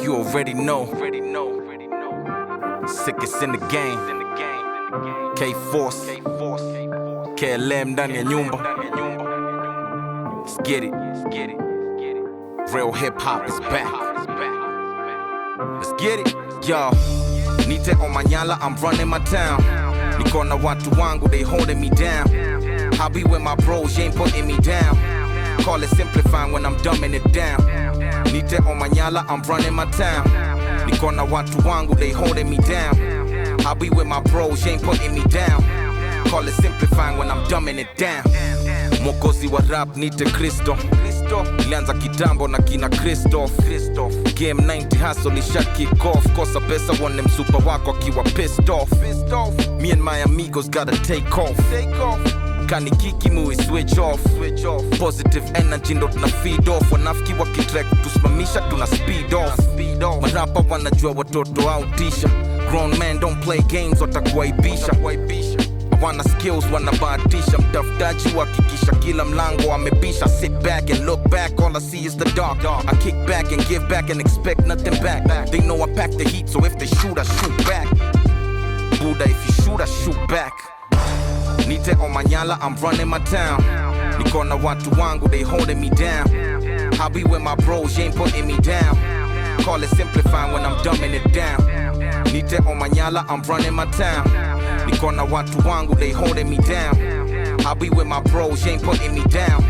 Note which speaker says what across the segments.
Speaker 1: You already know. Sickest in the game. K-Force. KLM ndani ya nyumba. Let's get it. Real hip hop is back. Let's get it. Yo, Nite on Manyala, I'm running my town. Niko na watu wangu, they holding me down. I be with my bros, you ain't putting me down. Call it simplifying when I'm dumbing it down. Nite on Manyala, I'm running my town. Niko na watu wangu, they holding me down. I be with my bros, you ain't putting me down. Call it simplifying when I'm dumbing it down. Mokozi wa rap Nite Kristo. Ilianza kitambo na kina Christoph. Game 90 hustle isha kick off. Kosa pesa wone msupa wako akiwa pissed off. Me and my amigos gotta take off. Kani kiki mui switch off. Positive energy ndo tuna feed off. Wanafiki wakitrek tusimamisha tuna speed off. Marapa wanajua watoto autisha. Grown men don't play games watakuaibisha. Wana skills wanabahatisha. Mtafutaji wakikisha kila mlango amebisha. Sit back and look back, all I see is the dark. I kick back and give back and expect nothing back. They know I pack the heat, so if they shoot, I shoot back. Buddha, if you shoot, I shoot back. Nite on Manyala, I'm running my town. Niko na watu wangu, they holding me down. I be with my bros, you ain't putting me down. Call it simplifying when I'm dumbing it down. Nite on Manyala, I'm running my town. Niko na watu wangu, they holding me down. I be with my bros, you ain't putting me down.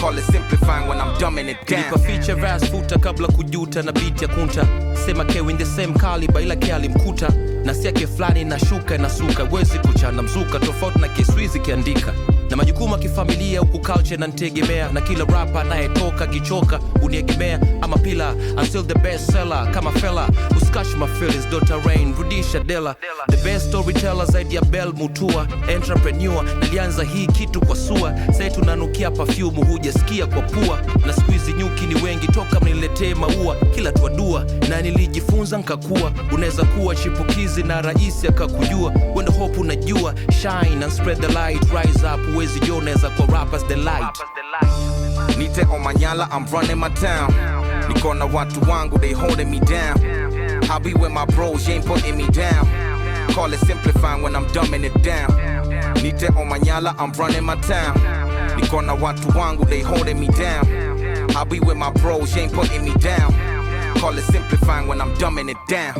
Speaker 1: Call it simplifying when I'm dumbing it down.
Speaker 2: Nipa feature verse futa kabla kujuta na beat ya kunta. Sema kewe in the same caliber ila ke alimkuta. Na siake flani na shuka na suka. Wezi kuchana mzuka tofauti na kiswizi kiandika. Na majukumu kifamilia huku culture na ntegemea. Na kila rapper anayetoka kichoka uniegemea. Ama pila, I'm still the best seller. Kama fella, uskash my feelings, Dr. Rain, Rudisha Della. The best storyteller zaidi ya Bell Mutua. Entrepreneur, nilianza hii kitu kwa sua. Sai tunanukia perfume hujasikia kwa pua. Na squeeze nyuki ni wengi toka mniletee maua. Kila tuadua, na nilijifunza nkakua. Unaweza kuwa chipukizi na raisi akakujua. When the hope unajua, shine and spread the light. Rise up, uwezi joneza kwa rappers delight.
Speaker 1: Nite on Manyala, I'm running my town. Niko na watu wangu, they holding me down. I be with my bros, you ain't putting me down. Call it simplifying when I'm dumbing it down. Nite on Manyala, I'm running my town. Niko na watu wangu, they holding me down. I be with my bros, you ain't putting me down. Call it simplifying when I'm dumbing it down.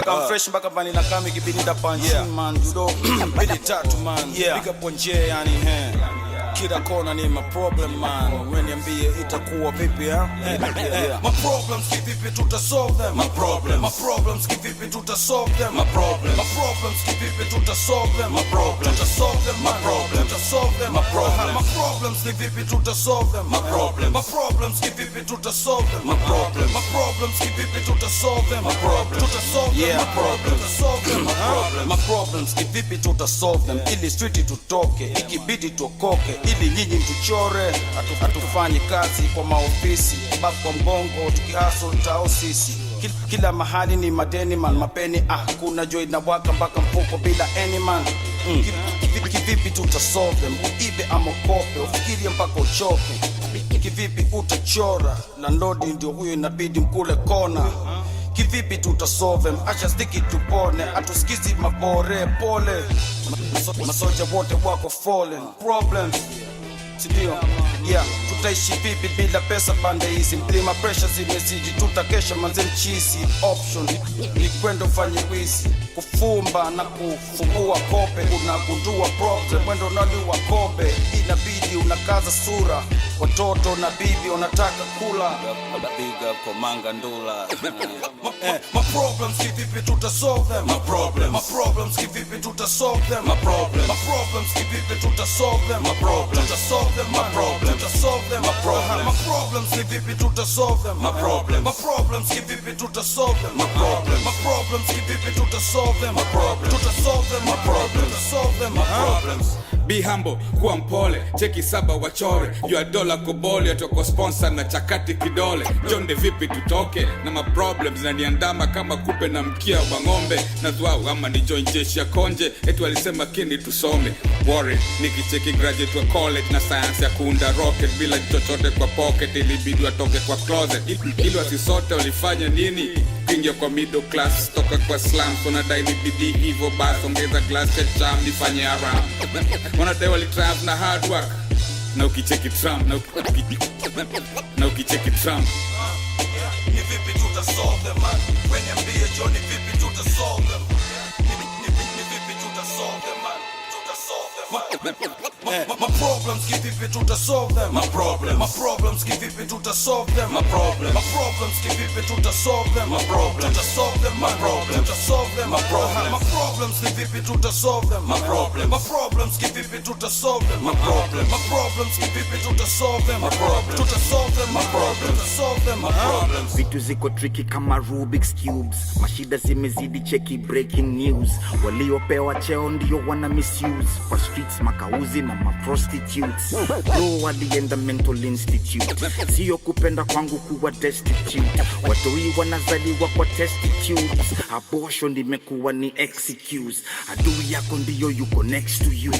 Speaker 3: I'm fresh mpaka vanilla kama kibini da punch man judo bidi tatu man pick up on J yani kila kona ni my problem man weniambie itakuwa vipi my problems kivipi tuta solve them my problems kivipi tuta solve them my problems kivipi tuta solve them my problems tuta solve them my problems tuta solve them my problems kivipi tuta solve them my problems kivipi tuta solve them my problems kivipi tuta solve them my problems tuta solve them my problems kivipi tuta solve them ili street tutoke ikibidi tuokoke ili nyinyi tuchore atufanye kazi kwa maofisi babu kwa mgongo tukihustle tao sisi kila mahali ni madeni man mapeni kuna joy na waka mpaka mfuko bila any man kivipi tuta solve them uibe ama kope ufikirie mpaka uchoke kivipi utachora landlord ndio huyo inabidi mkule kona kivipi tuta solve them acha stiki tupone atusikizi mabore pole masoja wote wako fallen problems sindio tutaishi vipi bila pesa pande hizi mlima pressure zimezidi tutakesha manze mchisi option ni kwenda ufanye wizi kufumba na kufungua kope unagundua problem mwendo unaliwa kobe inabidi unakaza sura watoto na bibi unataka kula biga kwa manga ndula my problems kivipi tuta solve them my problems kivipi tuta solve them my problems kivipi tuta solve them my problems tuta solve them my problems tuta solve them my problems kivipi tuta solve them my problems kivipi tuta solve them my problems kivipi tuta solve them my problems tuta solve them my problems tuta solve them my problems
Speaker 4: Be humble, kuwa mpole, cheki saba wachore. You a dollar kobole, atoko sponsor na chakati kidole. Jonde vipi tutoke, na ma problems na niandama kama kupe na mkia wa ngombe. Na zwao ama ni join jeshi ya konje, etu walisema kini tusome. Worry, nikicheki graduate wa college na science ya kuunda rocket. Bila chochote kwa pocket, ilibidi watoke kwa closet. Ili wasisote walifanya nini? Kuingia kwa middle class, toka kwa slums. Wanadai nibidi hivyo bas, ongeza glass ya jam, nifanye haram. Wanadai walitriumph na hard work. Na ukicheki Trump, na ukicheki Trump.
Speaker 3: Ni vipi tutasolve them man? Weniambie John, ni vipi tutasolve them? Ni vipi tutasolve them man? My problems kivipi tutasolve them? My problems kivipi tutasolve them? My problems kivipi tutasolve them? My problems tutasolve them. My problems tutasolve them. My problems kivipi tutasolve them? My problems kivipi tutasolve them? My problems kivipi tutasolve them? My problems tutasolve them. My problems tutasolve them. My problems.
Speaker 5: Vitu ziko tricky kama Rubik's cubes. Mashida zimezidi, cheki breaking news. Waliopewa cheo ndio wana misuse. For streets makauzi na ma-prostitutes. Bro walienda mental institute. Sio kupenda kwangu kuwa destitute. Watoi wanazaliwa kwa test tubes. Abortion imekuwa ni excuse. Adui yako ndiyo yuko next to you.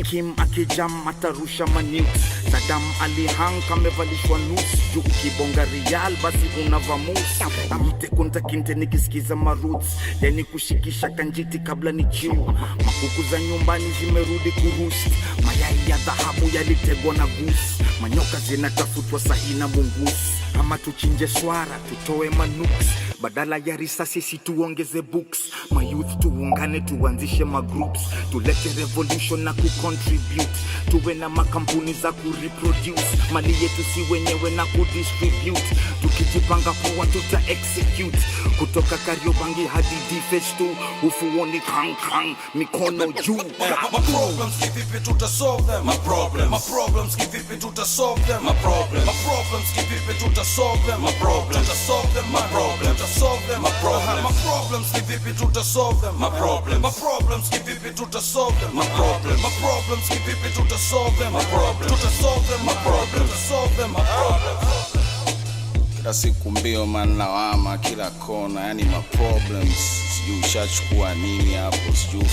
Speaker 5: Kim akijam atarusha manutes. Saddam alihang kamevalishwa nusu. Juu kibonga real basi unavamus. Amite kunta kinte nikisikiza maroots. Yani kushikisha kanjiti kabla ni chiu. Makuku za nyumbani zimerudi kurusi. Mayai ya dhahabu yalitegwa na goose. Manyoka zinatafutwa sahina mungusi. Ama tuchinje swara, tutoe manuks. Badala ya risasi si tuongeze books. Mayouth tuungane tuanzishe magroups. Tulete revolution na kucontribute. Tuwe na makampuni za kureproduce. Mali yetu si wenyewe na kudistribute. Tukijipanga poa tuta execute. Kutoka Kariobangi hadi D-Festu. Ufuoni kang mikono juu.
Speaker 3: My problems kivipi tutasolve them? My problems kivipi tutasolve them? My problems kivipi tutasolve them? My problems tutasolve them. My problems tutasolve them. My problems kivipi tutasolve them? My problems kivipi tutasolve them? My problems kivipi tutasolve them? My problems tutasolve them. My problems tutasolve them. My problems. Kila siku mbio man lawama kila kona, yani my problems. Sijui ushachukua nini hapo, sijui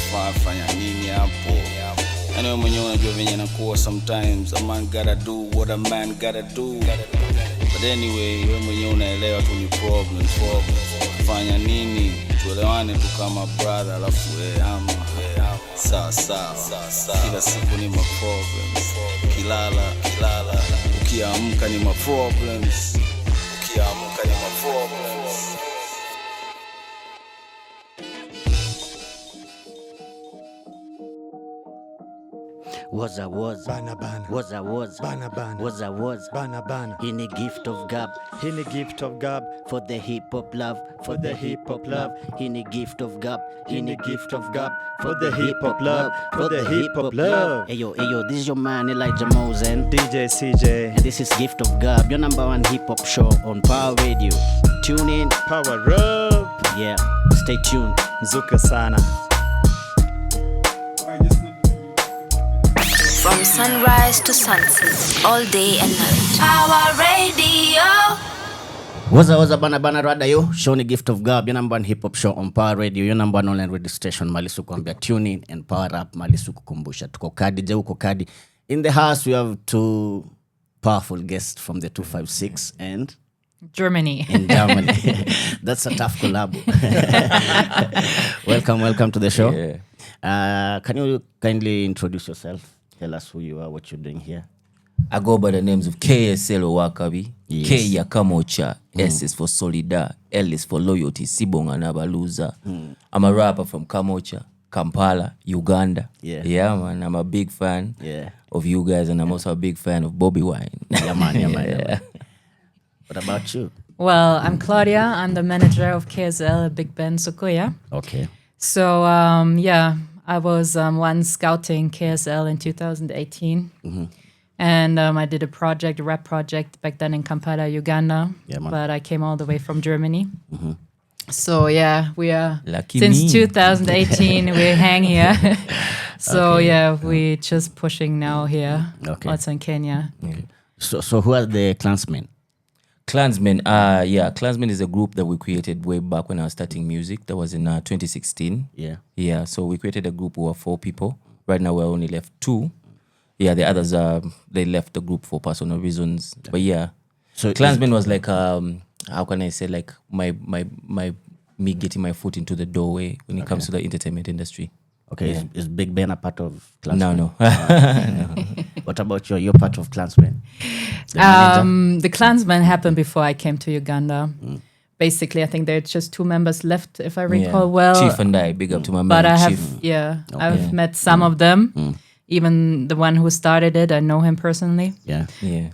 Speaker 3: fanya nini hapo. Yani wewe mwenyewe unajua venye nakuwa sometimes. A man gotta do what a man gotta do. But anyway, wewe mwenyewe unaelewa tu ni problems. Fanya nini? Tuelewane tu kama brother, alafu ama sawa. Kila siku ni my problems. Kilala. Ukiamka ni my problems. Ukiamka ni my problems.
Speaker 6: Was
Speaker 7: bana
Speaker 6: in a gift of God for the hip hop love in a gift of God for the hip hop love Hey yo, this is your man Elijah Mosen,
Speaker 7: DjCj,
Speaker 6: and this is Gift of God, your number one hip hop show on Power Radio. Tune in,
Speaker 7: power up,
Speaker 6: yeah, stay tuned.
Speaker 7: Zuka sana.
Speaker 8: From sunrise to sunset, all day and night. Power Radio.
Speaker 6: What's up, bana rada yo. Show ni Gift of God, your number one hip hop show on Power Radio, your number one online radio station. Malisu kuambia tune in and power up. Malisu kukumbusha. Tuko kadi, je uko kadi. In the house we have two powerful guests from the 256 and
Speaker 9: Germany.
Speaker 6: In Germany. That's a tough collab. Welcome to the show.
Speaker 10: Yeah.
Speaker 6: Can you kindly introduce yourself? Tell us who you are, what you're doing here.
Speaker 10: I go by the names of KSL Owakabi,
Speaker 6: Yes.
Speaker 10: K ya Kamocha, S is for Solidar, L is for Loyalty, Sibonga Nabaluza. I'm a rapper from Kamocha, Kampala, Uganda.
Speaker 6: Yeah.
Speaker 10: Man, I'm a big fan
Speaker 6: of
Speaker 10: you guys, and I'm also a big fan of Bobby Wine.
Speaker 6: Yeah, man. What about you?
Speaker 9: Well, I'm Claudia. I'm the manager of KSL at Big Ben Sukuya.
Speaker 6: Okay.
Speaker 9: So, I was once scouting KSL in 2018. And I did a rap project back then in Kampala, Uganda.
Speaker 6: Yeah, man.
Speaker 9: But I came all the way from Germany. So, we are,
Speaker 10: Lucky
Speaker 9: since
Speaker 10: me.
Speaker 9: 2018, we hang here. So yeah, we just pushing now here.
Speaker 6: Okay.
Speaker 9: Also in Kenya.
Speaker 6: So who are the Clansmen?
Speaker 10: Clansmen, Clansmen is a group that we created way back when I was starting music. That was in 2016.
Speaker 6: Yeah.
Speaker 10: Yeah, so we created a group. We were 4 people. Right now we're only left 2. Yeah, the others they left the group for personal reasons. But yeah,
Speaker 6: So
Speaker 10: Clansmen was like how can I say, like my me getting my foot into the doorway when it comes to the entertainment industry.
Speaker 6: Okay, is Big Ben a part of Clansmen?
Speaker 10: No.
Speaker 6: What about you're part of Clansmen? The manager?
Speaker 9: The Klansman happened before I came to Uganda. Basically, I think there are just 2 members left, if I recall well.
Speaker 10: Chief and I, big up to my man,
Speaker 9: But I
Speaker 10: Chief.
Speaker 9: have, I've met some of them. Even the one who started it, I know him personally.
Speaker 6: Yeah.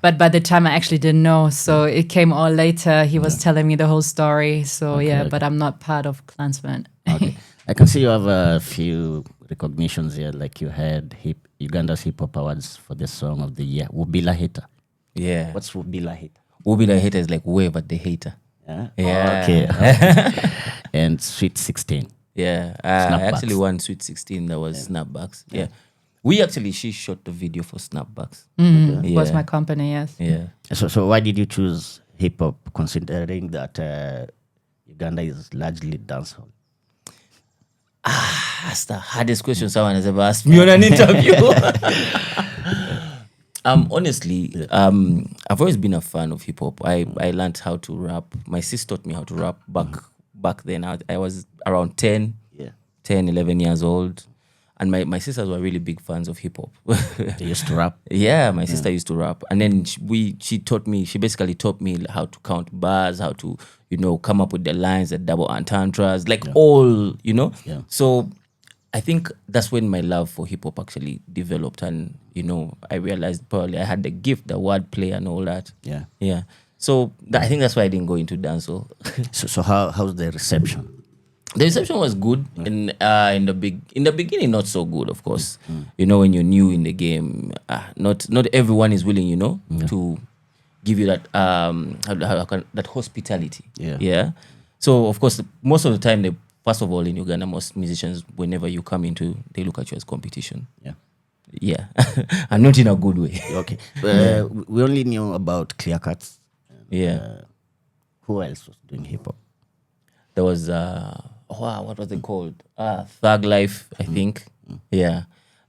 Speaker 9: But by the time I actually didn't know, so it came all later. He was telling me the whole story. So but I'm not part of Klansman.
Speaker 6: Okay. I can see you have a few recognitions here, like you had Uganda's Hip Hop Awards for the Song of the Year, Wubila Hater.
Speaker 10: Yeah.
Speaker 6: What's Wubila Hater?
Speaker 10: Wubila Hater is like wave at the hater.
Speaker 6: Yeah.
Speaker 10: Yeah.
Speaker 6: Okay. And Sweet 16.
Speaker 10: Yeah. I actually won Sweet 16. That was Snapbacks. Yeah. She shot the video for Snapbacks.
Speaker 9: It was my company, yes.
Speaker 10: Yeah.
Speaker 6: So why did you choose hip hop, considering that Uganda is largely dancehall?
Speaker 10: That's the hardest question someone has ever asked me on an interview. Honestly, I've always been a fan of hip hop. I learned how to rap. My sis taught me how to rap back then. I was around 10, 11 years old. And my sisters were really big fans of hip hop.
Speaker 6: They used to rap?
Speaker 10: Yeah, my sister used to rap. And then she basically taught me how to count bars, how to, come up with the lines, the double entendres, all.
Speaker 6: Yeah.
Speaker 10: So I think that's when my love for hip hop actually developed. And, I realized probably I had the gift, the wordplay and all that.
Speaker 6: Yeah.
Speaker 10: Yeah. So I think that's why I didn't go into dancehall.
Speaker 6: So how's the reception?
Speaker 10: The reception was good in the beginning, not so good, of course. When you're new in the game, not everyone is willing, to give you that that hospitality. Yeah. So of course, most of the time, first of all in Uganda, most musicians, whenever you come into, they look at you as competition.
Speaker 6: Yeah.
Speaker 10: Yeah, and not in a good way.
Speaker 6: Okay. We only knew about Clear Cuts.
Speaker 10: Yeah.
Speaker 6: Who else was doing hip hop?
Speaker 10: There was what was it called? Thug Life, I think. Yeah.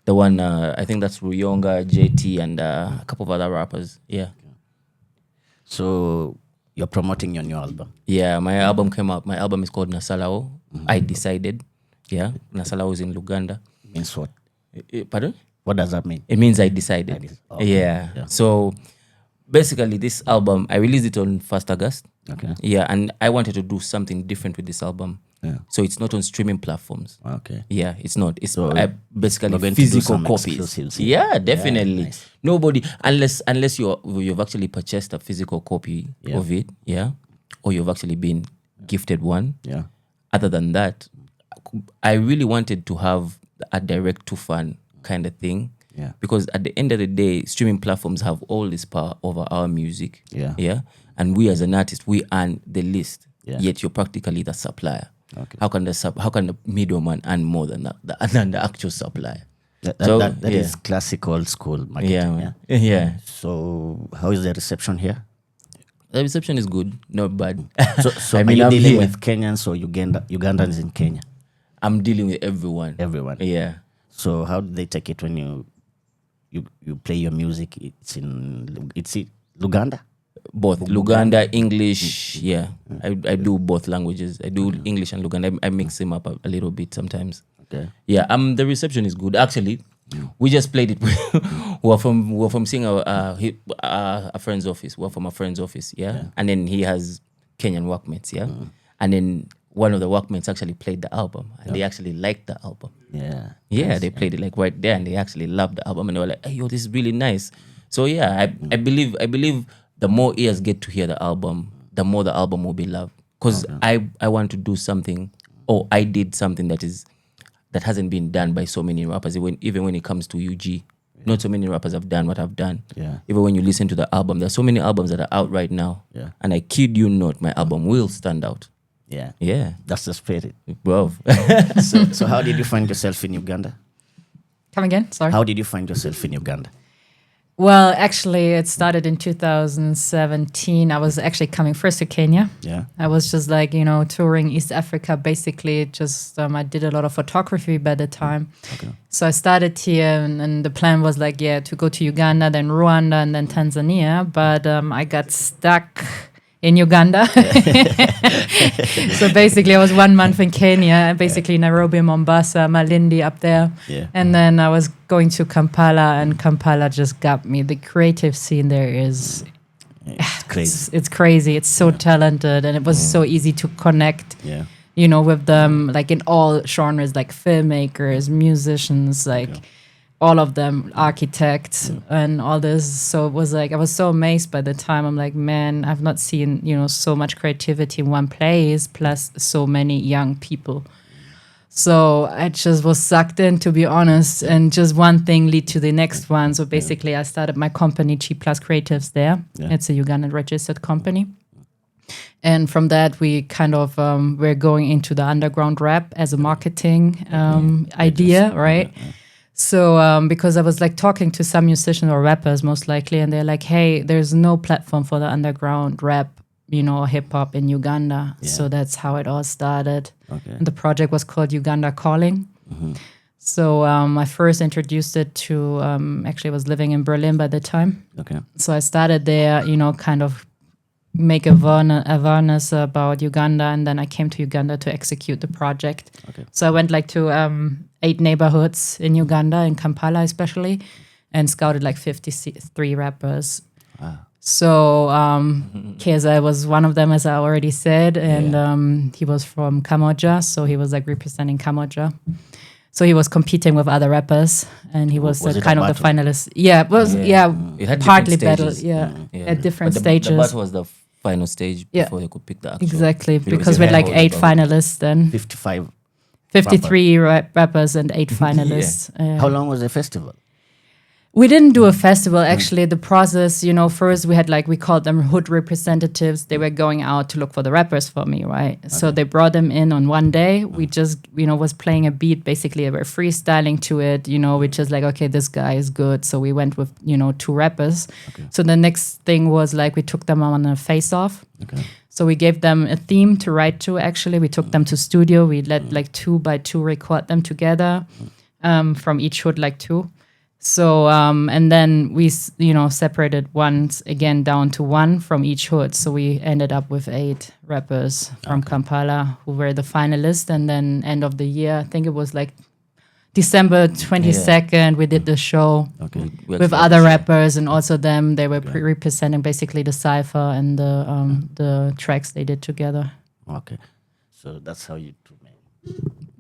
Speaker 10: The one, I think that's Ruyonga, JT, and a couple of other rappers. Yeah.
Speaker 6: So you're promoting your new album?
Speaker 10: Yeah, my album came out. My album is called Nasalao. I decided. Yeah. Nasalao is in Luganda.
Speaker 6: Means what?
Speaker 10: Pardon?
Speaker 6: What does that mean?
Speaker 10: It means I decided.
Speaker 6: Okay.
Speaker 10: Yeah. So basically, this album, I released it on 1st August.
Speaker 6: Okay.
Speaker 10: Yeah, and I wanted to do something different with this album.
Speaker 6: Yeah.
Speaker 10: So it's not on streaming platforms.
Speaker 6: Okay.
Speaker 10: Yeah, it's not. It's
Speaker 6: So
Speaker 10: basically
Speaker 6: we're going to do
Speaker 10: physical
Speaker 6: some
Speaker 10: copies.
Speaker 6: exclusives.
Speaker 10: Yeah, definitely.
Speaker 6: Yeah, nice.
Speaker 10: Nobody, unless you've actually purchased a physical copy of it, or you've actually been gifted one.
Speaker 6: Yeah.
Speaker 10: Other than that, I really wanted to have a direct to fan kind of thing.
Speaker 6: Yeah.
Speaker 10: Because at the end of the day, streaming platforms have all this power over our music.
Speaker 6: Yeah.
Speaker 10: Yeah. And we as an artist, we earn the least.
Speaker 6: Yeah.
Speaker 10: Yet you're practically the supplier.
Speaker 6: Okay.
Speaker 10: How can the middleman earn more than the actual supplier?
Speaker 6: That is classic old school marketing.
Speaker 10: Yeah.
Speaker 6: So how is the reception here?
Speaker 10: The reception is good, not bad.
Speaker 6: So
Speaker 10: I
Speaker 6: are
Speaker 10: mean,
Speaker 6: you
Speaker 10: I'm
Speaker 6: dealing
Speaker 10: here.
Speaker 6: with Kenyans or Ugandans in Kenya?
Speaker 10: I'm dealing with everyone.
Speaker 6: Everyone.
Speaker 10: Yeah.
Speaker 6: So how do they take it when you play your music? It's Luganda?
Speaker 10: Both Luganda, English. Yeah, I do both languages. I do English and Luganda. I mix them up a little bit sometimes.
Speaker 6: Okay.
Speaker 10: Yeah. The reception is good. Actually, we just played it. we're from seeing a friend's office. We're from a friend's office. Yeah. And then he has Kenyan workmates. Yeah. And then one of the workmates actually played the album, and they actually liked the album.
Speaker 6: Yeah.
Speaker 10: Yeah, they played it like right there, and they actually loved the album, and they were like, "Hey, yo, this is really nice." So yeah, I believe the more ears get to hear the album, the more the album will be loved. Because I want to do something, or I did something that hasn't been done by so many rappers. Even when it comes to UG, not so many rappers have done what I've done.
Speaker 6: Yeah.
Speaker 10: Even when you listen to the album, there's so many albums that are out right now.
Speaker 6: Yeah.
Speaker 10: And I kid you not, my album will stand out.
Speaker 6: Yeah.
Speaker 10: Yeah.
Speaker 6: That's the spirit.
Speaker 10: Bro.
Speaker 6: So how did you find yourself in Uganda?
Speaker 9: Come again? Sorry.
Speaker 6: How did you find yourself in Uganda?
Speaker 9: Well, actually, it started in 2017. I was actually coming first to Kenya.
Speaker 6: Yeah.
Speaker 9: I was just like, touring East Africa. Basically, just I did a lot of photography by the time.
Speaker 6: Okay.
Speaker 9: So I started here, and the plan was like, to go to Uganda, then Rwanda, and then Tanzania. But I got stuck in Uganda. So basically, I was 1 month in Kenya, basically Nairobi, Mombasa, Malindi up there.
Speaker 6: Yeah.
Speaker 9: And then I was going to Kampala, and Kampala just got me. The creative scene there is
Speaker 6: It's crazy.
Speaker 9: it's crazy. It's so talented, and it was so easy to connect.
Speaker 6: Yeah.
Speaker 9: With them, like in all genres, like filmmakers, musicians, like all of them, architects, and all this. So it was like, I was so amazed by the time. I'm like, man, I've not seen, so much creativity in one place, plus so many young people. So I just was sucked in, to be honest, and just one thing lead to the next one. So basically, I started my company, G Plus Creatives there.
Speaker 6: Yeah.
Speaker 9: It's a Ugandan registered company. And from that, we kind of we're going into the underground rap as a marketing idea, right? So because I was like talking to some musicians or rappers most likely, and they're like, hey, there's no platform for the underground rap, hip hop in Uganda.
Speaker 6: Yeah.
Speaker 9: So that's how it all started.
Speaker 6: Okay.
Speaker 9: And the project was called Uganda Calling. So I first introduced it to, actually I was living in Berlin by the time.
Speaker 6: Okay.
Speaker 9: So I started there, kind of make awareness about Uganda, and then I came to Uganda to execute the project.
Speaker 6: Okay.
Speaker 9: So I went like to 8 neighborhoods in Uganda, in Kampala especially, and scouted like 53 rappers.
Speaker 6: Wow.
Speaker 9: So KSI was one of them, as I already said, and he was from Kamoja, so he was like representing Kamoja. So he was competing with other rappers, and he was,
Speaker 6: Was it
Speaker 9: kind
Speaker 6: a
Speaker 9: of the
Speaker 6: battle?
Speaker 9: finalist. Yeah, it was
Speaker 10: It had
Speaker 9: partly
Speaker 10: different
Speaker 9: battle.
Speaker 10: stages.
Speaker 9: Yeah, at different
Speaker 10: But
Speaker 9: stages.
Speaker 10: The battle was the final stage
Speaker 9: Yeah.
Speaker 10: before they could pick the actual.
Speaker 9: Exactly,
Speaker 10: video.
Speaker 9: because
Speaker 10: It's
Speaker 9: we had like
Speaker 10: a
Speaker 9: 8
Speaker 10: whole-
Speaker 9: finalists then.
Speaker 6: 55.
Speaker 9: 53 rappers and 8 finalists.
Speaker 6: How long was the festival?
Speaker 9: We didn't do a festival, actually. The process, first we had we called them hood representatives. They were going out to look for the rappers for me, right? So they brought them in on one day. We just, was playing a beat. Basically, we were freestyling to it. We just like, okay, this guy is good. So we went with, 2 rappers.
Speaker 6: Okay.
Speaker 9: So the next thing was we took them on a face-off.
Speaker 6: Okay.
Speaker 9: So we gave them a theme to write to, actually. We took them to studio. We let 2 by 2 record them together from each hood, 2. So, and then we, separated once again down to 1 from each hood. So we ended up with 8 rappers from Kampala who were the finalists. And then end of the year, I think it was December 22nd, we did the show
Speaker 6: Okay.
Speaker 9: with other rappers, and also them. They were representing basically the cypher and the tracks they did together.
Speaker 6: Okay. So that's how you two met.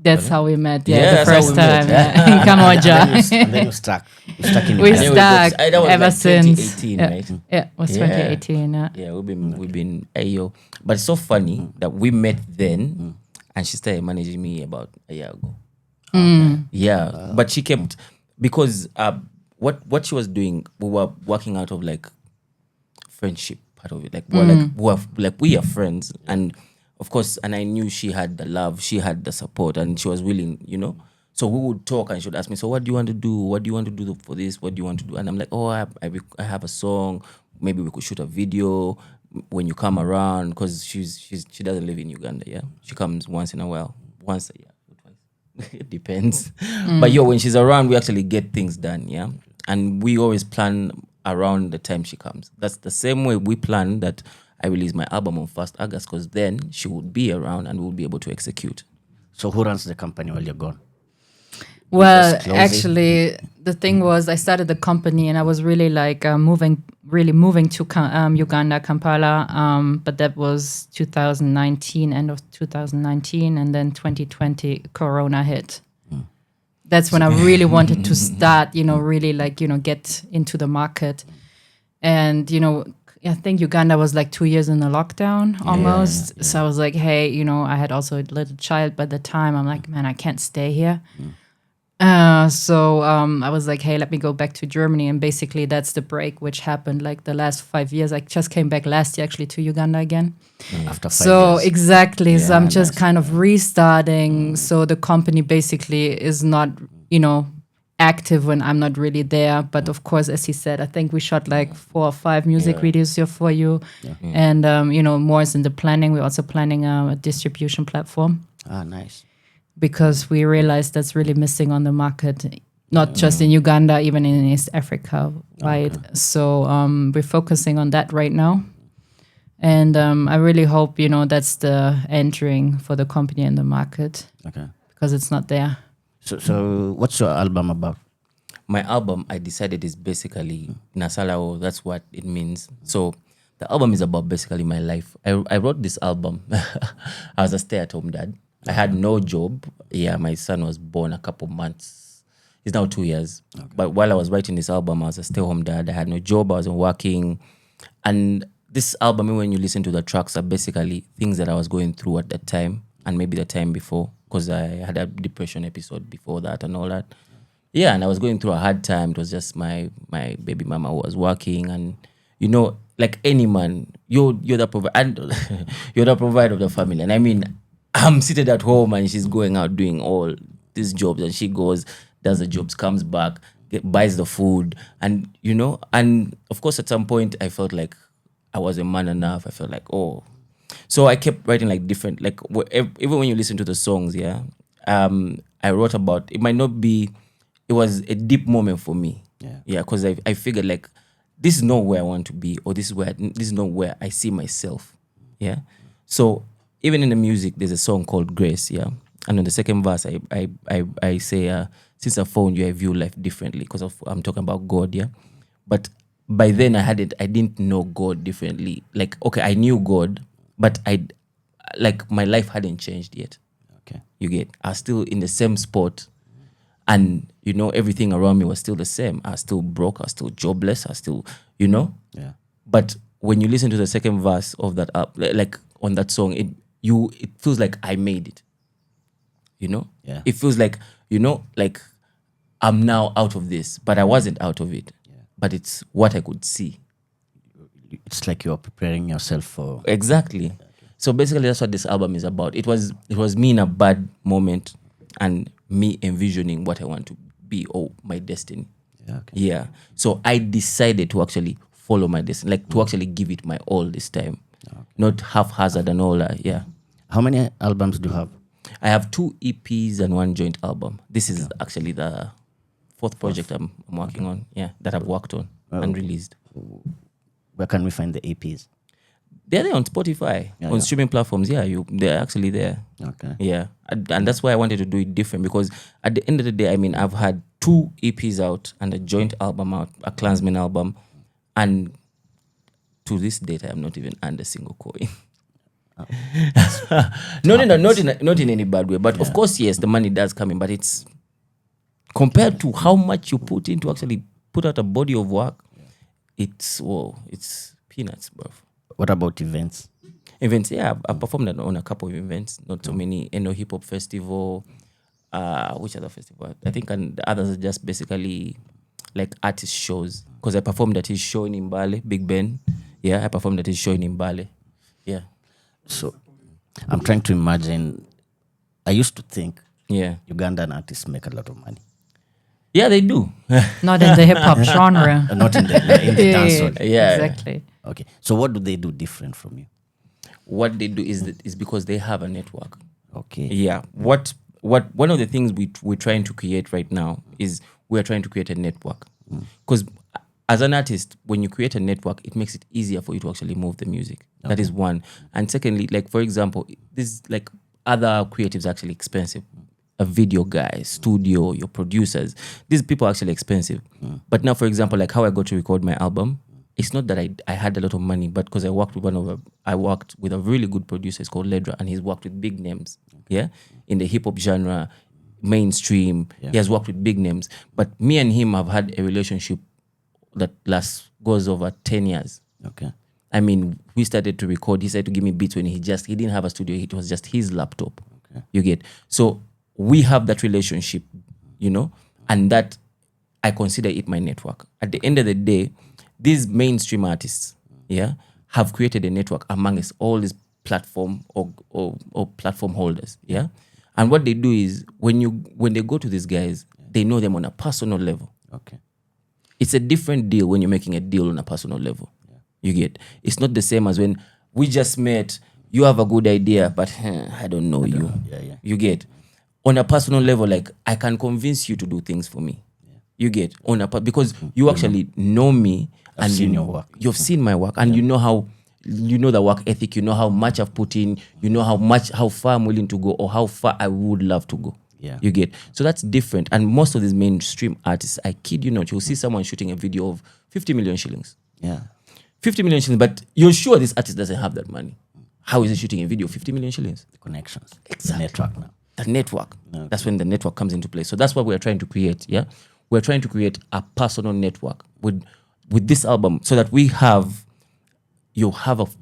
Speaker 9: That's how we met.
Speaker 10: Yeah,
Speaker 9: the
Speaker 10: that's how
Speaker 9: first
Speaker 10: we met.
Speaker 9: time in Kamoja.
Speaker 6: And then you stuck. You stuck in
Speaker 9: We
Speaker 6: Uganda.
Speaker 9: stuck
Speaker 10: that was
Speaker 9: ever
Speaker 10: like
Speaker 9: since.
Speaker 10: 2018,
Speaker 9: Yeah.
Speaker 10: right?
Speaker 9: Yeah, it was
Speaker 10: Yeah.
Speaker 9: 2018. Yeah.
Speaker 10: Yeah, we've been ayo. But it's so funny that we met then, and she started managing me about a year ago. Yeah, but she kept because what she was doing, we were working out of friendship part of it. We are friends, and of course, and I knew she had the love, she had the support, and she was willing, So we would talk, and she would ask me, "So what do you want to do? What do you want to do for this? What do you want to do?" And I'm like, "Oh, I have a song. Maybe we could shoot a video when you come around," because she doesn't live in Uganda. Yeah, she comes once in a while, once a year. It depends. But when she's around, we actually get things done, yeah? And we always plan around the time she comes. That's the same way we plan that I release my album on 1st August, because then she would be around and we'll be able to execute.
Speaker 6: So who runs the company while you're gone?
Speaker 9: Well,
Speaker 6: Just close it.
Speaker 9: actually, the thing was, I started the company and I was really moving to Uganda, Kampala. But that was 2019, end of 2019, and then 2020, Corona hit. That's when I really wanted to start, really get into the market. And, I think Uganda was 2 years in the lockdown almost. Yeah. So I was like, hey, I had also a little child by the time. I'm like, man, I can't stay here. So I was like, hey, let me go back to Germany. And basically that's the break which happened the last 5 years. I just came back last year actually to Uganda again.
Speaker 6: After 5
Speaker 9: so
Speaker 6: years.
Speaker 9: Exactly.
Speaker 6: Yeah,
Speaker 9: so I'm just
Speaker 6: nice.
Speaker 9: kind of restarting. So the company basically is not, active when I'm not really there. But of course, as he said, I think we shot like 4 or 5 music videos here for you. And, more is in the planning. We're also planning a distribution platform.
Speaker 6: Ah, nice.
Speaker 9: Because we realized that's really missing on the market, not just in Uganda, even in East Africa wide. So we're focusing on that right now. And I really hope, that's the entering for the company in the market.
Speaker 6: Okay.
Speaker 9: Because it's not there.
Speaker 6: So what's your album about?
Speaker 10: My album, I decided, is basically Nasalao. That's what it means. So the album is about basically my life. I wrote this album. I was a stay-at-home dad. I had no job. Yeah, my son was born a couple months. He's now 2 years. Okay. But while I was writing this album, I was a stay-at-home dad. I had no job. I wasn't working. And this album, when you listen to the tracks, are basically things that I was going through at that time and maybe the time before, because I had a depression episode before that and all that. Yeah, and I was going through a hard time. It was just my baby mama who was working, and like any man, you're the provider. You're the provider of the family. And I mean, I'm seated at home and she's going out doing all these jobs, and she goes, does the jobs, comes back, buys the food, and and of course at some point I felt like I wasn't man enough. I felt like, so I kept writing like different, like even when you listen to the songs, I wrote about, it might not be, it was a deep moment for me. Yeah, because I figured like, this is not where I want to be, or this is not where I see myself. Yeah. So even in the music, there's a song called Grace. Yeah. And in the second verse, I say, since I found you, I view life differently, because I'm talking about God. Yeah. But by then I didn't know God differently. Like, okay, I knew God, but my life hadn't changed yet.
Speaker 6: Okay.
Speaker 10: You get, I was still in the same spot, and everything around me was still the same. I was still broke, I was still jobless, I was still,
Speaker 6: Yeah.
Speaker 10: But when you listen to the second verse of that like on that song, it feels like I made it.
Speaker 6: Yeah.
Speaker 10: It feels like, like I'm now out of this, but I wasn't out of it.
Speaker 6: Yeah.
Speaker 10: But it's what I could see.
Speaker 6: It's like you're preparing yourself for...
Speaker 10: Exactly. Okay. So basically that's what this album is about. It was me in a bad moment and me envisioning what I want to be, or my destiny.
Speaker 6: Yeah. Okay.
Speaker 10: Yeah. So I decided to actually follow my destiny, like to actually give it my all this time. Okay. Not haphazard and all that. Yeah.
Speaker 6: How many albums do you have?
Speaker 10: I have 2 EPs and 1 joint album. This is actually the 4th project I'm working on. Yeah, that I've worked on and released.
Speaker 6: Where can we find the EPs?
Speaker 10: They're there on Spotify, on streaming platforms. Yeah, they're actually there.
Speaker 6: Okay.
Speaker 10: Yeah, and that's why I wanted to do it different, because at the end of the day, I mean, I've had 2 EPs out and a joint album out, a Klansman album, and to this date, I have not even earned a single coin. Not in any bad way, but of course, yes, the money does come in, but it's compared to how much you put in to actually put out a body of work, it's peanuts, bro.
Speaker 6: What about events?
Speaker 10: Events, yeah, I performed on a couple of events, not so many. Hip Hop Festival, which other festival? I think, and the others are just basically like artist shows, because I performed at his show in Mbale, Big Ben. Yeah, I performed at his show in Mbale. Yeah.
Speaker 6: So I'm trying to imagine, I used to think Ugandan artists make a lot of money.
Speaker 10: Yeah, they do.
Speaker 9: Not in the hip hop genre.
Speaker 6: Not in the dancehall.
Speaker 10: Yeah,
Speaker 9: exactly.
Speaker 6: Okay, so what do they do different from you?
Speaker 10: What they do is because they have a network.
Speaker 6: Okay.
Speaker 10: Yeah. What one of the things we're trying to create right now is we're trying to create a network. Because as an artist, when you create a network, it makes it easier for you to actually move the music. Okay. That is one. And secondly, like for example, this like other creatives are actually expensive. A video guy, studio, your producers, these people are actually expensive. But now, for example, like how I got to record my album, it's not that I had a lot of money, but because I worked with a really good producer. It's called Ledra, and he's worked with big names. Yeah, in the hip hop genre, mainstream. Yeah. He has worked with big names. But me and him have had a relationship that goes over 10 years.
Speaker 6: Okay.
Speaker 10: I mean, we started to record. He started to give me beats when he didn't have a studio. It was just his laptop. Okay. You get. So we have that relationship, and that I consider it my network. At the end of the day, these mainstream artists, have created a network amongst all these platform or platform holders, And what they do is when they go to these guys, they know them on a personal level.
Speaker 6: Okay.
Speaker 10: It's a different deal when you're making a deal on a personal level. You get. It's not the same as when we just met. You have a good idea, but I don't know you. You get. On a personal level, like I can convince you to do things for me. You get because you actually know me and
Speaker 6: seen your work.
Speaker 10: You've seen my work, and you know the work ethic. You know how much I've put in. You know how far I'm willing to go, or how far I would love to go.
Speaker 6: Yeah.
Speaker 10: You get. So that's different. And most of these mainstream artists, I kid you not, you'll see someone shooting a video of 50 million shillings.
Speaker 6: Yeah.
Speaker 10: 50 million shillings, but you're sure this artist doesn't have that money. How is he shooting a video of 50 million shillings?
Speaker 6: The connections.
Speaker 10: Exactly.
Speaker 6: The network now.
Speaker 10: The network.
Speaker 6: Okay.
Speaker 10: That's when the network comes into play. So that's what we're trying to create. Yeah. We're trying to create a personal network with this album so that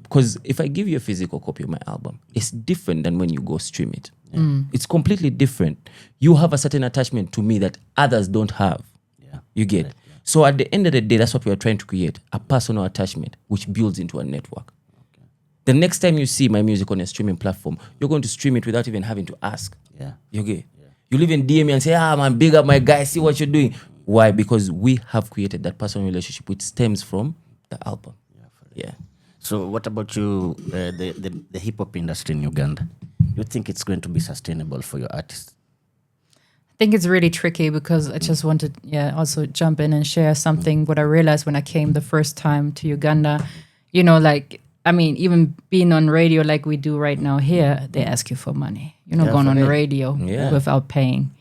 Speaker 10: because if I give you a physical copy of my album, it's different than when you go stream it. Yeah. It's completely different. You have a certain attachment to me that others don't have.
Speaker 6: Yeah.
Speaker 10: You get. Right. So at the end of the day, that's what we're trying to create, a personal attachment which builds into a network. Okay. The next time you see my music on a streaming platform, you're going to stream it without even having to ask.
Speaker 6: Yeah.
Speaker 10: You get. Yeah. You live in DM me and say, man, big up my guy, see what you're doing. Why? Because we have created that personal relationship which stems from the album. Yeah.
Speaker 6: So what about you, the hip-hop industry in Uganda? You think it's going to be sustainable for your artists?
Speaker 9: I think it's really tricky because I just wanted, also jump in and share something. What I realized when I came the first time to Uganda, even being on radio like we do right now here, they ask you for money. You're not going on the radio without paying.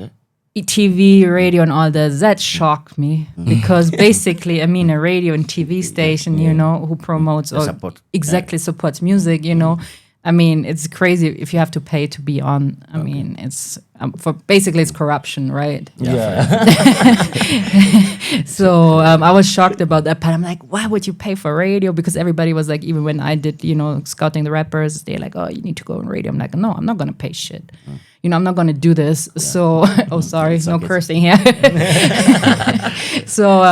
Speaker 9: Okay. TV, radio, and all that shocked me because basically, a radio and TV station, who promotes or supports music, it's crazy if you have to pay to be on. It's it's corruption, right?
Speaker 10: Yeah.
Speaker 9: So I was shocked about that, but I'm like, why would you pay for radio? Because everybody was like, even when I did, scouting the rappers, they're like, oh, you need to go on radio. I'm like, no, I'm not gonna pay shit. I'm not gonna do this. Yeah. So, sorry, no cursing here. So,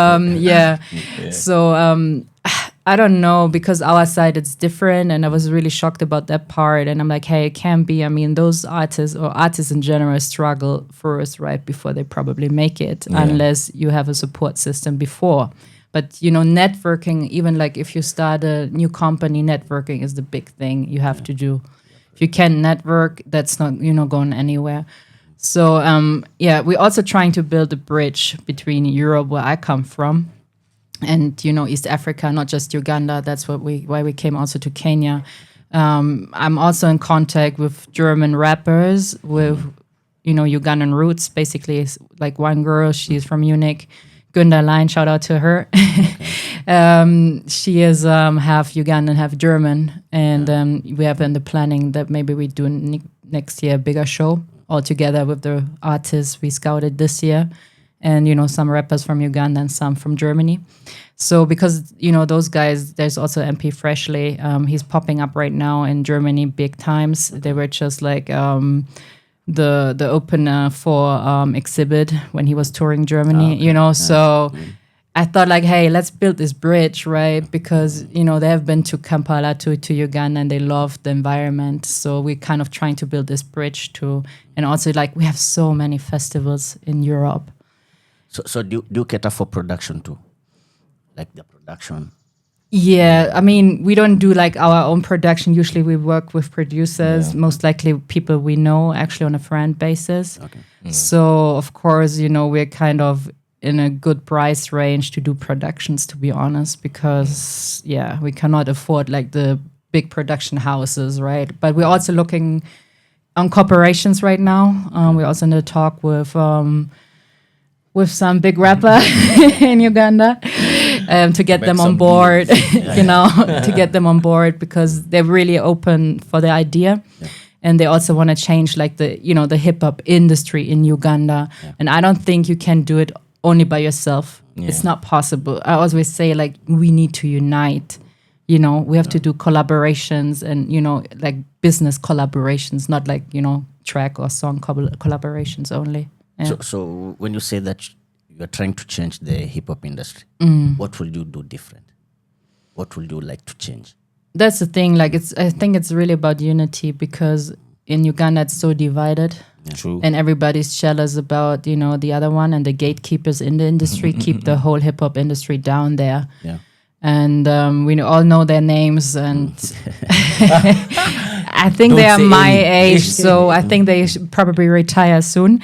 Speaker 9: I don't know, because our side it's different, and I was really shocked about that part. And I'm like, hey, it can't be. Those artists or artists in general struggle first, right, before they probably make it, unless you have a support system before. But networking, even like if you start a new company, networking is the big thing you have to do. If you can't network, that's not going anywhere. So we're also trying to build a bridge between Europe, where I come from, and East Africa, not just Uganda. That's why we came also to Kenya. I'm also in contact with German rappers with Ugandan roots. Basically, it's like one girl, she's from Munich, Gunda Line, shout out to her. She is half Ugandan, half German, and we have in the planning that maybe we do next year a bigger show all together with the artists we scouted this year. And, some rappers from Uganda and some from Germany. So because, those guys, there's also MP Freshly. He's popping up right now in Germany big times. They were just like the opener for Exhibit when he was touring Germany, So I thought like, hey, let's build this bridge, right? Because, they have been to Kampala, to Uganda, and they love the environment. So we're kind of trying to build this bridge too. And also like we have so many festivals in Europe.
Speaker 6: So do you cater for production too? Like the production?
Speaker 9: Yeah, we don't do like our own production. Usually we work with producers, most likely people we know actually on a friend basis. Okay. So of course, we're kind of in a good price range to do productions, to be honest, because we cannot afford like the big production houses, right? But we're also looking on corporations right now. We're also in the talk with some big rapper in Uganda to get them on board, to get them on board because they're really open for the idea. Yeah. And they also want to change like the hip hop industry in Uganda. Yeah. And I don't think you can do it only by yourself. Yeah. It's not possible. I always say like we need to unite. We have to do collaborations and, like business collaborations, not like, track or song collaborations only. Yeah.
Speaker 6: So when you say that you're trying to change the hip-hop industry, what will you do different? What would you like to change?
Speaker 9: That's the thing. Like I think it's really about unity because in Uganda it's so divided.
Speaker 10: True.
Speaker 9: And everybody's jealous about, the other one, and the gatekeepers in the industry keep the whole hip hop industry down there.
Speaker 6: Yeah.
Speaker 9: And we all know their names, and I think
Speaker 10: Don't
Speaker 9: they are
Speaker 10: say
Speaker 9: my
Speaker 10: any.
Speaker 9: age, so I think they should probably retire soon.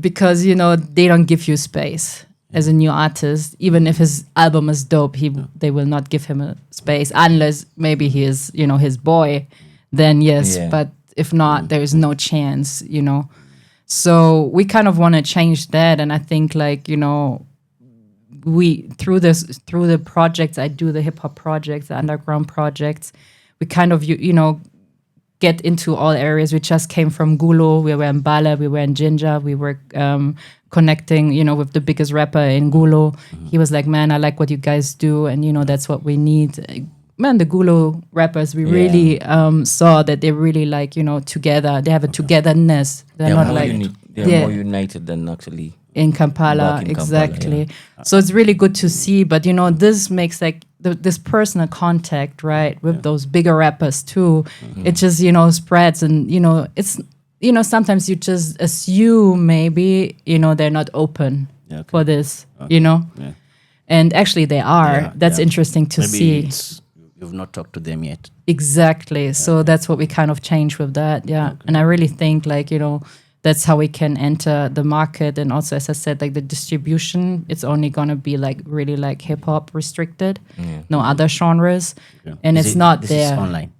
Speaker 9: Because they don't give you space as a new artist. Even if his album is dope, they will not give him a space unless maybe he is his boy. Then yes,
Speaker 10: Yeah.
Speaker 9: but if not, there is no chance. So we kind of want to change that, and I think we through the projects I do, the hip hop projects, the underground projects, we kind of get into all areas. We just came from Gulo, we were in Bala, we were in Jinja, we were connecting with the biggest rapper in Gulo. He was like, man, I like what you guys do, and that's what we need. Man, the Gulo rappers, we really saw that they really together. They have a togetherness. They're not
Speaker 10: they're more united than actually
Speaker 9: in Kampala,
Speaker 10: back in
Speaker 9: exactly.
Speaker 10: Kampala,
Speaker 9: So it's really good to see, but this makes this personal contact, right, with those bigger rappers too. It just spreads, and it's sometimes you just assume maybe they're not open for this, and actually they are. That's interesting to
Speaker 6: Maybe
Speaker 9: see.
Speaker 6: You've not talked to them yet.
Speaker 9: Exactly. So that's what we kind of change with that. Yeah. And I really think that's how we can enter the market. And also, as I said, the distribution, it's only going to be really hip hop restricted, no other genres.
Speaker 6: Yeah.
Speaker 9: And
Speaker 6: Is
Speaker 9: it's
Speaker 6: it-
Speaker 9: not
Speaker 6: this
Speaker 9: there.
Speaker 6: is online.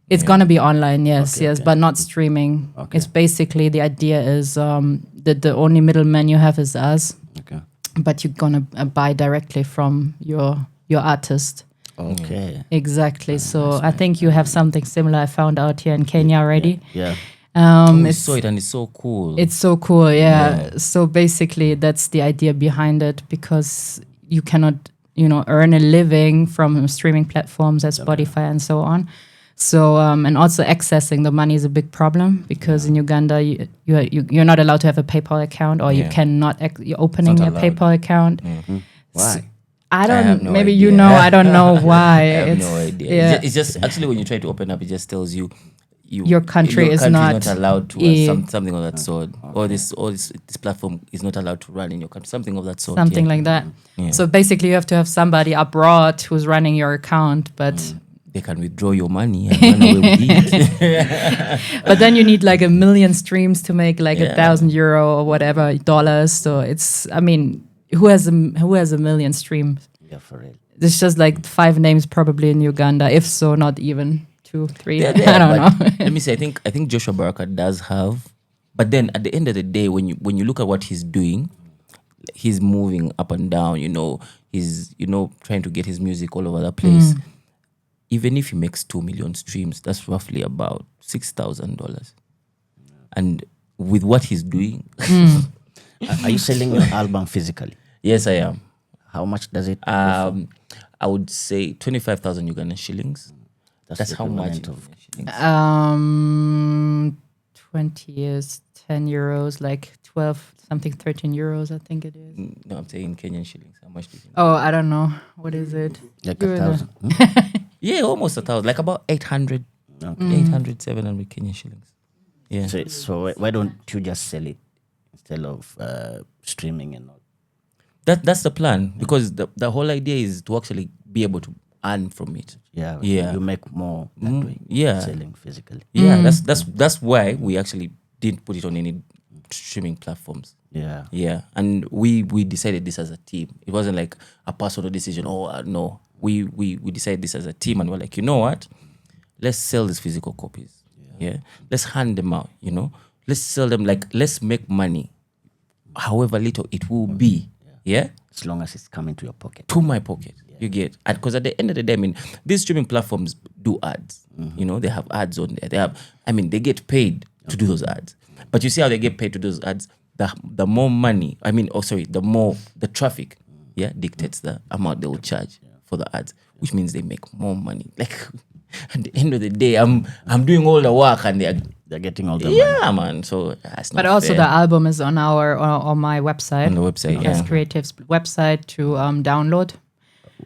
Speaker 9: It's going to be online, yes,
Speaker 6: Okay,
Speaker 9: yes,
Speaker 6: okay.
Speaker 9: but not streaming.
Speaker 6: Okay.
Speaker 9: It's basically, the idea is that the only middleman you have is us,
Speaker 6: Okay.
Speaker 9: but you're going to buy directly from your artist.
Speaker 6: Okay.
Speaker 9: Exactly. So I think you have something similar. I found out here in Kenya already.
Speaker 6: Yeah.
Speaker 10: I saw it and it's so cool.
Speaker 9: It's so cool, yeah. So basically, that's the idea behind it, because you cannot, earn a living from streaming platforms as Spotify and so on. So and also accessing the money is a big problem, because in Uganda you're not allowed to have a PayPal account, or you cannot. You're opening a PayPal account.
Speaker 6: Why?
Speaker 9: I don't.
Speaker 10: have no
Speaker 9: maybe
Speaker 10: idea.
Speaker 9: I don't know why.
Speaker 10: I have no idea.
Speaker 9: Yeah.
Speaker 10: It's just actually when you try to open up, it just tells you
Speaker 9: Your country is not-
Speaker 10: allowed to
Speaker 9: Yeah.
Speaker 10: something of that sort, or this platform is not allowed to run in your country, something of that sort.
Speaker 9: Something
Speaker 10: yeah.
Speaker 9: like that.
Speaker 10: Yeah.
Speaker 9: So basically, you have to have somebody abroad who's running your account, but
Speaker 10: They can withdraw your money and run away with it.
Speaker 9: but then you need 1 million streams to make €1,000 or whatever dollars. So it's, who has a million streams?
Speaker 6: Yeah, for real.
Speaker 9: There's just 5 names probably in Uganda, if so, not even 2, 3.
Speaker 10: They're there,
Speaker 9: I don't
Speaker 10: but
Speaker 9: know.
Speaker 10: let me say, I think Joshua Baraka does have, but then at the end of the day, when you look at what he's doing, he's moving up and down. He's trying to get his music all over the place. Even if he makes 2 million streams, that's roughly about $6,000. And with what he's doing,
Speaker 6: Are you selling your album physically?
Speaker 10: yes, I am.
Speaker 6: How much does it?
Speaker 10: I would say 25,000 Ugandan shillings. That's
Speaker 6: the
Speaker 10: how much.
Speaker 6: equivalent of-
Speaker 10: Shillings.
Speaker 9: 20 years, €10, 12 something, €13, I think it is.
Speaker 10: No, I'm saying Kenyan shillings. How much do you think?
Speaker 9: Oh, I don't know. What is it?
Speaker 6: Like
Speaker 9: You're the-
Speaker 6: 1,000.
Speaker 10: Yeah, almost 1,000. Like about 800, 800, 700 Kenyan shillings. Yeah.
Speaker 6: So why don't you just sell it instead of streaming and all?
Speaker 10: That's the plan, because the whole idea is to actually be able to earn from it.
Speaker 6: Yeah.
Speaker 10: Yeah.
Speaker 6: You make more that way.
Speaker 10: yeah.
Speaker 6: Selling physically.
Speaker 10: Yeah, that's why we actually didn't put it on any streaming platforms.
Speaker 6: Yeah.
Speaker 10: Yeah, and we decided this as a team. It wasn't like a personal decision. No, we decided this as a team, and we're like, you know what? Let's sell these physical copies. Yeah, let's hand them out. Let's sell them. Let's make money, however little it will be. Yeah,
Speaker 6: As long as it's coming to your pocket.
Speaker 10: to my pocket. You get, because at the end of the day, these streaming platforms do ads. They have ads on there. They get paid to do those ads. But you see how they get paid to do those ads? The more money, the more the traffic, dictates the amount they will charge for the ads, which means they make more money. At the end of the day, I'm doing all the work and
Speaker 6: They're getting all the money.
Speaker 10: yeah, man. So that's not
Speaker 9: But also
Speaker 10: fair.
Speaker 9: the album is on on my website.
Speaker 10: On the website,
Speaker 9: Yes,
Speaker 10: yeah.
Speaker 9: Creative's website to download.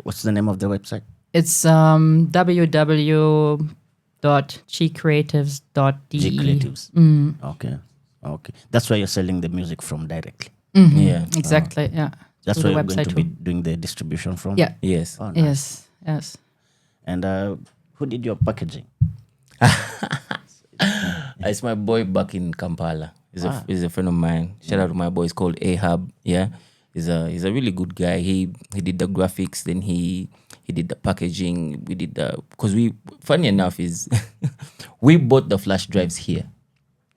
Speaker 6: What's the name of the website?
Speaker 9: It's www. www.gcreatives.de.
Speaker 6: G-Creatives. Okay. That's why you're selling the music from directly.
Speaker 10: Yeah.
Speaker 9: Exactly. Yeah.
Speaker 6: That's
Speaker 9: Through
Speaker 6: where
Speaker 9: the
Speaker 6: you're going to
Speaker 9: website
Speaker 6: be
Speaker 9: too.
Speaker 6: doing the distribution from?
Speaker 9: Yeah.
Speaker 10: Yes.
Speaker 6: Oh, nice.
Speaker 9: Yes.
Speaker 6: And who did your packaging?
Speaker 10: It's my boy back in Kampala. He's a friend of mine. Shout out to my boy. He's called Ahab. Yeah, he's a really good guy. He did the graphics. Then he did the packaging. We did because funny enough is we bought the flash drives here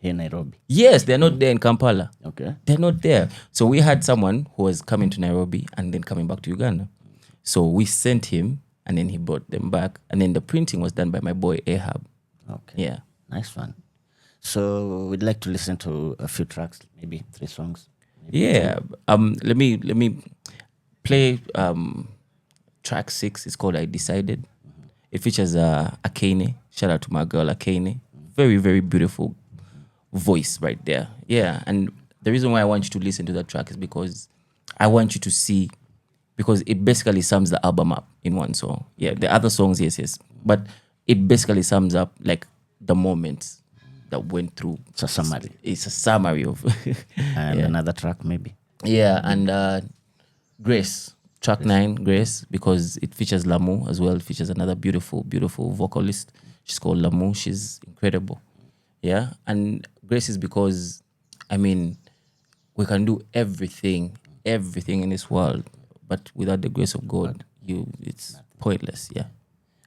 Speaker 6: in Nairobi.
Speaker 10: Yes, they're not there in Kampala.
Speaker 6: Okay,
Speaker 10: they're not there. So we had someone who was coming to Nairobi and then coming back to Uganda. So we sent him, and then he brought them back, and then the printing was done by my boy Ahab.
Speaker 6: Okay,
Speaker 10: yeah,
Speaker 6: nice one. So we'd like to listen to a few tracks, maybe 3 songs. Maybe
Speaker 10: yeah.
Speaker 6: 2.
Speaker 10: Let me play track 6. It's called I Decided. It features Akane. Shout out to my girl Akane. Very, very beautiful voice right there. Yeah, and the reason why I want you to listen to that track is because I want you to see, because it basically sums the album up in one song. Yeah, the other songs, yes, but it basically sums up like the moments that went through.
Speaker 6: It's a summary.
Speaker 10: It's a summary of
Speaker 6: and another track maybe.
Speaker 10: Yeah, and Grace, track 9, Grace, because it features Lamu as well. It features another beautiful vocalist. She's called Lamu. She's incredible. Yeah, and Grace is because, I mean, we can do everything in this world, but without the grace of God, it's pointless. Yeah.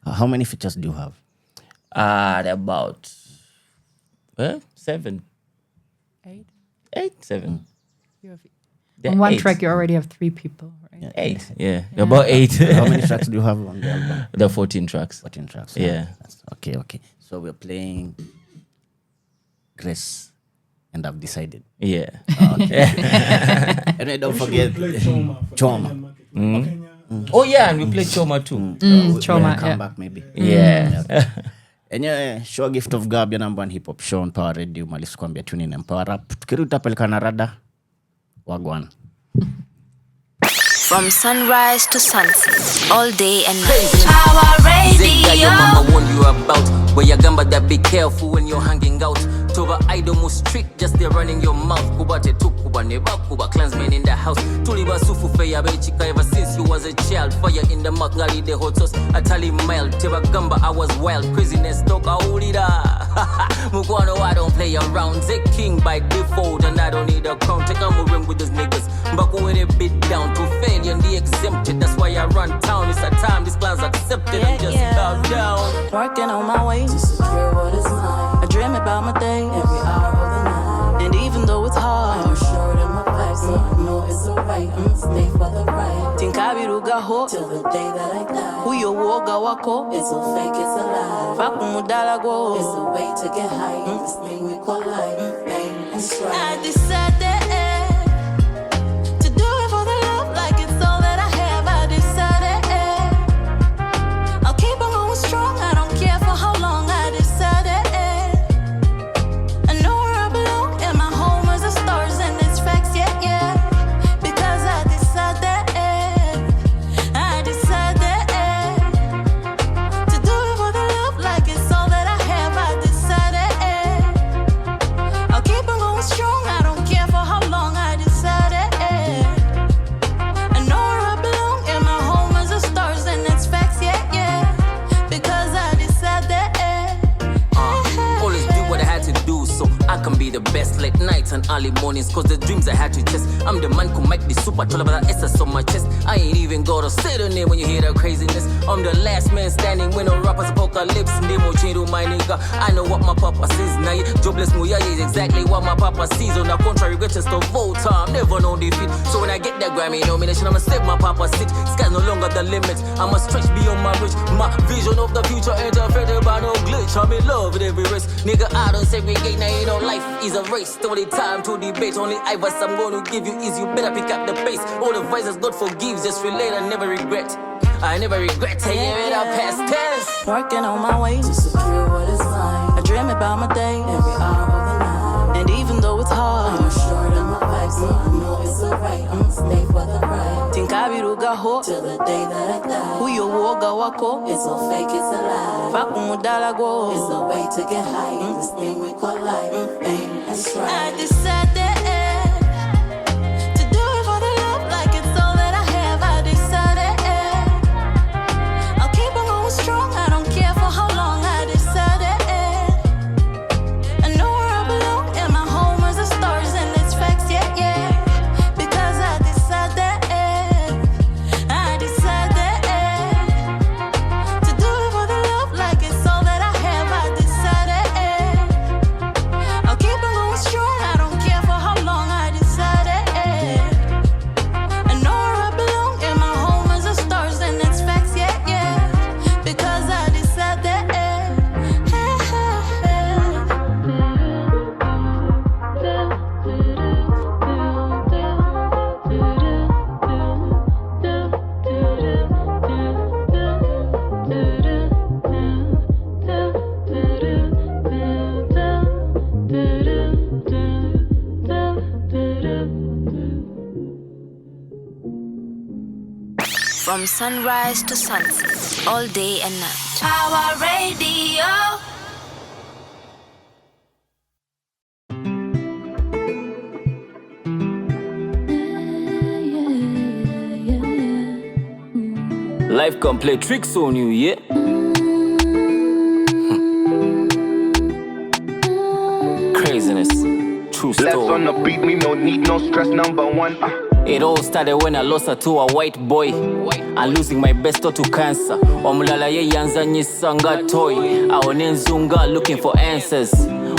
Speaker 6: How many features do you have?
Speaker 10: They're about 7.
Speaker 9: 8.
Speaker 10: 7.
Speaker 9: On one
Speaker 10: 8.
Speaker 9: track, you already have 3 people, right?
Speaker 10: Yeah, 8. Yeah. About 8.
Speaker 6: How many tracks do you have on the album?
Speaker 10: There are 14 tracks.
Speaker 6: 14 tracks.
Speaker 10: Yeah.
Speaker 6: Okay. So we're playing Grace, and I've decided.
Speaker 10: Yeah.
Speaker 6: Okay. And I don't forget Choma.
Speaker 10: Oh yeah, and we play Choma too.
Speaker 9: Choma,
Speaker 6: we'll come back maybe.
Speaker 10: Yeah.
Speaker 6: Enyewe show Gift of Gab ya number 1 hip hop show on Power Radio, Malisu kwambia tune in and power up. Tukiruta pelekana rada wagwan.
Speaker 8: From sunrise to sunset, all day and night. Power Radio.
Speaker 11: Your mama warned you about where you gamba that be careful when you're hanging out. Toba idol most strict, just they're running your mouth. Kubate tukuba neba kuba clansmen in the house. Tuliba sufu feya bechika ever since you was a child. Fire in the mouth, ngali the hot sauce. Atali mild, teba gamba I was wild. Craziness talk aulida. Mukwano I don't play around. Zek king by default and I don't need a crown. Take a moving with those niggas. Mbaku with a bit down to failure and the exempted. That's why I run town. It's a time this plan's accepted and just bow down.
Speaker 12: Working on my way to secure what is mine. I dream about my day every hour of the night. And even though it's hard, I'm assured of my facts, so I know it's alright. I'ma stay for the right. Tinkabiruga ho till the day that I die. Huyo woga wako, it's a fake, it's a lie. Fakumudala go, it's a way to get high. This thing we call life, fame and strife. I decided to do it for the love, like it's all that I have. I decided I'll keep on going strong. I don't care for how long. I decided I know where I belong, and my home is the stars, and it's facts, yeah. Because I decided to do it for the love, like it's all that I have. I decided I'll keep on going strong. I don't care for how long. I decided I know where I belong, and my home is the stars, and it's facts, yeah. Because I decided
Speaker 11: Always do what I had to do so I can be the best. Late nights and early mornings, cause the dreams I had to chase. I'm the man who make the super tall about the SS on my chest. I ain't even gotta say the name when you hear that craziness. I'm the last man standing when no rappers apocalypse. Nemo chindo my nigga, I know what my papa says. Now jobless Munyiri is exactly what my papa sees. On the contrary, greatest of all time, never known defeat. So when I get that Grammy nomination, I'ma save my papa seat. Sky's no longer the limit, I'ma stretch beyond my reach. My vision of the future interfered by no glitch. I'm in love with every race, nigga. I don't segregate, now you know life is a race. The only time to debate, only advice I'm gonna give you is you better pick up the pace. All the advices God forgives, just relate and never regret. I never regret taking it out past tense.
Speaker 12: working on my way to secure what is mine. I dream about my day every hour of the night. And even though it's hard, I'm assured of my facts, so I know it's alright. I'ma stay for the ride. Tinkabiruga ho till the day that I die. Who you woga wako? It's all fake, it's a lie. Fakumudala go. It's a way to get high. This thing we call life. That's right. I decided to do it for the love, like it's all that I have. I decided I'll keep on going strong. I don't care for how long. I decided I know where I belong, and my home is the stars, and it's facts, yeah, yeah. Because I decided to do it for the love, like it's all that I have. I decided I'll keep on going strong. I don't care for how long. I decided I know where I belong, and my home is the stars, and it's facts, yeah, yeah. Because I decided.
Speaker 8: From sunrise to sunset, all day and night. Our radio.
Speaker 11: Life can play tricks on you, yeah. Craziness, true story.
Speaker 13: Left on the beat, me no need no stress, number one.
Speaker 11: It all started when I lost her to a white boy. I'm losing my best to cancer. Omulala ye yanza nyisanga toy. Aonenzunga looking for answers.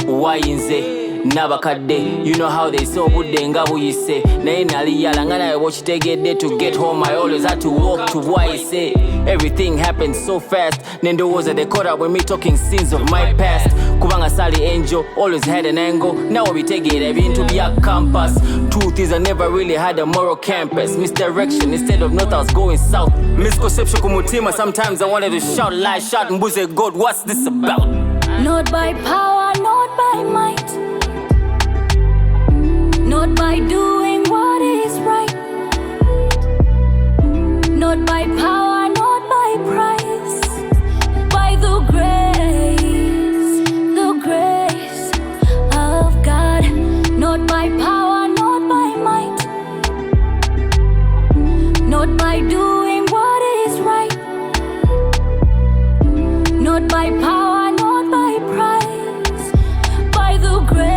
Speaker 11: Why inze? Nabakade, you know how they so good denga you say. Nainali yalangana I watch take a day to get home. I always had to walk to why say. Everything happened so fast. Nendo was at the corner when me talking scenes of my past. Kubanga Sally Angel always had an angle. Now we take it I've been to be a campus. Truth is I never really had a moral campus. Misdirection instead of north I was going south. Misconception kumutima. Sometimes I wanted to shout, lie, shout, and say, God, what's this about?
Speaker 12: Not by power, not by might, not by doing what is right, not by power, not by price, by the grace of God. Not by power, not by might, not by doing what is right, not by power, not by price, by the grace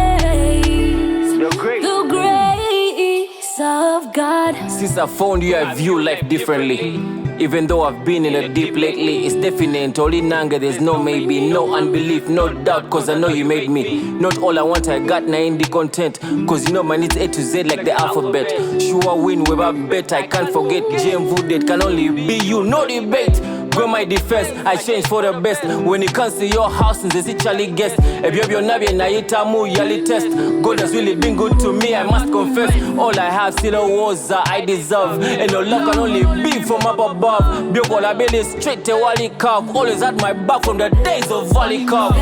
Speaker 12: of God.
Speaker 11: Since I found you, I view life differently. Even though I've been in a deep lately, it's definite. Only nanga, there's no maybe, no unbelief, no doubt, cause I know you made me. Not all I want, I got na indie content. Cause you know man, it's A to Z like the alphabet. Sure win, we're bet, I can't forget. JM Vooded can only be you, no debate. Go my defense, I change for the best. When it comes to your house, and there's Charlie guest. If you're nabi na itamu yali test. God has really been good to me, I must confess. All I have still was I deserve. And no luck can only be from up above. Bioko la belly straight to Wally Cup. Always at my back from the days of Wally Cup.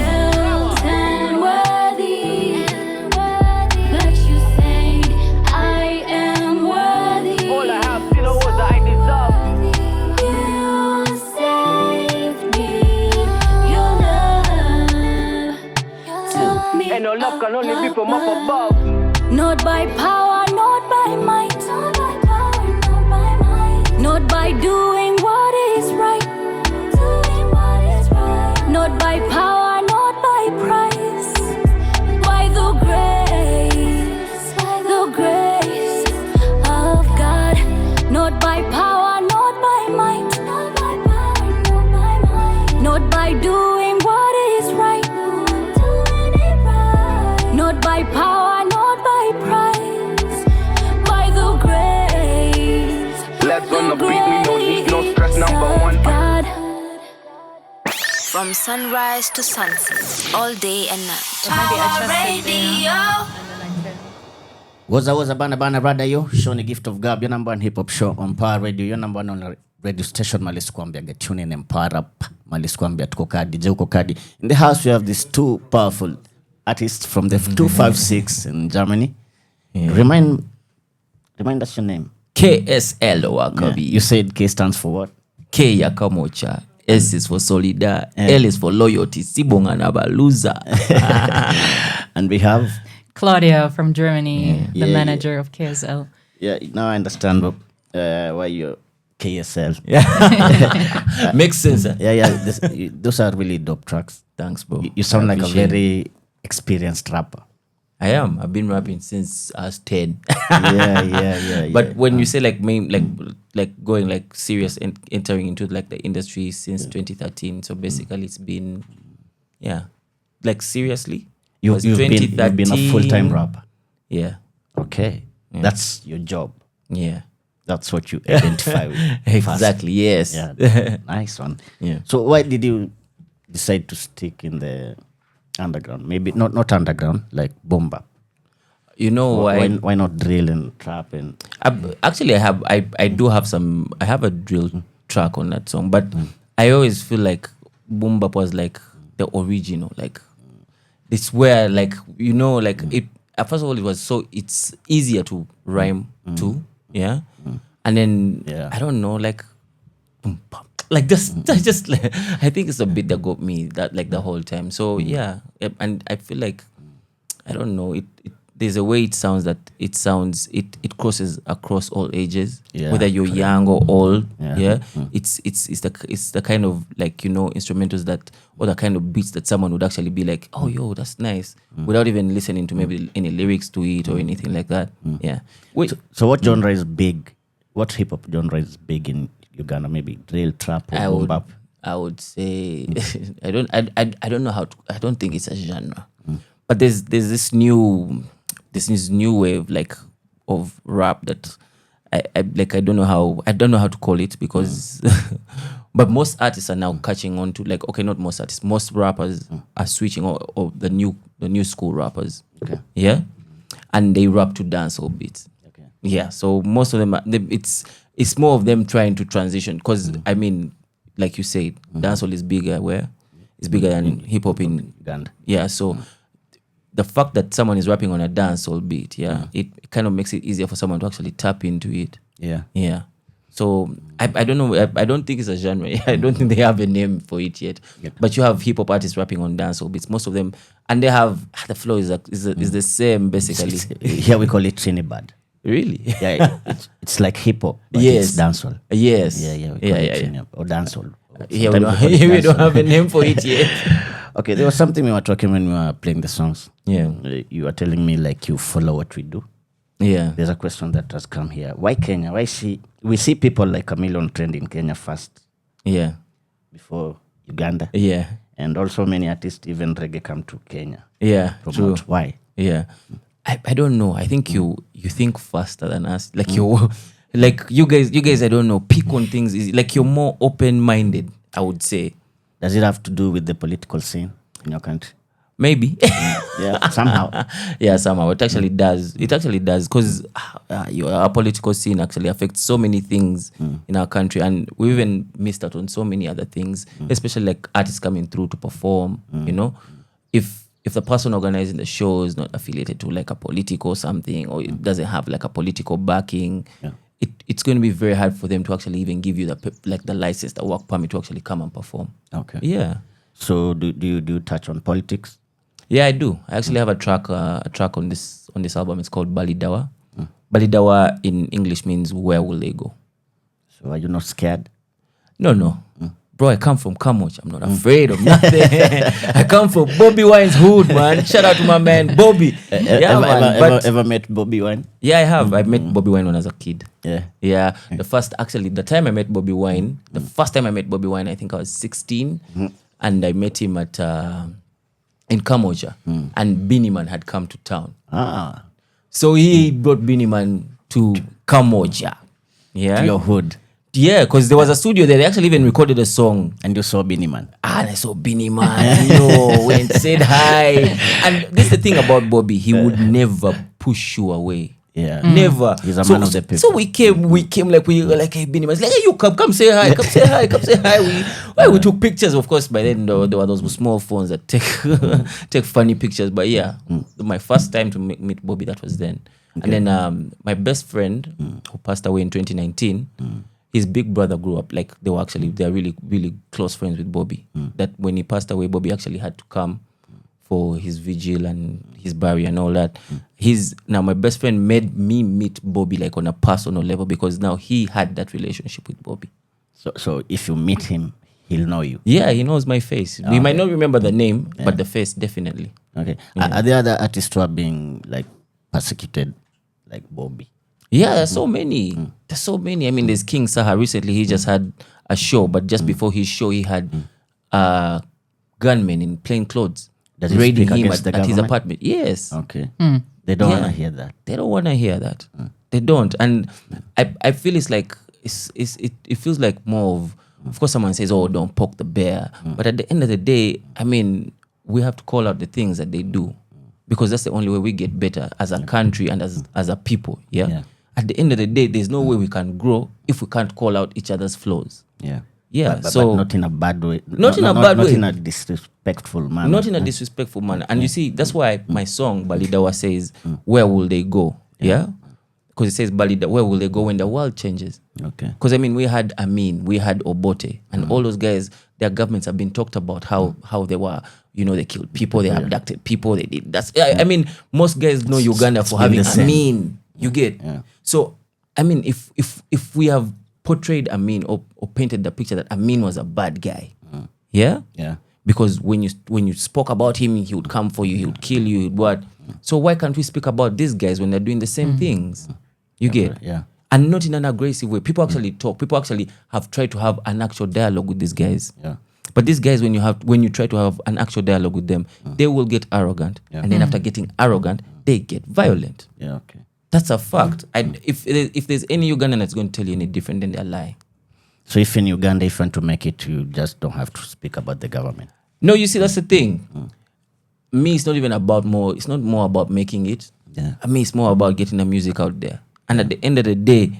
Speaker 12: And worthy, but you say I am worthy.
Speaker 11: All I have still was I deserve.
Speaker 12: You saved me. Your love took me.
Speaker 11: And no luck can only be from up above.
Speaker 12: Not by power, not by might, not by doing what is right, not by power, not by price, by the grace of God. Not by power, not by might, not by doing what is right, not by power, not by price, by the grace.
Speaker 13: Left on the beat, me no need no stress, number one.
Speaker 8: From sunrise to sunset, all day and night.
Speaker 9: So maybe I just
Speaker 8: Radio.
Speaker 6: Waza bana rada yo. Show ni Gift of Gab. Your number one hip hop show on Power Radio. Your number one on radio station. Malisu kuambia get tune in and power up. Malisu kuambia tuko kadi. Je uko kadi. In the house we have these two powerful artists from the 256 in Germany. Yeah. Remind Remind us your name.
Speaker 10: KSL Owakabi.
Speaker 6: You said K stands for what?
Speaker 10: K ya Kamocha. S is for Solida. L is for loyalty. Sibonga na baluza.
Speaker 6: And we have
Speaker 9: Claudia from Germany, the manager of KSL.
Speaker 6: Yeah, now I understand why you're KSL.
Speaker 10: Makes sense.
Speaker 6: Those are really dope tracks.
Speaker 10: Thanks, bro.
Speaker 6: You sound like a very experienced rapper.
Speaker 10: I am. I've been rapping since I was 10.
Speaker 6: Yeah.
Speaker 10: But when you say like going like serious and entering into like the industry since 2013, so basically it's been like seriously.
Speaker 6: You've been a full-time rapper.
Speaker 10: Yeah.
Speaker 6: Okay. Yeah. That's your job.
Speaker 10: Yeah.
Speaker 6: That's what you identify with.
Speaker 10: Exactly. Yes.
Speaker 6: Yeah. Nice one.
Speaker 10: Yeah.
Speaker 6: So why did you decide to stick in the underground? Maybe not underground, like boom bap.
Speaker 10: You know
Speaker 6: why not drill and trap and
Speaker 10: actually I have a drill track on that song, but I always feel like boom bap was like the original, like it's where like like it first of all it's easier to rhyme too, and then I don't know, like boom bap. Like this, just I think it's a bit that got me that like the whole time. So and I feel like I don't know. It there's a way it sounds that it crosses across all ages, whether you're young or old. It's the kind of like instrumentals that or the kind of beats that someone would actually be like, oh yo, that's nice, without even listening to maybe any lyrics to it or anything like that. Wait.
Speaker 6: So what genre is big? What hip hop genre is big in Uganda? Maybe drill, trap, or boom bap?
Speaker 10: I would say I don't know how to. I don't think it's a genre, but there's this new wave like of rap that I don't know how to call it because but most artists are now catching on to like, okay, not most artists, most rappers are switching or the new school rappers, and they rap to dancehall beats. So most of them it's more of them trying to transition because I mean, like you said, dancehall is bigger. It's bigger than hip hop in
Speaker 6: Uganda.
Speaker 10: So the fact that someone is rapping on a dancehall beat, it kind of makes it easier for someone to actually tap into it. So I don't know. I don't think it's a genre. I don't think they have a name for it yet. But you have hip hop artists rapping on dancehall beats. Most of them, and they have the flow is the same basically.
Speaker 6: Here we call it Trinidad.
Speaker 10: Really?
Speaker 6: It's like hip hop, but it's dancehall.
Speaker 10: Yes.
Speaker 6: Or dancehall.
Speaker 10: We don't have a name for it yet.
Speaker 6: Okay, there was something we were talking when we were playing the songs. You were telling me like you follow what we do. There's a question that has come here. Why Kenya? We see people like Chameleon trend in Kenya first. Before Uganda. And also many artists, even reggae, come to Kenya.
Speaker 10: True.
Speaker 6: Why?
Speaker 10: I don't know. I think you think faster than us. Like you guys I don't know, pick on things. Like you're more open-minded, I would say.
Speaker 6: Does it have to do with the political scene in your country?
Speaker 10: Maybe.
Speaker 6: Somehow.
Speaker 10: Somehow. It actually does. Because our political scene actually affects so many things in our country. And we even missed out on so many other things, especially like artists coming through to perform, If the person organizing the show is not affiliated to like a political something, or it doesn't have like a political backing, it's going to be very hard for them to actually even give you the license, the work permit to actually come and perform.
Speaker 6: Okay. So do you touch on politics?
Speaker 10: Yeah, I do. I actually have a track on this album. It's called Balidawa. Balidawa in English means where will they go?
Speaker 6: So are you not scared?
Speaker 10: No. Bro, I come from Kamoch. I'm not afraid of nothing. I come from Bobby Wine's hood, man. Shout out to my man, Bobby.
Speaker 6: Ever met Bobby Wine?
Speaker 10: Yeah, I have. I met Bobby Wine when I was a kid.
Speaker 6: Yeah.
Speaker 10: The time I met Bobby Wine, I think I was 16. And I met him at in Kamocha. And Beanie Man had come to town. So he brought Beanie Man to Kamocha.
Speaker 6: To your hood.
Speaker 10: Yeah, because there was a studio there. They actually even recorded a song.
Speaker 6: And you saw Beanie Man.
Speaker 10: And I saw Beanie Man, went, said hi. And this is the thing about Bobby. He would never push you away. Never.
Speaker 6: He's a man of the people.
Speaker 10: So we came like, we were like, hey, Beanie Man. He's like, hey, you come say hi, come say hi. We took pictures, of course. By then, there were those small phones that take funny pictures. But my first time to meet Bobby, that was then. And then my best friend who passed away in 2019, his big brother grew up, like they're really, really close friends with Bobby. That when he passed away, Bobby actually had to come for his vigil and his burial and all that. Now my best friend made me meet Bobby like on a personal level because now he had that relationship with Bobby.
Speaker 6: So if you meet him, he'll know you.
Speaker 10: Yeah, he knows my face. We might not remember the name, but the face definitely.
Speaker 6: Okay. Are there other artists who are being like persecuted like Bobby?
Speaker 10: Yeah, there's so many. There's so many. I mean, there's King Saha. Recently, he just had a show, but just before his show, he had gunmen in plain clothes raiding him at his apartment. Yes.
Speaker 6: Okay. They don't want to hear that.
Speaker 10: They don't want to hear that. They don't. And I feel it's like it feels like more of course someone says, oh, don't poke the bear. But at the end of the day, I mean, we have to call out the things that they do because that's the only way we get better as a country and as a people. Yeah. At the end of the day, there's no way we can grow if we can't call out each other's flaws. Yeah.
Speaker 6: But
Speaker 10: So
Speaker 6: not in a bad way.
Speaker 10: Not in a bad way.
Speaker 6: Not in a disrespectful manner.
Speaker 10: Not in a disrespectful manner. And you see, that's why my song, Balidawa, says, where will they go? Yeah? Because it says, Balida, where will they go when the world changes?
Speaker 6: Okay.
Speaker 10: Because, I mean, we had Amin, we had Obote, and all those guys, their governments have been talked about how they were, they killed people, they abducted people, they did. I mean, most guys know Uganda for having Amin. You get? So, I mean, if we have portrayed Amin or painted the picture that Amin was a bad guy, yeah? Because when you spoke about him, he would come for you, he would kill you, he would what? So why can't we speak about these guys when they're doing the same things? You get?
Speaker 6: Yeah.
Speaker 10: And not in an aggressive way. People actually talk. People actually have tried to have an actual dialogue with these guys. But these guys, when you try to have an actual dialogue with them, they will get arrogant. And then after getting arrogant, they get violent.
Speaker 6: Okay.
Speaker 10: That's a fact. If there's any Ugandan that's going to tell you any different, then they're lying.
Speaker 6: So if in Uganda, if you want to make it, you just don't have to speak about the government.
Speaker 10: No, you see, that's the thing. Me, it's not even about it's not more about making it. I mean, it's more about getting the music out there. And at the end of the day,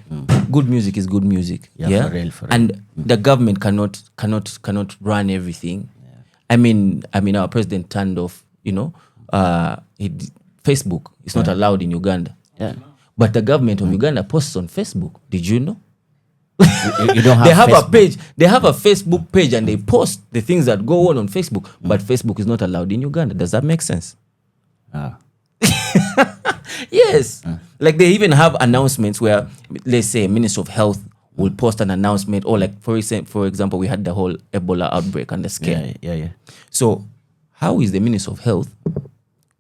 Speaker 10: good music is good music.
Speaker 6: For real.
Speaker 10: And the government cannot run everything. I mean, our president turned off, Facebook. It's not allowed in Uganda. But the government of Uganda posts on Facebook. Did you know?
Speaker 6: You don't have
Speaker 10: they have
Speaker 6: Facebook.
Speaker 10: a page. They have a Facebook page and they post the things that go on Facebook. But Facebook is not allowed in Uganda. Does that make sense? Yes. Like they even have announcements where, let's say, Minister of Health will post an announcement, or like for example, we had the whole Ebola outbreak and the scare.
Speaker 6: Yeah.
Speaker 10: So how is the Minister of Health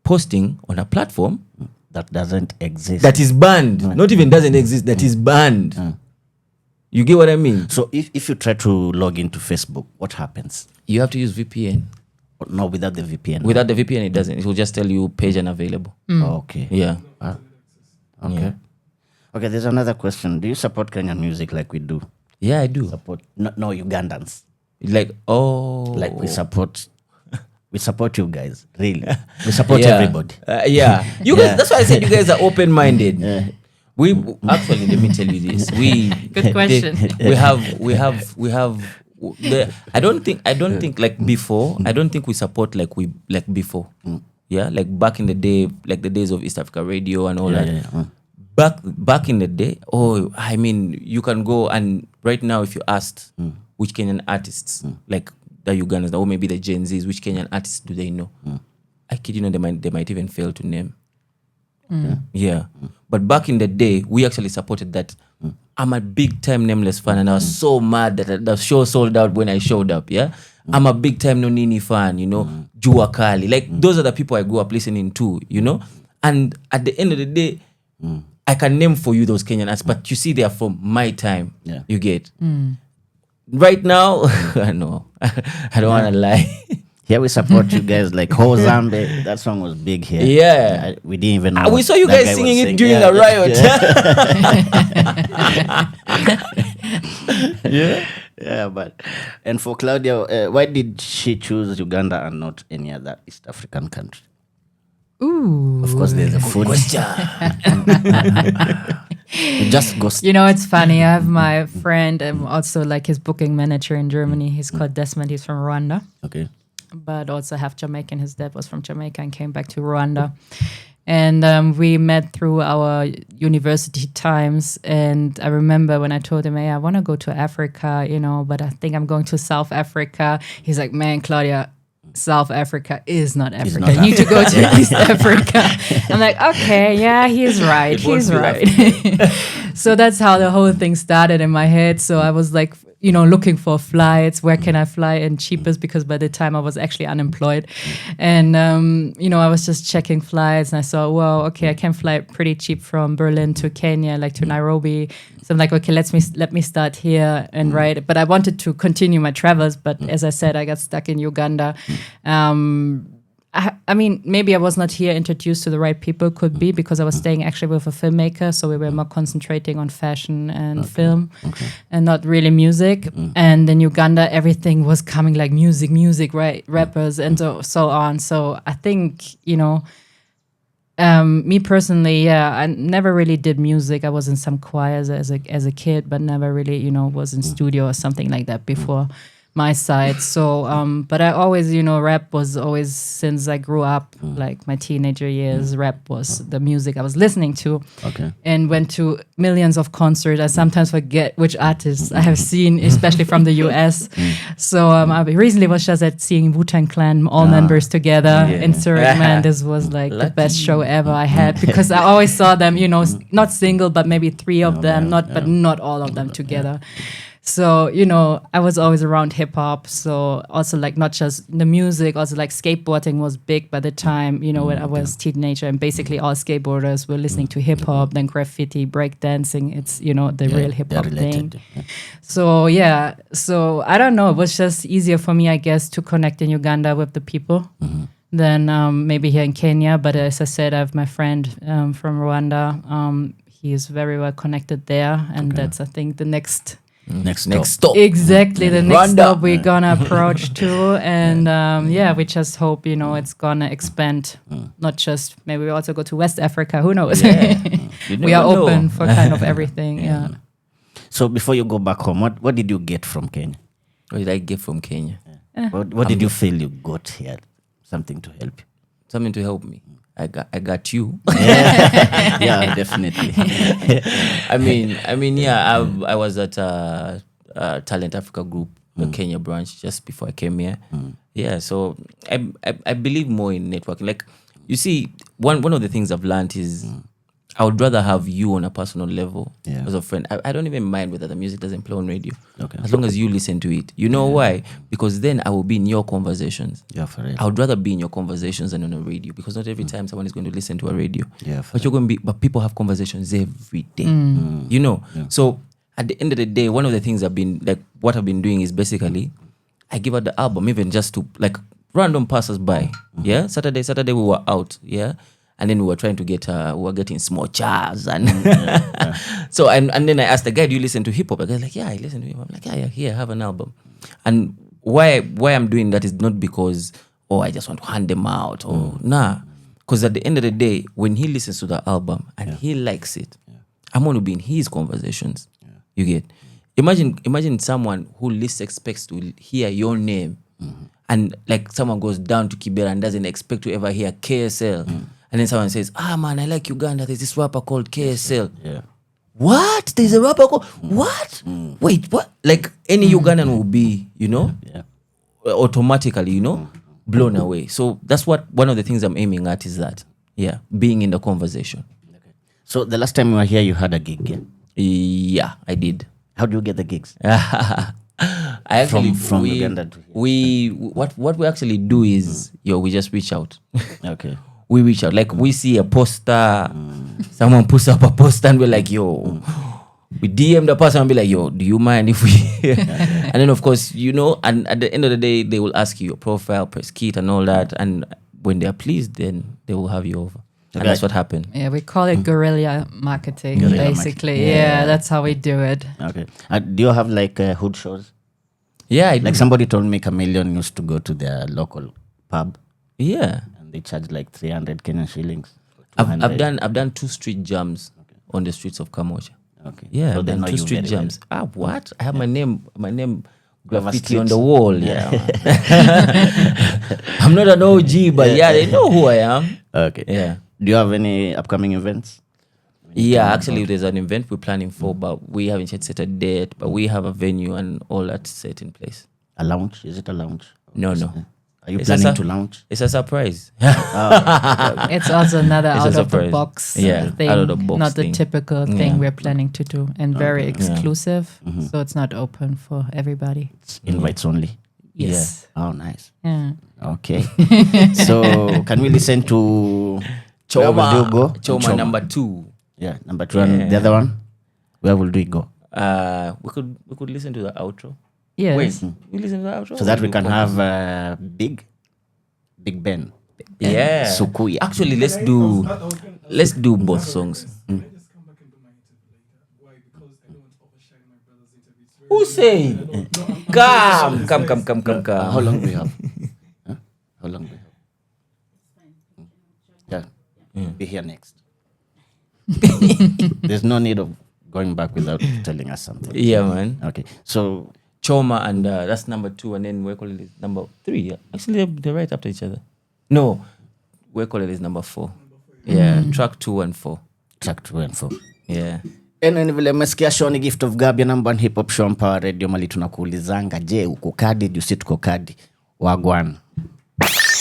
Speaker 10: posting on a platform
Speaker 6: that doesn't exist?
Speaker 10: That is banned. Not even doesn't exist, that is banned. You get what I mean?
Speaker 6: So if you try to log into Facebook, what happens?
Speaker 10: You have to use VPN.
Speaker 6: No, without the VPN.
Speaker 10: Without the VPN, it doesn't. It will just tell you page unavailable.
Speaker 6: Okay.
Speaker 10: Yeah.
Speaker 6: Okay.
Speaker 10: Yeah.
Speaker 6: Okay, there's another question. Do you support Kenyan music like we do?
Speaker 10: Yeah, I do.
Speaker 6: Support no Ugandans.
Speaker 10: Like
Speaker 6: like we support you guys. Really. We support everybody.
Speaker 10: You guys, that's why I said you guys are open-minded. We actually, let me tell you this.
Speaker 9: Good question.
Speaker 10: We have I don't think like before. I don't think we support like before. Yeah, like back in the day, like the days of East Africa Radio and all that. Back in the day, I mean, you can go and right now if you asked which Kenyan artists, like the Ugandans or maybe the Gen Zs, which Kenyan artists do they know? I kid you, they might even fail to name. Yeah. But back in the day, we actually supported that. I'm a big time Nameless fan and I was so mad that the show sold out when I showed up. Yeah. I'm a big time Nonini fan, Jua Kali. Like those are the people I grew up listening to, And at the end of the day, I can name for you those Kenyan artists, but you see they are from my time.
Speaker 6: Yeah.
Speaker 10: You get. Right now, no. I don't want to lie.
Speaker 6: Here we support you guys like Ho Zambe. That song was big here.
Speaker 10: Yeah.
Speaker 6: We didn't even know.
Speaker 10: We saw you guys singing it during a riot.
Speaker 6: Yeah, but and for Claudia, why did she choose Uganda and not any other East African country?
Speaker 9: Ooh.
Speaker 6: Of course, there's a food. Just go.
Speaker 9: It's funny. I have my friend, also like his booking manager in Germany. He's called Desmond. He's from Rwanda.
Speaker 6: Okay.
Speaker 9: But also half Jamaican. His dad was from Jamaica and came back to Rwanda. And we met through our university times. And I remember when I told him, hey, I want to go to Africa, but I think I'm going to South Africa. He's like, man, Claudia, South Africa is not Africa. You need to go to East Africa. I'm like, okay, yeah, he's right. He's right. So that's how the whole thing started in my head. So I was like, looking for flights. Where can I fly in cheapest? Because by the time I was actually unemployed. And, I was just checking flights and I saw, well, okay, I can fly pretty cheap from Berlin to Kenya, like to Nairobi. So I'm like, okay, let me start here and write. But I wanted to continue my travels. But as I said, I got stuck in Uganda. I mean, maybe I was not here introduced to the right people, could be because I was staying actually with a filmmaker. So we were more concentrating on fashion and film and not really music. And in Uganda, everything was coming like music, right? Rappers and so on. So I think, me personally, I never really did music. I was in some choirs as a kid, but never really, was in studio or something like that before my side. So, but I always, rap was always, since I grew up, like my teenager years, rap was the music I was listening to. And went to millions of concerts. I sometimes forget which artists I have seen, especially from the US. So I recently was just at seeing Wu-Tang Clan, all members together in Zurich. Man, this was like the best show ever I had, because I always saw them, not single, but maybe three of them, but not all of them together. So, I was always around hip hop. So also like not just the music, also like skateboarding was big by the time, when I was teenager, and basically all skateboarders were listening to hip hop, then graffiti, breakdancing. It's, the real hip hop thing. So, so I don't know. It was just easier for me, I guess, to connect in Uganda with the people than maybe here in Kenya. But as I said, I have my friend from Rwanda. He is very well connected there. And that's, I think, the next stop. Exactly, the next stop we're gonna approach to, and we just hope it's gonna expand. Not just, maybe we also go to West Africa. Who knows? We are open for kind of everything. Yeah.
Speaker 6: So before you go back home, what did you get from Kenya?
Speaker 10: What did I get from Kenya?
Speaker 6: What did you feel you got here? Something to help you.
Speaker 10: Something to help me. I got you.
Speaker 6: Yeah, definitely.
Speaker 10: I mean, I was at Talent Africa Group, the Kenya branch, just before I came here. Yeah, so I believe more in networking. Like, you see, one of the things I've learned is I would rather have you on a personal level as a friend. I don't even mind whether the music doesn't play on radio. As long as you listen to it. You know why? Because then I will be in your conversations.
Speaker 6: Yeah, for real.
Speaker 10: I would rather be in your conversations than on a radio, because not every time someone is going to listen to a radio. Yeah, but people have conversations every day. So at the end of the day, one of the things what I've been doing is basically I give out the album even just to like random passers by. Yeah, Saturday we were out. Yeah. And then we were trying to get, we were getting small jars. And so, and then I asked the guy, do you listen to hip hop? The guy's like, yeah, I listen to hip hop. I'm like, yeah, here, I have an album. And why I'm doing that is not because, I just want to hand them out. Or nah. Because at the end of the day, when he listens to the album and he likes it, I'm going to be in his conversations. You get? Imagine someone who least expects to hear your name. And like someone goes down to Kibera and doesn't expect to ever hear KSL. And then someone says, man, I like Uganda. There's this rapper called KSL. Yeah. What? There's a rapper called... What? Wait, what? Like any Ugandan will be, automatically, blown away. So that's one of the things I'm aiming at is that. Yeah, being in the conversation.
Speaker 6: Okay. So the last time you were here, you had a gig, yeah?
Speaker 10: Yeah, I did.
Speaker 6: How do you get the gigs?
Speaker 10: I actually...
Speaker 6: From Uganda to here.
Speaker 10: What we actually do is, we just reach out.
Speaker 6: Okay.
Speaker 10: We reach out. Like, we see a poster, someone puts up a poster and we're like, we DM the person and be like, do you mind if we... And then, of course, and at the end of the day, they will ask you your profile, press kit and all that. And when they're pleased, then they will have you over. And that's what happened.
Speaker 9: Yeah, we call it guerrilla marketing, basically. Yeah, that's how we do it.
Speaker 6: Okay. Do you have like hood shows?
Speaker 10: Yeah, I do.
Speaker 6: Like somebody told me Chameleon used to go to their local pub.
Speaker 10: Yeah.
Speaker 6: They charge like 300 Kenyan shillings.
Speaker 10: I've done 2 street jams on the streets of Kamosha.
Speaker 6: Okay.
Speaker 10: Yeah, so then 2 street jams. Well. What? I have my name graffiti on the wall. Yeah. I'm not an OG, but they know who I am.
Speaker 6: Okay.
Speaker 10: Yeah.
Speaker 6: Do you have any upcoming events?
Speaker 10: Yeah, actually, there's an event we're planning for, but we haven't yet set a date. But we have a venue and all that set in place.
Speaker 6: A lounge? Is it a lounge?
Speaker 10: No.
Speaker 6: Are you planning to launch?
Speaker 10: It's a surprise.
Speaker 9: It's also another
Speaker 10: It's
Speaker 9: out
Speaker 10: a
Speaker 9: of the
Speaker 10: surprise.
Speaker 9: box
Speaker 10: Yeah,
Speaker 9: thing,
Speaker 10: out of the box
Speaker 9: not
Speaker 10: thing.
Speaker 9: the typical thing we're planning to do, and very exclusive. So it's not open for everybody.
Speaker 6: It's invites only.
Speaker 9: Yes.
Speaker 6: Oh, nice.
Speaker 9: Yeah.
Speaker 6: Okay. So can we listen to where will you go?
Speaker 10: Choma number 2.
Speaker 6: Yeah, number 2 and the other one. Where will we go?
Speaker 10: We could listen to the outro.
Speaker 9: Yes.
Speaker 10: Wait, we listen to the outro
Speaker 6: So that we can have Big Ben.
Speaker 10: Yeah.
Speaker 6: Sukuya.
Speaker 10: Actually, let's do both songs. Who say? Come.
Speaker 6: How long do we have? How long do we have? Yeah. Be here next. There's no need of going back without telling us something.
Speaker 10: Yeah, man.
Speaker 6: Okay. So
Speaker 10: Choma and that's number 2, and then Wekolele is number 3. Yeah. Actually, they're right after each other. No, Wekolele is number 4. Yeah, track 2 and 4.
Speaker 6: Track 2 and 4.
Speaker 10: Yeah.
Speaker 6: Eno vile mmesikia show ni Gift of Gab, number 1 hip hop show Power Radio. Mali tunakuulizanga, je, uko kadi? Jusi tuko kadi. Wagwan.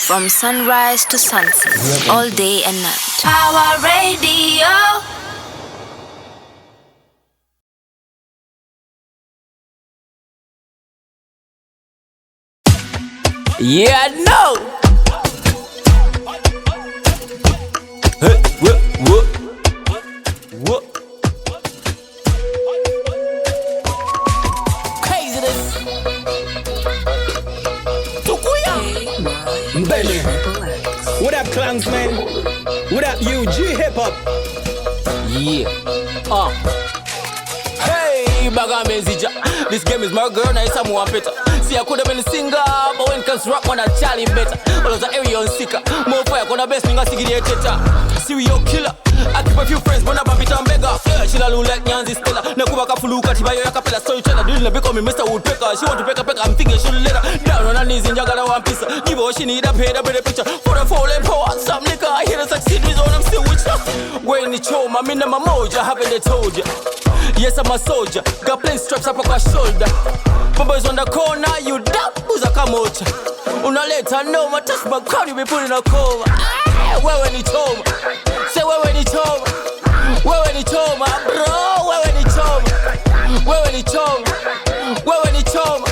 Speaker 8: From sunrise to sunset, all day and night. Power Radio.
Speaker 11: Yeah, no. Hey, what? Crazy this. Sukuya.
Speaker 14: Benny. What up, Klansman? What up, UG Hip Hop?
Speaker 11: Yeah. Hey, Bagamezija. This game is my girl, now it's a more better. See, I could have been a singer, but when it comes to rap, man, I Charlie better. All of the area on sticker. More fire, gonna best me, I see the serial killer. I keep a few friends, but I'm a bit of beggar. Yeah, she la like Nyanzi Stella. Nakuba Kafuluka, Tibayo Yakapella, storyteller. Didn't become me Mr. Woodpecker. She want to pick a peck, I'm thinking she'll let her down on her knees in Jagala one piece. Give her, she need a pay, a better picture. For the fallen power, some liquor. I hear her succeed with all, I'm still with her. When it's home, I'm in my moja, haven't they told you? Yes, I'm a soldier. Got plain straps up across shoulder. Boys on the corner, you doubt who's a kamocha. Una later, no, my touch my car, you be putting a coma. Where when it's home? Say where when it's home? Where when it's home, bro? Where when it's home? Where when it's home? Where when it's home?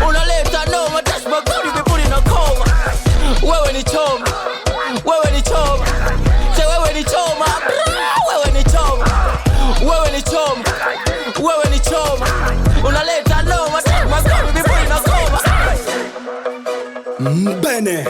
Speaker 11: Una later, no, my touch my car, you be putting a coma. Where when it's home? Where when it's home? Say where when it's home, bro? Where when it's home? Where when it's home? Where when it's home? Una later, no, my touch my car, you be putting a coma.
Speaker 14: Benny.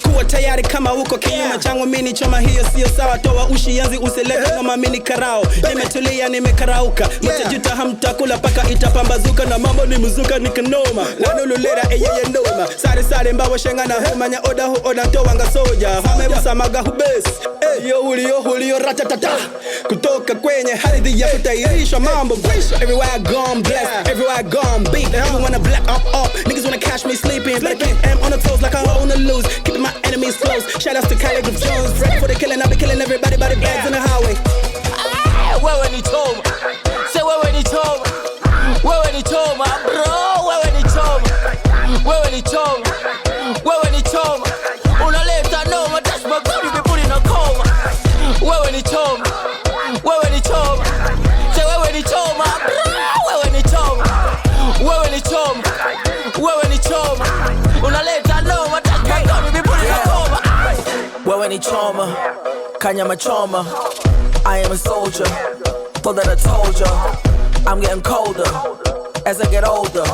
Speaker 14: Kuwa tayari kama uko kinyume changu mini choma hiyo sio sawa. Toa ushianzi uselete kama mini karao. Nimetulia nimekarauka. Mtajuta hamtakula paka itapambazuka. Na mambo ni mzuka nikanoma. Wanululera eyeye ndoma. Sare mbawa shenga na humanya oda hu oda toa soja. Hamebusa maga hubesi. Yo hulio ratatata. Kutoka kwenye hadithi ya kutairisha mambo. Everywhere I go I'm blessed. Everywhere I go I'm beat. Everyone wanna black up. Niggas wanna catch me sleeping. But I am on the toes like I own the loose. Keeping my enemies close. Shout outs to Calligraph Jones. Ready for the killing, I'll be killing everybody by the bags in the highway.
Speaker 11: Where when it's home? Say where when it's home? Where when it's home, bro? Where when it's home? Where when it's home? Where when it's home? Una later, no, my touch my car, you be putting a coma. Where when it's home? Where when it's home? Say where when it's home, bro? Where when it's home? Where when it's home? Where when it's home? Una later, no, my touch my car, you be putting a coma. Where when it's trauma? Kanyama trauma. I am a soldier. Thought that I told ya. I'm getting colder as I get older.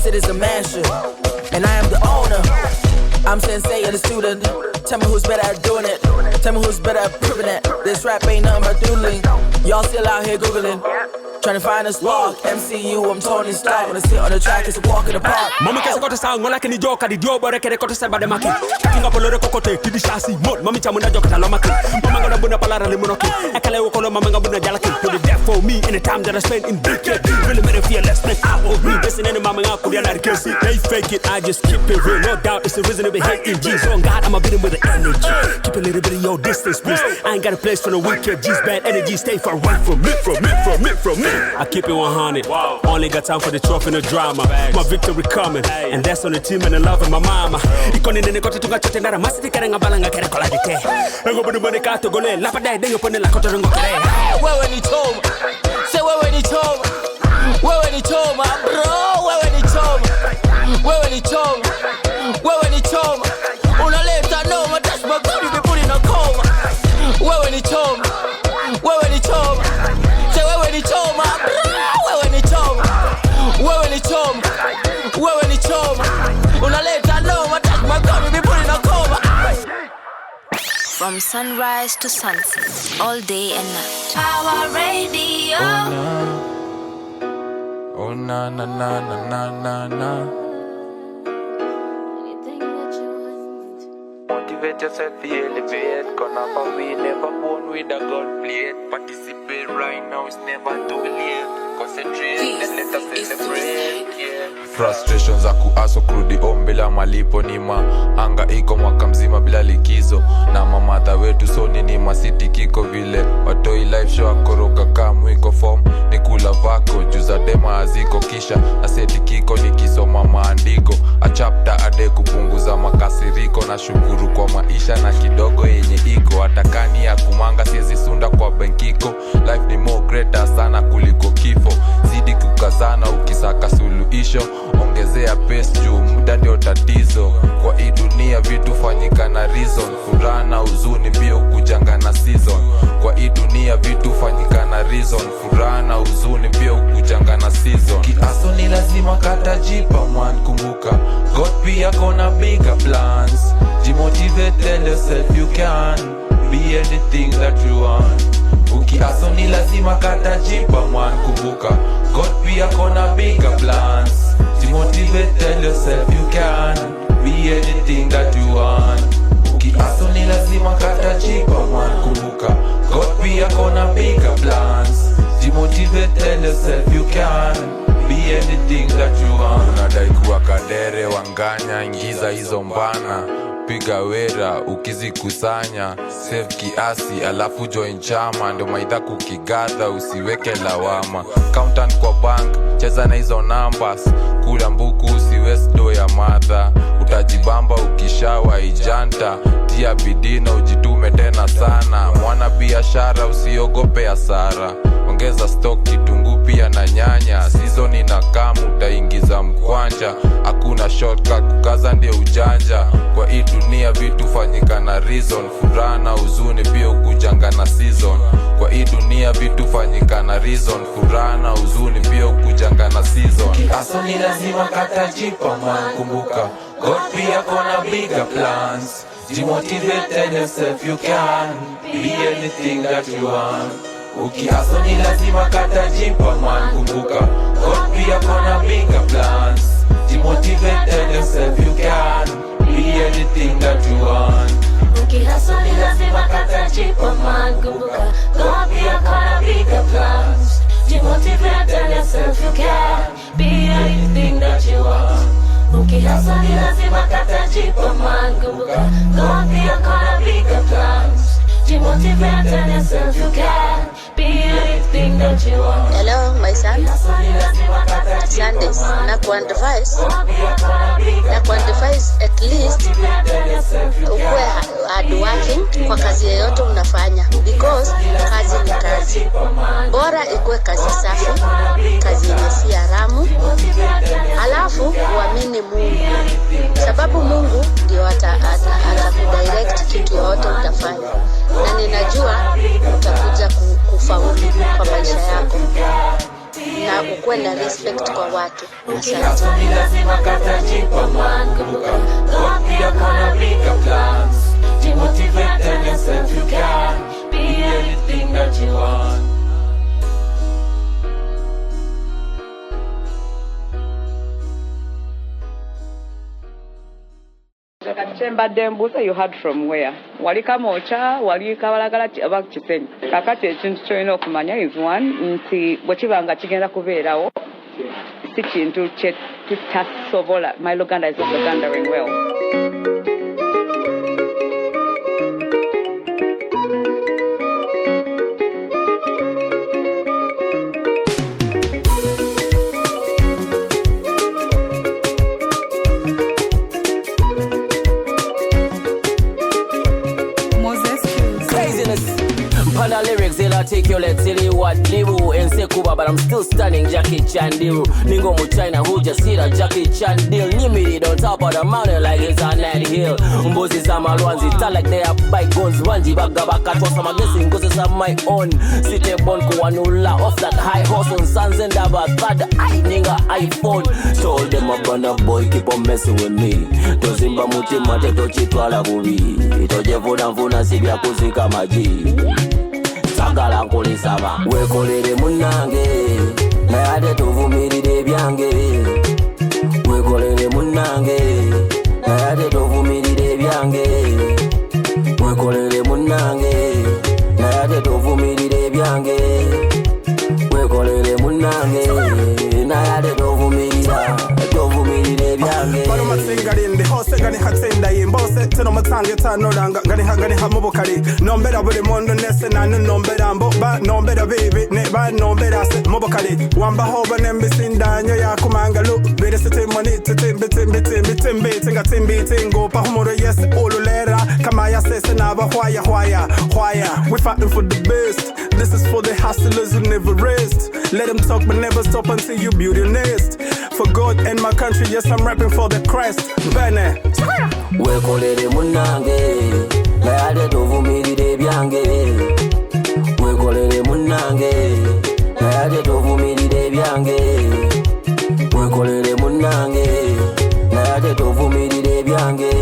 Speaker 11: City's a mansion, and I am the owner. I'm sensei and a student. Tell me who's better at doing it. Tell me who's better at proving it. This rap ain't nothing but doodling. Y'all still out here googling.
Speaker 15: trying to find a spark. MCU, I'm Tony Stark. When I sit on the track, it's a walk in the park.
Speaker 16: Mama kesa kota sang ngola kini joka di dio bore kere kota seba de maki. Kinga polore kokote tidi shasi mod. Mami chamuna joka talo maki. Mama ngona buna palara limonoki. Ekale wokono mama ngabuna jalaki. Put it there for me in the time that I spent in BK. Really made it feel less than out of me. Listen any mama ngaku dia nari kesi. They fake it, I just keep it real. No doubt it's the reason they be hating G's. So on God, I'ma beat him with the energy. Keep a little bit of your distance, please. I ain't got a place for the wicked G's. Bad energy, stay far away from me, from me, from me, from me. I keep it 100. Wow. Only got time for the trophy and the drama. My victory coming, and that's on the team and the love of my mama. Ikoni nene kote tunga chote ndara masiti karenga balanga kere kola dike. Ego budu bone kato gole, lapa dai dengo pone la kote rengo kere.
Speaker 11: Wewe ni choma, say wewe ni choma, wewe ni choma, bro, wewe ni choma, wewe ni choma, wewe ni choma. Unaleta noma, touch my body, be put in a coma. Wewe ni choma, wewe ni choma, say wewe ni choma, bro, wewe ni choma, wewe ni choma, wewe ni choma. Unaleta noma, touch my body, be put in a coma.
Speaker 8: From sunrise to sunset, all day and night. Our radio.
Speaker 17: Oh na na na na na na na. Motivate yourself to elevate. Gonna have we never born with a gold plate. Participate right now, it's never too late. Concentrate and let us celebrate. Yeah. Frustrations za kuaso kurudi ombi la malipo ni anga iko mwaka mzima bila likizo. Na mamadha wetu so nini masiti kiko vile watoi live show akoroka kamu iko form. Ni kula vako juza dema aziko kisha aseti kiko nikisoma maandiko. A chapter ade kupunguza makasiriko. Na shukuru kwa maisha na kidogo yenye iko. Atakani ya kumanga siezi sunda kwa benkiko. Life ni more greater sana kuliko kifo. Zidi kukazana ukisaka suluhisho. Ongezea pace juu muda ndio tatizo. Kwa hii dunia vitu fanyika na reason. Furaha na huzuni pia ukujanga na season. Kwa hii dunia vitu fanyika na reason. Furaha na huzuni pia ukujanga na season. Kiaso ni lazima katajipa man kumbuka. God pia kona bigger plans. Demotivate, tell yourself you can be anything that you want. Ukiaso ni lazima katajipa man kumbuka. God pia kona bigger plans. Demotivate, tell yourself you can be anything that you want. Ukiaso ni lazima katajipa man kumbuka. God pia kona bigger plans. Demotivate, tell yourself you can be anything that you want. Unadai kuwa kadere wanganya ingiza hizo mbana. Piga wera ukizikusanya. Save kiasi alafu join chama. Ndio maidha kukigadha usiweke lawama. Accountant kwa bank cheza na hizo numbers. Kula mbuku usiwesdo ya madha. Utajibamba ukishawa ijanta. Tia bidii na ujitume tena sana. Mwana biashara usiogope hasara. Ongeza stock kitunguu pia na nyanya. Season inakamu utaingiza mkwanja. Hakuna shortcut kukaza ndio ujanja. Kwa hii dunia vitu fanyika na reason. Furaha na huzuni pia ukujanga na season. Kwa hii dunia vitu fanyika na reason. Furaha na huzuni pia ukujanga na season. Kiaso ni lazima katajipa man kumbuka. God pia kona bigger plans. Demotivate, tell yourself you can be anything that you want. Ukiaso ni lazima katajipa man kumbuka. God pia kona bigger plans. Demotivate, tell yourself you can be anything that you want.
Speaker 18: Ukiaso ni lazima katajipa man kumbuka. God pia kona bigger plans. Demotivate, tell yourself you can be anything that you want. Ukiaso ni lazima katajipa man kumbuka. God pia kona bigger plans. Demotivate, tell yourself you can be anything that you want.
Speaker 19: Hello, my son. Sundays, na quantifies at least ukue hard working kwa kazi yoyote unafanya, because kazi ni kazi. Bora ikue kazi safi, kazi yenye si haramu. Alafu uamini Mungu, sababu Mungu ndio atakudirect kitu yote utafanya, na ninajua utakuja kufaulu kwa maisha yako na ukuwe na respect kwa watu.
Speaker 17: Ukiaso ni lazima katajipa man kumbuka. God pia kona bigger plans. Demotivate, tell yourself you can be anything that you want.
Speaker 20: Mbadde mbuuza you heard from where? Wali Kamoocha, wali Kabalagala aba Kisenyi. Kakati ekintu ky'olina okumanya is one nti bwe kiba nga kigenda kubeerawo si kintu kye tutasobola. My Luganda is not Lugandaring well.
Speaker 11: Panda lyrics, they'll articulate silly what nibu and sekuba, but I'm still stunning Jackie Chan deal. Ningo mu China who just see that Jackie Chan deal. Nyimiri on top of the mountain like it's an ant hill. Mbozi za malwanzi, tell like they are bygones. Wanji bagabaka toss, I'm guessing cause it's of my own. City born kuanula off that high horse on Sands and Daba. Third eye nigga iPhone. Told them up on a boy keep on messing with me. Tozimba muti mate tochi twala bubi. Itoje vuda mvuna sibia kuzika maji. Sagala nkulisaba wekolere munange nayade tuvumirire byange wekolere munange nayade tuvumirire byange wekolere munange nayade tuvumirire byange wekolere munange nayade tuvumirira byange
Speaker 21: bano matsingali ndi hose gani hatsinda yimbose teno matsange tanoranga gani hamubukari nombera buri mondo nese nanu nombera mbo ba nombera bibi ne ba nombera se mubukari wamba hoba nembisindanyo yakumangalu bere sitemoni titimbitimbitimbitimbi tingatimbitingo pa humoro yes olulera kama ya sese naba hwaya we fighting for the best. This is for the hustlers who never rest. Let them talk but never stop until you build your nest. For God and my country, yes, I'm rapping for the Christ. Bene.
Speaker 11: Wekolere munange, nayade tuvumirire byange. Wekolere munange, nayade tuvumirire byange. Wekolere munange, nayade tuvumirire byange.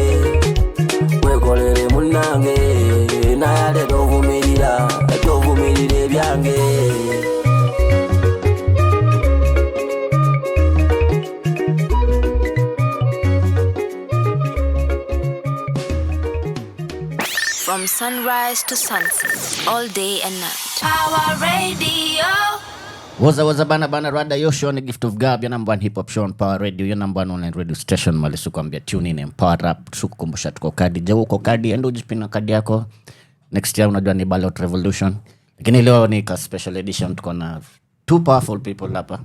Speaker 11: Wekolere munange, nayade tuvumirira byange.
Speaker 8: From sunrise to sunset, all day and night. Our radio.
Speaker 6: Waza bana rada yo show on the gift of God. Your number one hip hop show on Power Radio. Your number one online radio station. Malisu kuambia tune in and power up. Sukukumbusha tuko kadi. Jau uko kadi. Endo ujipina kadi yako. Next year unajua ni ballot revolution. Lakini leo ni ka special edition. Tuko na two powerful people hapa.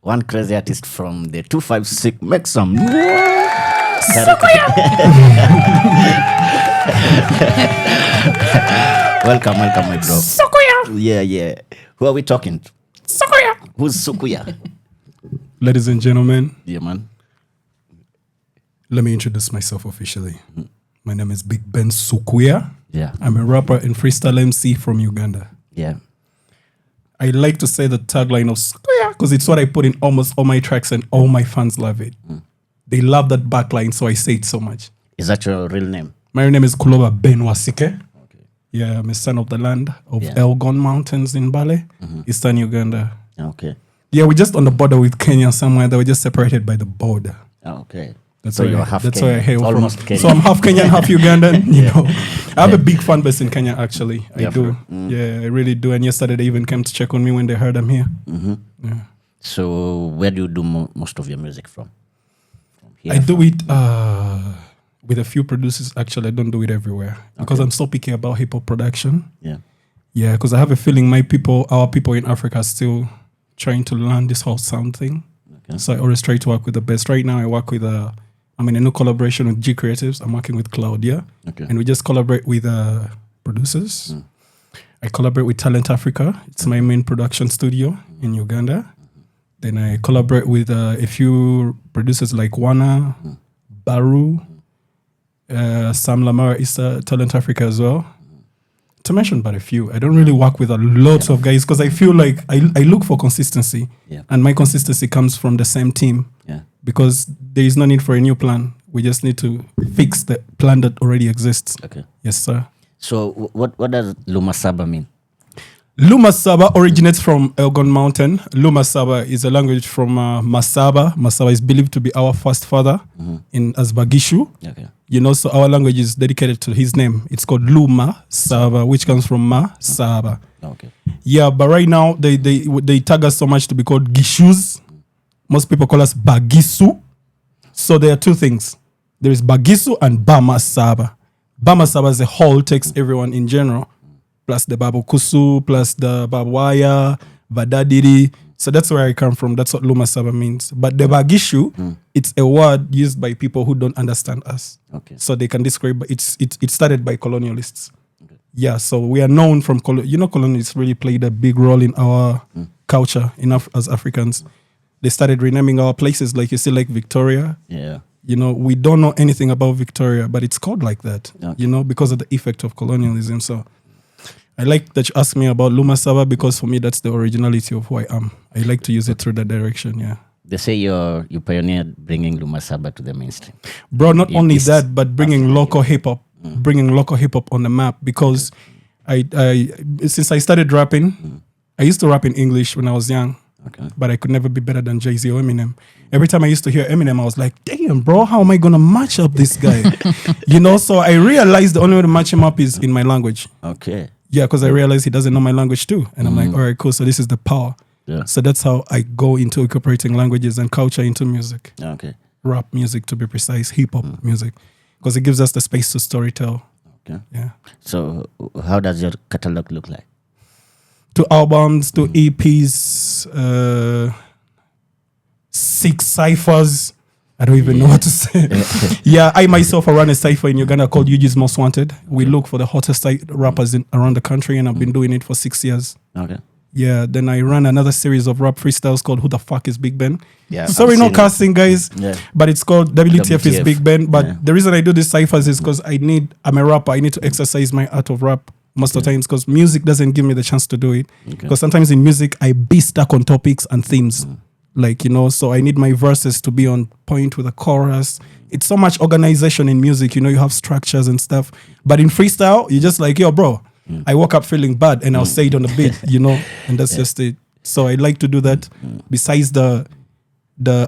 Speaker 6: One crazy artist from the 256. Make some noise. Sukuya. Welcome my bro.
Speaker 21: Sukuya.
Speaker 6: Yeah. Who are we talking to?
Speaker 21: Sukuya.
Speaker 6: Who's Sukuya?
Speaker 21: Ladies and gentlemen.
Speaker 6: Yeah, man.
Speaker 21: Let me introduce myself officially. My name is Big Ben Sukuya.
Speaker 6: Yeah.
Speaker 21: I'm a rapper and freestyle MC from Uganda.
Speaker 6: Yeah.
Speaker 21: I like to say the tagline of Sukuya because it's what I put in almost all my tracks and all my fans love it. They love that backline, so I say it so much.
Speaker 6: Is that your real name?
Speaker 21: My name is Kuloba Ben Wasike. Okay. Yeah, I'm a son of the land of Elgon Mountains in Bale, Eastern Uganda.
Speaker 6: Okay.
Speaker 21: Yeah, we're just on the border with Kenya somewhere. That we're just separated by the border.
Speaker 6: Okay.
Speaker 21: That's
Speaker 6: so
Speaker 21: where
Speaker 6: you're half
Speaker 21: that's
Speaker 6: Kenyan.
Speaker 21: where I hail
Speaker 6: Almost
Speaker 21: from.
Speaker 6: Kenyan.
Speaker 21: So I'm half Kenyan, half Ugandan. You know, I have a big fan base in Kenya. Actually, I do. Yeah, I really do. And yesterday they even came to check on me when they heard I'm here. Yeah.
Speaker 6: So where do you do most of your music from? Here?
Speaker 21: I do it with a few producers. Actually, I don't do it everywhere because I'm so picky about hip hop production. Yeah, because I have a feeling our people in Africa are still trying to learn this whole sound thing. Okay. So I always try to work with the best. Right now, I work with I'm in a new collaboration with G Creatives. I'm working with Claudia, and we just collaborate with producers. I collaborate with Talent Africa. It's my main production studio in Uganda. Then I collaborate with a few producers like Wana, Baru, Sam Lamar is Talent Africa as well. To mention but a few. I don't really work with a lot of guys because I feel like I look for consistency. And my consistency comes from the same team. Because there is no need for a new plan. We just need to fix the plan that already exists.
Speaker 6: Okay.
Speaker 21: Yes, sir.
Speaker 6: So what does Lumasaba mean?
Speaker 21: Luma Saba originates from Elgon Mountain. Luma Saba is a language from Masaba. Masaba is believed to be our first father in Azbagishu.
Speaker 6: Okay.
Speaker 21: You know, so our language is dedicated to his name. It's called Luma Saba, which comes from Ma Saba.
Speaker 6: Okay.
Speaker 21: Yeah, but right now they tag us so much to be called Gishus. Most people call us Bagisu. So there are two things. There is Bagisu and Bama Saba. Bama Saba as a whole takes everyone in general, plus the Babukusu, plus the Babwaya, Vadadiri. So that's where I come from. That's what Luma Saba means. But the Bagishu, it's a word used by people who don't understand us.
Speaker 6: Okay.
Speaker 21: So they can describe, it started by colonialists. Okay. Yeah, so we are known from, colonialists really played a big role in our culture as Africans. They started renaming our places, like you see, like Victoria.
Speaker 6: Yeah.
Speaker 21: You know, we don't know anything about Victoria, but it's called like that, because of the effect of colonialism. So I like that you asked me about Luma Saba because for me, that's the originality of who I am. I like to use it through that direction, yeah.
Speaker 6: They say you pioneered bringing Luma Saba to the mainstream.
Speaker 21: Bro, not only that, but bringing local hip-hop, bringing local hip-hop on the map because since I started rapping, I used to rap in English when I was young. Okay. But I could never be better than Jay-Z or Eminem. Every time I used to hear Eminem, I was like, damn, bro, how am I going to match up this guy? So I realized the only way to match him up is in my language.
Speaker 6: Okay.
Speaker 21: Yeah, because I realized he doesn't know my language too. And I'm like, all right, cool. So this is the power.
Speaker 6: Yeah.
Speaker 21: So that's how I go into incorporating languages and culture into music.
Speaker 6: Okay.
Speaker 21: Rap music, to be precise, hip-hop music. Because it gives us the space to storytell.
Speaker 6: Okay.
Speaker 21: Yeah.
Speaker 6: So how does your catalog look like?
Speaker 21: 2 albums, 2 EPs, 6 ciphers. I don't even know what to say. Yeah, I myself run a cipher in Uganda called UG's Most Wanted. We look for the hottest rappers around the country, and I've been doing it for 6 years.
Speaker 6: Okay.
Speaker 21: Yeah, then I run another series of rap freestyles called Who the Fuck is Big Ben?
Speaker 6: Yeah,
Speaker 21: sorry, no casting, guys.
Speaker 6: Yeah.
Speaker 21: But it's called WTF is Big Ben. But the reason I do these ciphers is because I'm a rapper. I need to exercise my art of rap most of the times because music doesn't give me the chance to do it. Because sometimes in music, I be stuck on topics and themes. So I need my verses to be on point with a chorus. It's so much organization in music, you have structures and stuff. But in freestyle, you're just like, yo, bro, I woke up feeling bad and I'll say it on the beat, and that's just it. So I like to do that. Besides the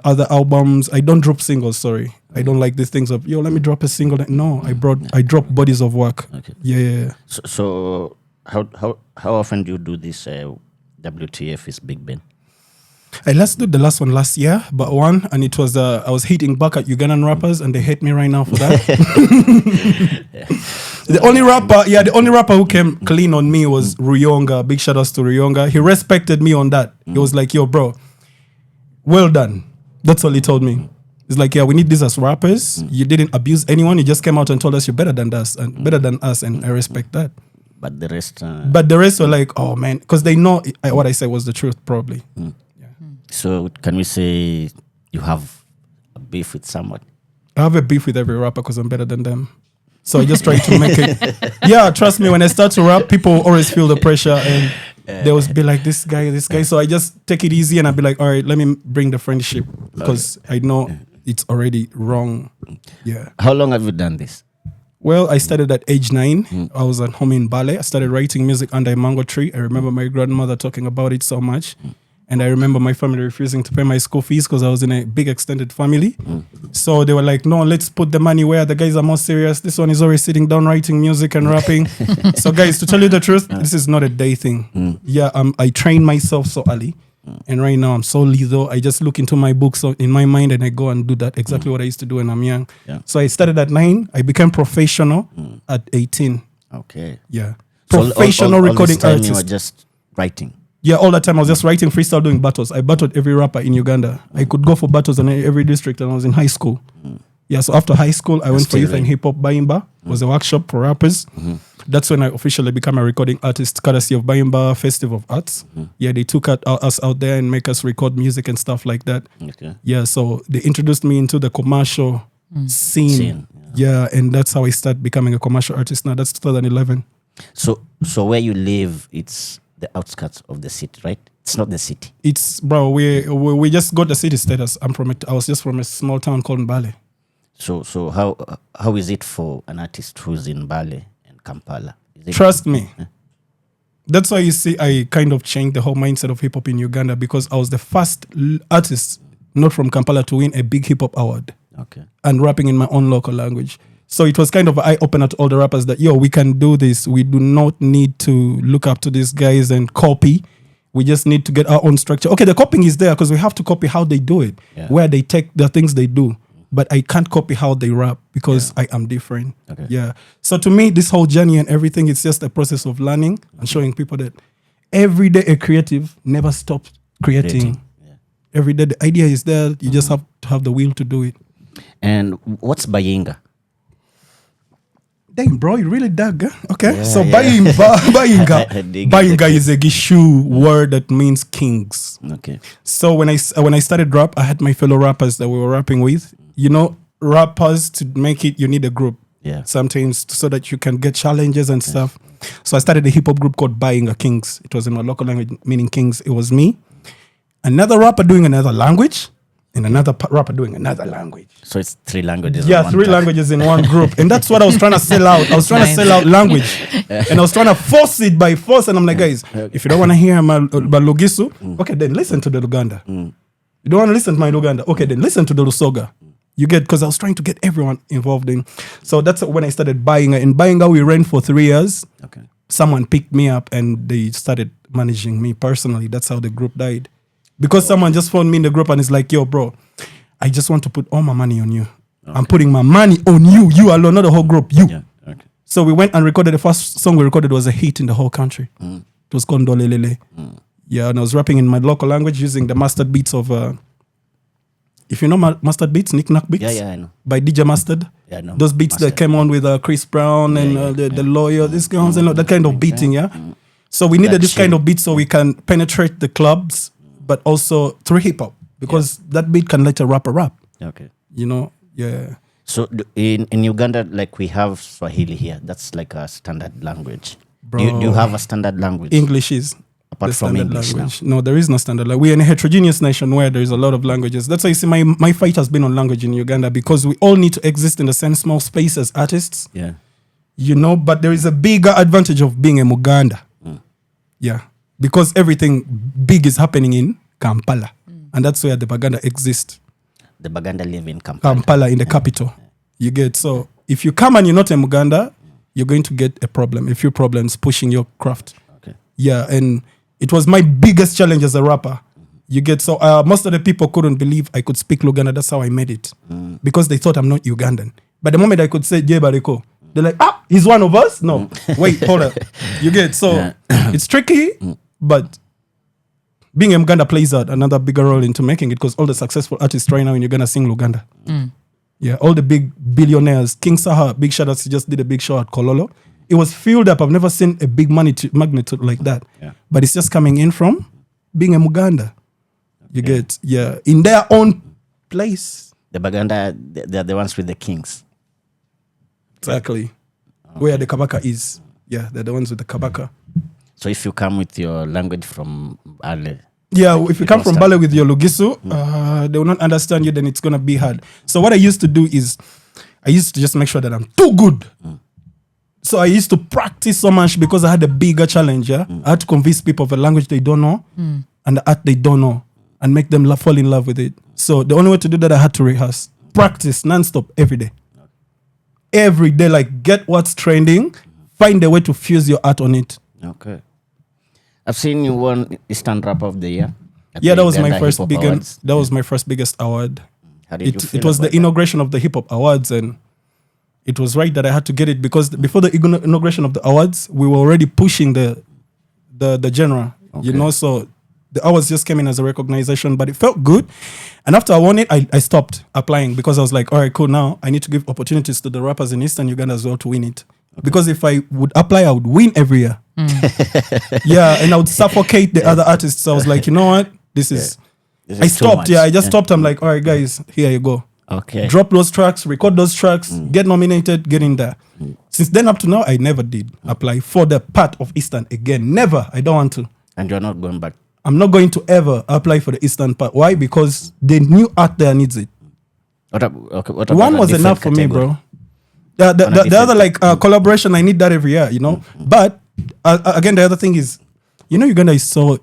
Speaker 21: other albums, I don't drop singles, sorry. I don't like these things of, yo, let me drop a single. No, I drop bodies of work.
Speaker 6: Okay.
Speaker 21: Yeah.
Speaker 6: So how often do you do this WTF is Big Ben?
Speaker 21: I did the last one last year, but one, and it was I was hitting back at Ugandan rappers, and they hate me right now for that. The only rapper who came clean on me was Ruyonga. Big shout outs to Ruyonga. He respected me on that. He was like, yo, bro, well done. That's all he told me. He's like, yeah, we need this as rappers. You didn't abuse anyone. You just came out and told us you're better than us, and I respect that.
Speaker 6: But the rest,
Speaker 21: were like, oh man, because they know what I said was the truth, probably.
Speaker 6: So can we say you have a beef with someone?
Speaker 21: I have a beef with every rapper because I'm better than them. So I just try to make it. Yeah, trust me, when I start to rap, people always feel the pressure and they always be like, this guy. So I just take it easy and I'll be like, all right, let me bring the friendship because I know it's already wrong. Yeah.
Speaker 6: How long have you done this?
Speaker 21: Well, I started at age 9. I was at home in Bale. I started writing music under a mango tree. I remember my grandmother talking about it so much. And I remember my family refusing to pay my school fees because I was in a big extended family. So they were like, no, let's put the money where the guys are more serious. This one is always sitting down writing music and rapping. So guys, to tell you the truth, this is not a day thing. Yeah, I trained myself so early. And right now I'm so lethal. I just look into my books in my mind and I go and do that exactly what I used to do when I'm young.
Speaker 6: Yeah.
Speaker 21: So I started at 9. I became professional at 18.
Speaker 6: Okay.
Speaker 21: Yeah.
Speaker 6: So
Speaker 21: Professional recording
Speaker 6: all this time
Speaker 21: artist.
Speaker 6: you were just writing.
Speaker 21: Yeah, all the time I was just writing freestyle, doing battles. I battled every rapper in Uganda. I could go for battles in every district and I was in high school. Yeah, so after high school, I went for Youth and Hip Hop Bayimba. It was a workshop for rappers. That's when I officially became a recording artist, courtesy of Bayimba Festival of Arts. Yeah, they took us out there and make us record music and stuff like that.
Speaker 6: Okay.
Speaker 21: Yeah, so they introduced me into the commercial scene. Yeah, and that's how I started becoming a commercial artist now. That's 2011.
Speaker 6: So where you live, it's the outskirts of the city, right? It's not the city.
Speaker 21: It's, bro, we just got the city status. I was just from a small town called Mbale.
Speaker 6: So how is it for an artist who's in Mbale and Kampala?
Speaker 21: Trust me, That's why you see I kind of changed the whole mindset of hip hop in Uganda, because I was the first artist not from Kampala to win a big hip hop award.
Speaker 6: Okay.
Speaker 21: And rapping in my own local language. So it was kind of an eye opener to all the rappers that, yo, we can do this. We do not need to look up to these guys and copy. We just need to get our own structure. Okay, the copying is there because we have to copy how they do it, where they take the things they do. But I can't copy how they rap because I am different.
Speaker 6: Okay.
Speaker 21: Yeah. So to me, this whole journey and everything, it's just a process of learning and showing people that every day a creative never stops creating. Every day the idea is there. You just have to have the will to do it.
Speaker 6: And what's Bayinga?
Speaker 21: Dang, bro, you really dug, huh? Okay.
Speaker 6: Yeah,
Speaker 21: So
Speaker 6: yeah.
Speaker 21: Bayinga is a Gishu word that means kings.
Speaker 6: Okay.
Speaker 21: So when I started rap, I had my fellow rappers that we were rapping with. You know, rappers, to make it, you need a group.
Speaker 6: Yeah.
Speaker 21: Sometimes so that you can get challenges and stuff. So I started a hip hop group called Bayinga Kings. It was in my local language, meaning kings. It was me, another rapper doing another language, and another rapper doing another language.
Speaker 6: So it's 3 languages.
Speaker 21: Yeah,
Speaker 6: in one
Speaker 21: 3
Speaker 6: time.
Speaker 21: languages in one group. And that's what I was trying to sell out. I was trying to sell out language. And I was trying to force it by force. And I'm like, guys, if you don't want to hear my Lugisu, okay, then listen to the Luganda. You don't want to listen to my Luganda, okay, then listen to the Lusoga. You get, because I was trying to get everyone involved in. So that's when I started Bayinga. In Bayinga, we ran for 3 years.
Speaker 6: Okay.
Speaker 21: Someone picked me up and they started managing me personally. That's how the group died. Because someone just found me in the group and is like, yo, bro, I just want to put all my money on you. Okay. I'm putting my money on you. You alone, not the whole group. You.
Speaker 6: Yeah. Okay.
Speaker 21: So we went and recorded. The first song we recorded was a hit in the whole country. It was called Ndolelele. Yeah, and I was rapping in my local language using the mastered beats of... if you know mastered beats, Knick-Knack beats?
Speaker 6: Yeah, I know.
Speaker 21: By DJ Mustard.
Speaker 6: Yeah, I know.
Speaker 21: Those beats that came on with Chris Brown and the Lawyer, these guys, and that kind of beating, yeah? So we needed this kind of beat so we can penetrate the clubs, but also through hip-hop, because that beat can let a rapper rap.
Speaker 6: Okay.
Speaker 21: You know? Yeah.
Speaker 6: So in Uganda, like we have Swahili here. That's like a standard language. Do you have a standard language?
Speaker 21: English is.
Speaker 6: Apart from English
Speaker 21: language. No, there is no standard language. We're in a heterogeneous nation where there is a lot of languages. That's why you see my fight has been on language in Uganda, because we all need to exist in the same small space as artists.
Speaker 6: Yeah.
Speaker 21: You know, but there is a bigger advantage of being a Muganda. Yeah. Because everything big is happening in Kampala. And that's where the Baganda exist.
Speaker 6: The Baganda live in Kampala.
Speaker 21: Kampala, in the capital. You get, so if you come and you're not a Muganda, you're going to get a few problems pushing your craft.
Speaker 6: Okay.
Speaker 21: Yeah, and it was my biggest challenge as a rapper. You get, so most of the people couldn't believe I could speak Luganda. That's how I made it. Because they thought I'm not Ugandan. But the moment I could say J Bariko, they're like, he's one of us? No. Wait, hold up. You get, so it's tricky, but being a Uganda plays out another bigger role into making it, because all the successful artists right now in Uganda sing Luganda. Yeah, all the big billionaires. King Saha, big shout outs, he just did a big show at Kololo. It was filled up. I've never seen a big magnitude like that.
Speaker 6: Yeah.
Speaker 21: But it's just coming in from being a Muganda. You get, in their own place.
Speaker 6: The Baganda, they're the ones with the kings.
Speaker 21: Exactly. Where the Kabaka is. Yeah, they're the ones with the Kabaka.
Speaker 6: So if you come with your language from Ale.
Speaker 21: Yeah, if you come from Bale with your Lugisu, they will not understand you, then it's going to be hard. So what I used to do is, I used to just make sure that I'm too good. So I used to practice so much because I had a bigger challenge. Yeah? I had to convince people of a language they don't know and the art they don't know and make them fall in love with it. So the only way to do that, I had to rehearse. Practice non-stop every day. Every day, like get what's trending, find a way to fuse your art on it.
Speaker 6: Okay. I've seen you won Eastern Rapper of the Year.
Speaker 21: Yeah, that was my first biggest. That was my first biggest award.
Speaker 6: How did you feel
Speaker 21: it was the inauguration of the Hip Hop Awards, and it was right that I had to get it, because before the inauguration of the awards, we were already pushing the genre.
Speaker 6: Okay.
Speaker 21: You know, so the awards just came in as a recognition, but it felt good. And after I won it, I stopped applying, because I was like, all right, cool. Now I need to give opportunities to the rappers in Eastern Uganda as well to win it. Okay. Because if I would apply, I would win every year. Yeah, and I would suffocate the other artists. So I was like, you know what? This is I stopped. Yeah, I just stopped. I'm like, all right, guys, here you go.
Speaker 6: Okay.
Speaker 21: Drop those tracks, record those tracks, get nominated, get in there. Since then up to now, I never did apply for the part of Eastern again. Never. I don't want to.
Speaker 6: And you're not going back?
Speaker 21: I'm not going to ever apply for the Eastern part. Why? Because the new art there needs it.
Speaker 6: What
Speaker 21: one was enough for me, bro. The other, like, collaboration, I need that every year, you know. But again, the other thing is, Uganda is so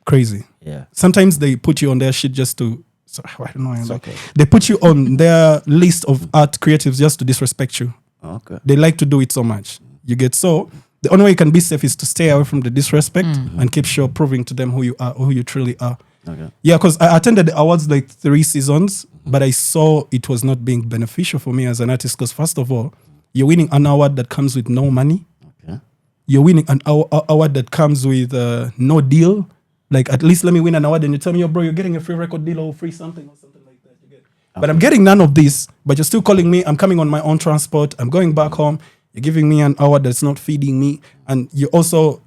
Speaker 21: crazy.
Speaker 6: Yeah.
Speaker 21: Sometimes they put you on their shit just to. So, I don't know.
Speaker 6: It's okay.
Speaker 21: They put you on their list of art creatives just to disrespect you.
Speaker 6: Okay.
Speaker 21: They like to do it so much. You get so. The only way you can be safe is to stay away from the disrespect and keep sure proving to them who you are or who you truly are.
Speaker 6: Okay.
Speaker 21: Yeah, because I attended the awards like 3 seasons, but I saw it was not being beneficial for me as an artist. Because first of all, you're winning an award that comes with no money.
Speaker 6: Okay.
Speaker 21: You're winning an award that comes with no deal. Like, at least let me win an award and you tell me, bro, you're getting a free record deal or free something or something like that. You get. Okay. But I'm getting none of this, but you're still calling me. I'm coming on my own transport. I'm going back home. You're giving me an award that's not feeding me. And you're also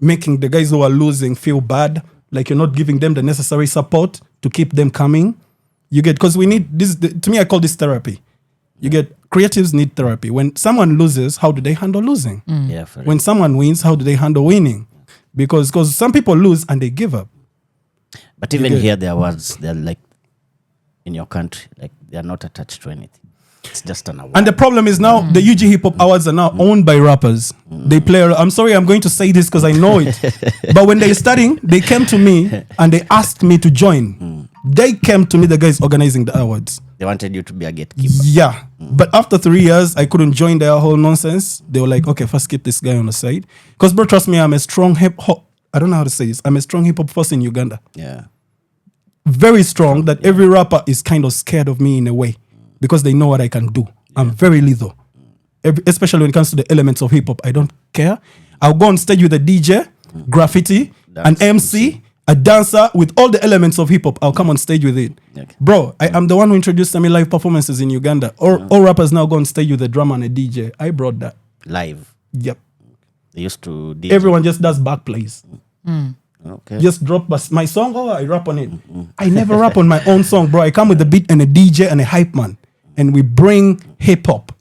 Speaker 21: making the guys who are losing feel bad. Like, you're not giving them the necessary support to keep them coming. You get, because we need this, to me, I call this therapy. You get, creatives need therapy. When someone loses, how do they handle losing?
Speaker 6: Yeah.
Speaker 21: When someone wins, how do they handle winning? Because some people lose and they give up.
Speaker 6: But even here, the awards, they're like, in your country, like, they're not attached to anything. It's just an award.
Speaker 21: And the problem is now the UG Hip Hop Awards are now owned by rappers. They play. I'm sorry, I'm going to say this because I know it. But when they're studying, they came to me and they asked me to join. They came to me, the guys organizing the awards.
Speaker 6: They wanted you to be a gatekeeper.
Speaker 21: Yeah. But after 3 years, I couldn't join their whole nonsense. They were like, okay, first keep this guy on the side. Because, bro, trust me, I'm a strong hip hop. I don't know how to say this. I'm a strong hip hop force in Uganda.
Speaker 6: Yeah.
Speaker 21: Very strong that every rapper is kind of scared of me in a way because they know what I can do. I'm very lethal. Especially when it comes to the elements of hip hop. I don't care. I'll go on stage with a DJ, graffiti, an MC, a dancer with all the elements of hip hop. I'll come on stage with it.
Speaker 6: Okay.
Speaker 21: Bro, I'm the one who introduced semi live performances in Uganda. All rappers now go on stage with a drummer and a DJ. I brought that.
Speaker 6: Live.
Speaker 21: Yep.
Speaker 6: They used to DJ.
Speaker 21: Everyone just does back plays.
Speaker 6: Okay.
Speaker 21: Just drop my song, I rap on it. I never rap on my own song, bro. I come with a beat and a DJ and a hype man. And we bring hip hop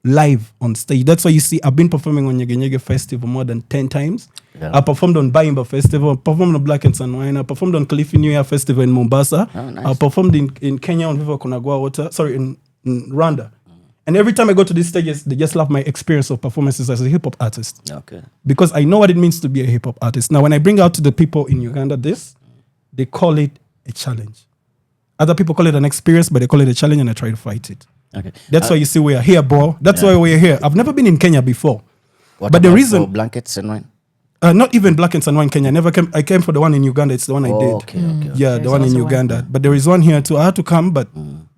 Speaker 21: live on stage. That's why you see I've been performing on Nyege Nyege Festival more than 10 times.
Speaker 6: Yeah.
Speaker 21: I performed on Bayimba Festival. I performed on Black and Sanwine. I performed on Kilifi New Year Festival in Mombasa.
Speaker 6: Oh, nice.
Speaker 21: I performed in Kenya on Viva Kunagua Water. Sorry, in Rwanda. And every time I go to these stages, they just love my experience of performances as a hip hop artist.
Speaker 6: Okay.
Speaker 21: Because I know what it means to be a hip hop artist. Now, when I bring out to the people in Uganda this, they call it a challenge. Other people call it an experience, but they call it a challenge and I try to fight it.
Speaker 6: Okay.
Speaker 21: That's why you see we are here, bro. That's why we're here. I've never been in Kenya before.
Speaker 6: What
Speaker 21: but the
Speaker 6: about
Speaker 21: reason
Speaker 6: for blankets and wine?
Speaker 21: Not even Black and Sanwine Kenya. I came for the one in Uganda. It's the one I did.
Speaker 6: Okay.
Speaker 21: Yeah,
Speaker 9: There's
Speaker 21: the one in
Speaker 9: also
Speaker 21: Uganda. But there is one here too. I had to come, but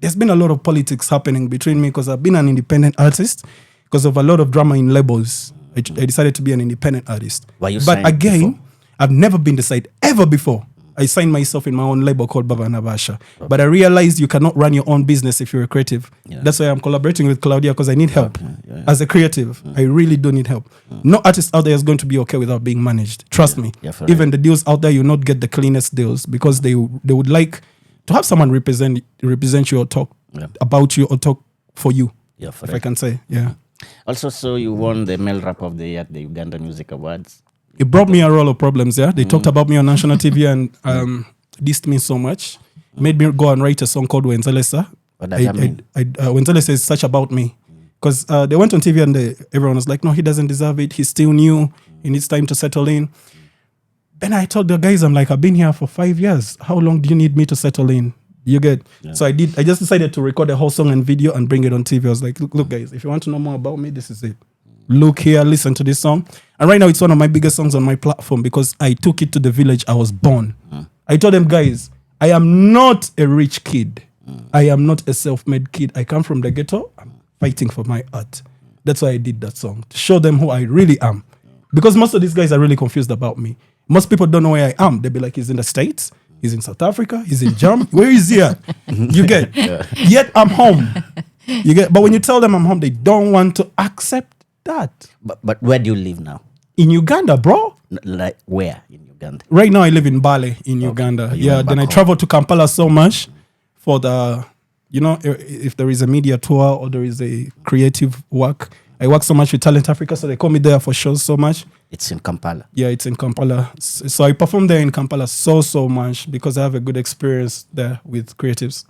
Speaker 21: there's been a lot of politics happening between me because I've been an independent artist because of a lot of drama in labels. I decided to be an independent artist.
Speaker 6: Were you
Speaker 21: but
Speaker 6: signed
Speaker 21: again,
Speaker 6: before?
Speaker 21: I've never been decided ever before. I signed myself in my own label called Baba Nabasha. Okay. But I realized you cannot run your own business if you're a creative. Yeah. That's why I'm collaborating with Claudia because I need help.
Speaker 6: Yeah.
Speaker 21: As a creative, I really do need help. No artist out there is going to be okay without being managed. Trust me.
Speaker 6: Yeah,
Speaker 21: even the deals out there, you not get the cleanest deals because they would like to have someone represent you or talk about you or talk for you.
Speaker 6: Yeah,
Speaker 21: if I can say. Yeah.
Speaker 6: Also, so you won the Male Rap of the Year at the Uganda Music Awards.
Speaker 21: It brought me a roll of problems, yeah. They talked about me on national TV and dissed me so much. Made me go and write a song called Wenzelesa.
Speaker 6: What does that mean?
Speaker 21: Wenzelesa is such about me. Because they went on TV and everyone was like, no, he doesn't deserve it. He's still new. He needs time to settle in. Then I told the guys, I'm like, I've been here for 5 years. How long do you need me to settle in? You get? Yeah. So I just decided to record a whole song and video and bring it on TV. I was like, look guys, if you want to know more about me, this is it. Look here, listen to this song. And right now it's one of my biggest songs on my platform because I took it to the village I was born. I told them, guys, I am not a rich kid. I am not a self-made kid. I come from the ghetto. I'm fighting for my art. That's why I did that song, to show them who I really am. Because most of these guys are really confused about me. Most people don't know where I am. They'll be like, he's in the States, he's in South Africa, he's in Germany. Where is he at? You get? Yeah. Yet I'm home. You get? But when you tell them I'm home, they don't want to accept that.
Speaker 6: But where do you live now?
Speaker 21: In Uganda, bro.
Speaker 6: Like where in Uganda?
Speaker 21: Right now I live in Bale in Uganda. Yeah, then I travel to Kampala so much for the, if there is a media tour or there is a creative work. I work so much with Talent Africa, so they call me there for shows so much.
Speaker 6: It's in Kampala.
Speaker 21: Yeah, it's in Kampala. So I perform there in Kampala so much because I have a good experience there with creatives.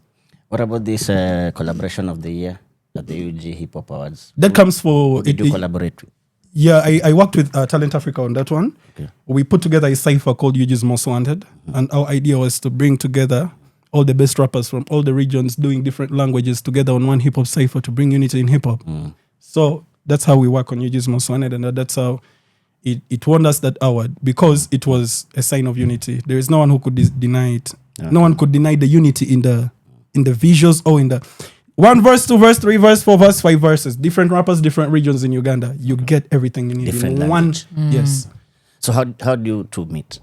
Speaker 6: What about this collaboration of the year at the UG Hip Hop Awards?
Speaker 21: That comes for...
Speaker 6: Did you collaborate with?
Speaker 21: Yeah, I worked with Talent Africa on that one. Okay. We put together a cipher called UG's Most Wanted, and our idea was to bring together all the best rappers from all the regions doing different languages together on one hip hop cipher to bring unity in hip hop. So that's how we work on UG's Most Wanted, and that's how it won us that award, because it was a sign of unity. There is no one who could deny it. Okay. No one could deny the unity in the visuals or in the 1 verse, 2 verse, 3 verse, 4 verse, 5 verses. Different rappers, different regions in Uganda. You get everything you need
Speaker 6: Different
Speaker 21: in
Speaker 6: language.
Speaker 21: one. Yes.
Speaker 6: So how do you two meet?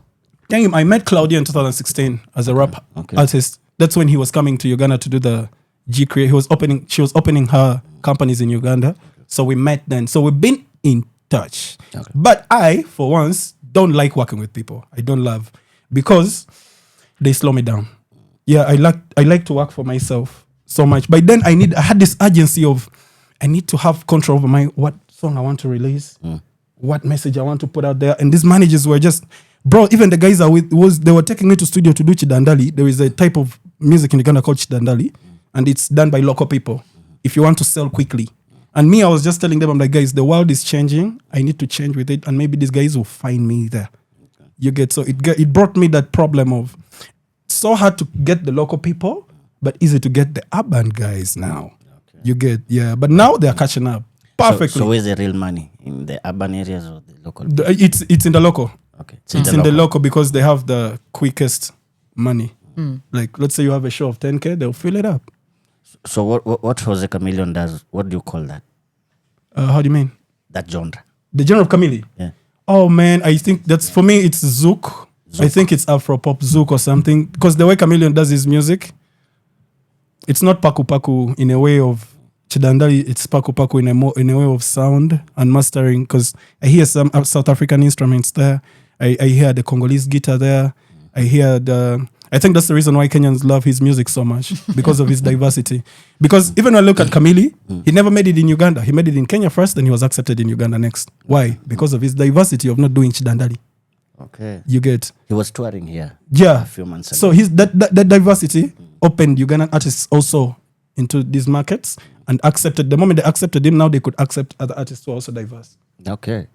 Speaker 21: I met Claudia in 2016 as a rap artist. That's when he was coming to Uganda to do the G Create. She was opening her companies in Uganda. So we met then. So we've been in touch. Okay. But I, for once, don't like working with people. I don't love, because they slow me down. Yeah, I like to work for myself so much. But then I had this urgency of, I need to have control over what song I want to release, what message I want to put out there. And these managers were just, bro, even the guys they were taking me to studio to do chidandali. There is a type of music in Uganda called chidandali, and it's done by local people if you want to sell quickly. And me, I was just telling them, I'm like, guys, the world is changing. I need to change with it. And maybe these guys will find me there. You get, so it brought me that problem of, so hard to get the local people, but easy to get the urban guys now. Okay. You get, but now they're catching up perfectly.
Speaker 6: So where's the real money? In the urban areas or the local?
Speaker 21: It's in the local.
Speaker 6: Okay.
Speaker 21: It's in the local because they have the quickest money. Like, let's say you have a show of 10K, they'll fill it up.
Speaker 6: So what Jose Chameleon does, what do you call that?
Speaker 21: How do you mean?
Speaker 6: That genre.
Speaker 21: The genre of Chameleon?
Speaker 6: Yeah.
Speaker 21: Oh man, I think that's, for me, it's Zouk. I think it's Afro pop Zouk or something. Because the way Chameleon does his music, it's not paku paku in a way of chidandali, it's paku paku in a way of sound and mastering. Because I hear some South African instruments there. I hear the Congolese guitar there. I think that's the reason why Kenyans love his music so much, because of his diversity. Because even when I look at Kamili, he never made it in Uganda. He made it in Kenya first, then he was accepted in Uganda next. Why? Because of his diversity of not doing chidandali.
Speaker 6: Okay.
Speaker 21: You get.
Speaker 6: He was touring here.
Speaker 21: Yeah.
Speaker 6: A few months ago.
Speaker 21: So that diversity opened Ugandan artists also into these markets and accepted. The moment they accepted him, now they could accept other artists who are also diverse.
Speaker 6: Okay.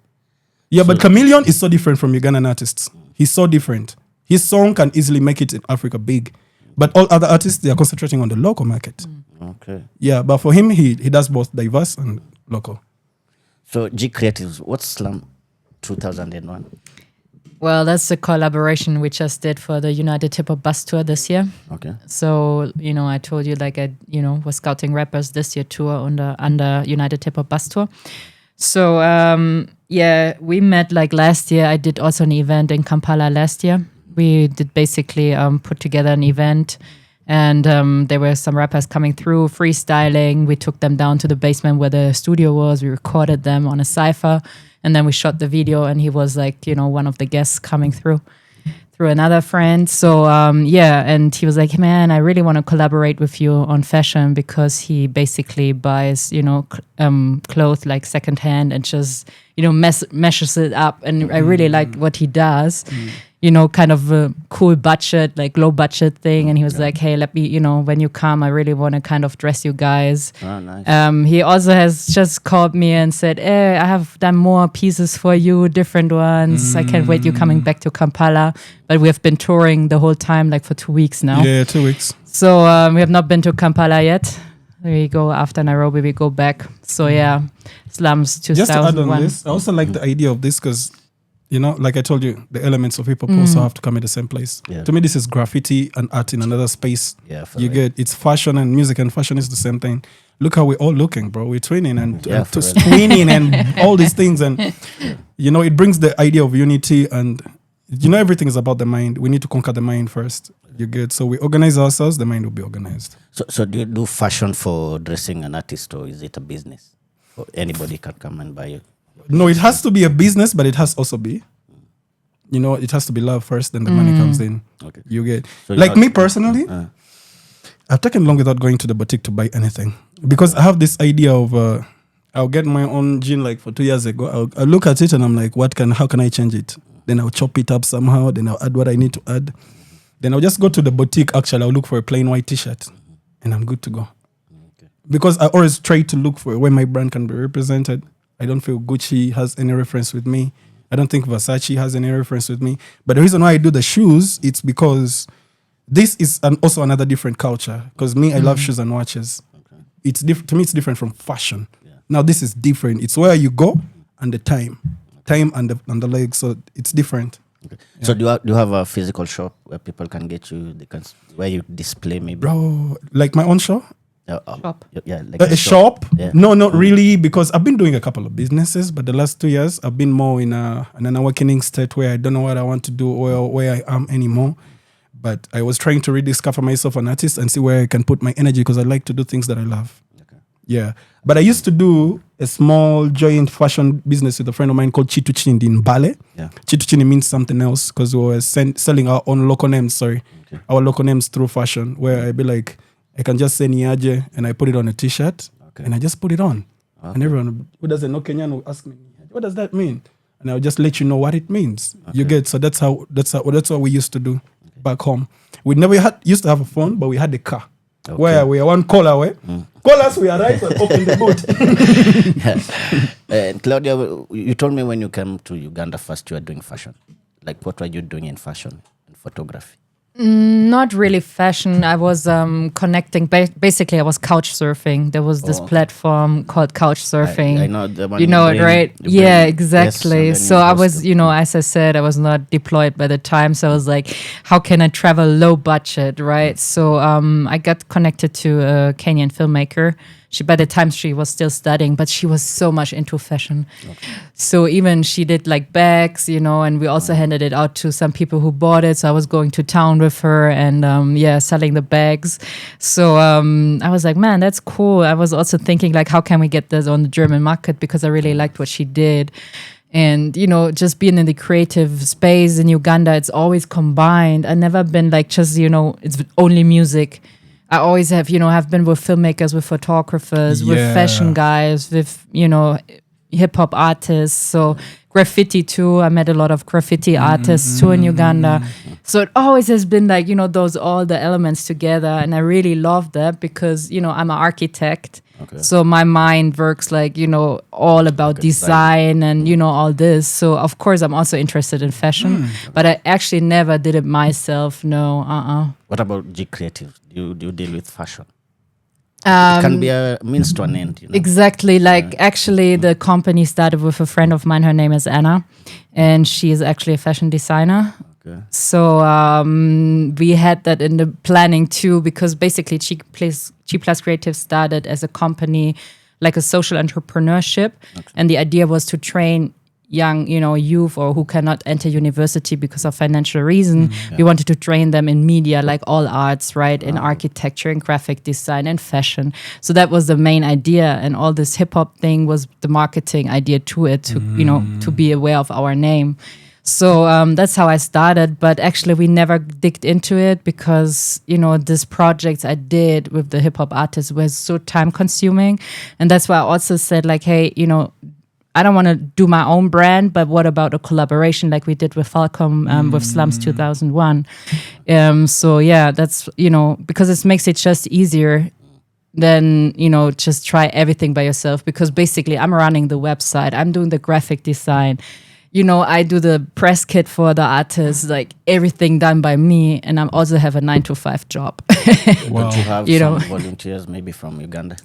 Speaker 21: Yeah, but Chameleon is so different from Ugandan artists. He's so different. His song can easily make it in Africa big. But all other artists, they are concentrating on the local market.
Speaker 6: Okay.
Speaker 21: Yeah, but for him, he does both diverse and local.
Speaker 6: So G Creatives, what's Slum 2001?
Speaker 9: Well, that's a collaboration we just did for the United Hip Hop Bus Tour this year.
Speaker 6: Okay.
Speaker 9: So, I told you, like, I was scouting rappers this year tour under United Hip Hop Bus Tour. So, we met like last year. I did also an event in Kampala last year. We did basically put together an event, and there were some rappers coming through, freestyling. We took them down to the basement where the studio was. We recorded them on a cypher, and then we shot the video, and he was like, one of the guests coming through another friend. So, and he was like, man, I really want to collaborate with you on fashion, because he basically buys, clothes like secondhand and just, meshes it up. And I really like what he does. Kind of a cool budget, like low budget thing. And he was like, hey, let me, when you come, I really want to kind of dress you guys.
Speaker 6: Oh, nice.
Speaker 9: He also has just called me and said, hey, I have done more pieces for you, different ones. I can't wait you coming back to Kampala. But we have been touring the whole time, like for 2 weeks now.
Speaker 21: Yeah, 2 weeks.
Speaker 9: So we have not been to Kampala yet. We go after Nairobi, we go back. So Slums 2001.
Speaker 21: Just to add on this, I also like the idea of this because, like I told you, the elements of hip hop also have to come in the same place.
Speaker 6: Yeah.
Speaker 21: To me, this is graffiti and art in another space.
Speaker 6: Yeah,
Speaker 21: it's fashion and music, and fashion is the same thing. Look how we're all looking, bro. We're twinning and twinning and all these things. And, it brings the idea of unity, and, everything is about the mind. We need to conquer the mind first. You get. So we organize ourselves, the mind will be organized.
Speaker 6: So do you do fashion for dressing an artist, or is it a business? Or anybody can come and buy it?
Speaker 21: No, it has to be a business, but it has also be, it has to be love first, then the money comes in.
Speaker 6: Okay.
Speaker 21: You get.
Speaker 6: So
Speaker 21: like me personally, I've taken long without going to the boutique to buy anything, because I have this idea of I'll get my own jean like for 2 years ago. I'll look at it and I'm like, how can I change it? Then I'll chop it up somehow. Then I'll add what I need to add. Then I'll just go to the boutique. Actually, I'll look for a plain white t-shirt and I'm good to go. Okay. Because I always try to look for where my brand can be represented. I don't feel Gucci has any reference with me. I don't think Versace has any reference with me. But the reason why I do the shoes, it's because this is also another different culture. Because me, I love shoes and watches. Okay. It's to me, it's different from fashion. Yeah. Now this is different. It's where you go and the time and the legs. So it's different.
Speaker 6: Okay. Yeah. So do you have a physical shop where people can get you? Where you display maybe?
Speaker 21: Bro, like my own shop.
Speaker 9: Shop.
Speaker 6: Yeah, like
Speaker 21: a shop?
Speaker 6: Yeah.
Speaker 21: No, not really, because I've been doing a couple of businesses, but the last 2 years I've been more in an awakening state where I don't know what I want to do or where I am anymore. But I was trying to rediscover myself an artist and see where I can put my energy because I like to do things that I love. Okay. Yeah. But I used to do a small joint fashion business with a friend of mine called Chituchindi in Bale. Yeah. Chituchindi means something else because we were selling our own local names, our local names through fashion, where I'd be like, I can just say Niaje and I put it on a t-shirt and I just put it on. Okay. And everyone who doesn't know Kenyan will ask me, what does that mean? And I'll just let you know what it means. Okay. You get, so that's what we used to do back home. We never used to have a phone, but we had a car. Okay. Where we are one call away. Call us, we arrive and open the boot.
Speaker 6: And Claudia, you told me when you came to Uganda first, you were doing fashion. Like what were you doing in fashion and photography?
Speaker 9: Not really fashion. I was connecting. Basically, I was couch surfing. There was this platform called couch surfing.
Speaker 6: I know the one.
Speaker 9: You know it, right? Yeah, exactly. Yes, so I was, as I said, I was not deployed by the time. So I was like, how can I travel low budget, right? So I got connected to a Kenyan filmmaker. By the time she was still studying, but she was so much into fashion. Okay. So even she did like bags, and we also handed it out to some people who bought it. So I was going to town with her and selling the bags. So I was like, man, that's cool. I was also thinking like, how can we get this on the German market? Because I really liked what she did. And, just being in the creative space in Uganda, it's always combined. I've never been like just, it's only music. I always have been with filmmakers, with photographers, with fashion guys, with, hip hop artists. So graffiti too. I met a lot of graffiti artists too in Uganda. So it always has been like, all the elements together. And I really love that because, I'm an architect. Okay. So my mind works like, all about design and, all this. So of course I'm also interested in fashion, but I actually never did it myself. No,
Speaker 6: What about G Creative? Do you deal with fashion? It can be a means to an end.
Speaker 9: Exactly. Like actually the company started with a friend of mine. Her name is Anna and she is actually a fashion designer. Okay. So we had that in the planning too, because basically G Plus Creative started as a company, like a social entrepreneurship. Okay. And the idea was to train young, youth or who cannot enter university because of financial reason. We wanted to train them in media, like all arts, right? In architecture and graphic design and fashion. So that was the main idea. And all this hip hop thing was the marketing idea to it, to, to be aware of our name. So that's how I started. But actually, we never digged into it because, these projects I did with the hip hop artists was so time consuming. And that's why I also said like, hey, I don't want to do my own brand, but what about a collaboration like we did with Falcom with Slums 2001? So yeah, that's, because it makes it just easier than, just try everything by yourself. Because basically I'm running the website, I'm doing the graphic design. I do the press kit for the artists, like everything done by me. And I also have a 9-to-5 job.
Speaker 6: Wow. Don't you have some volunteers maybe from Uganda?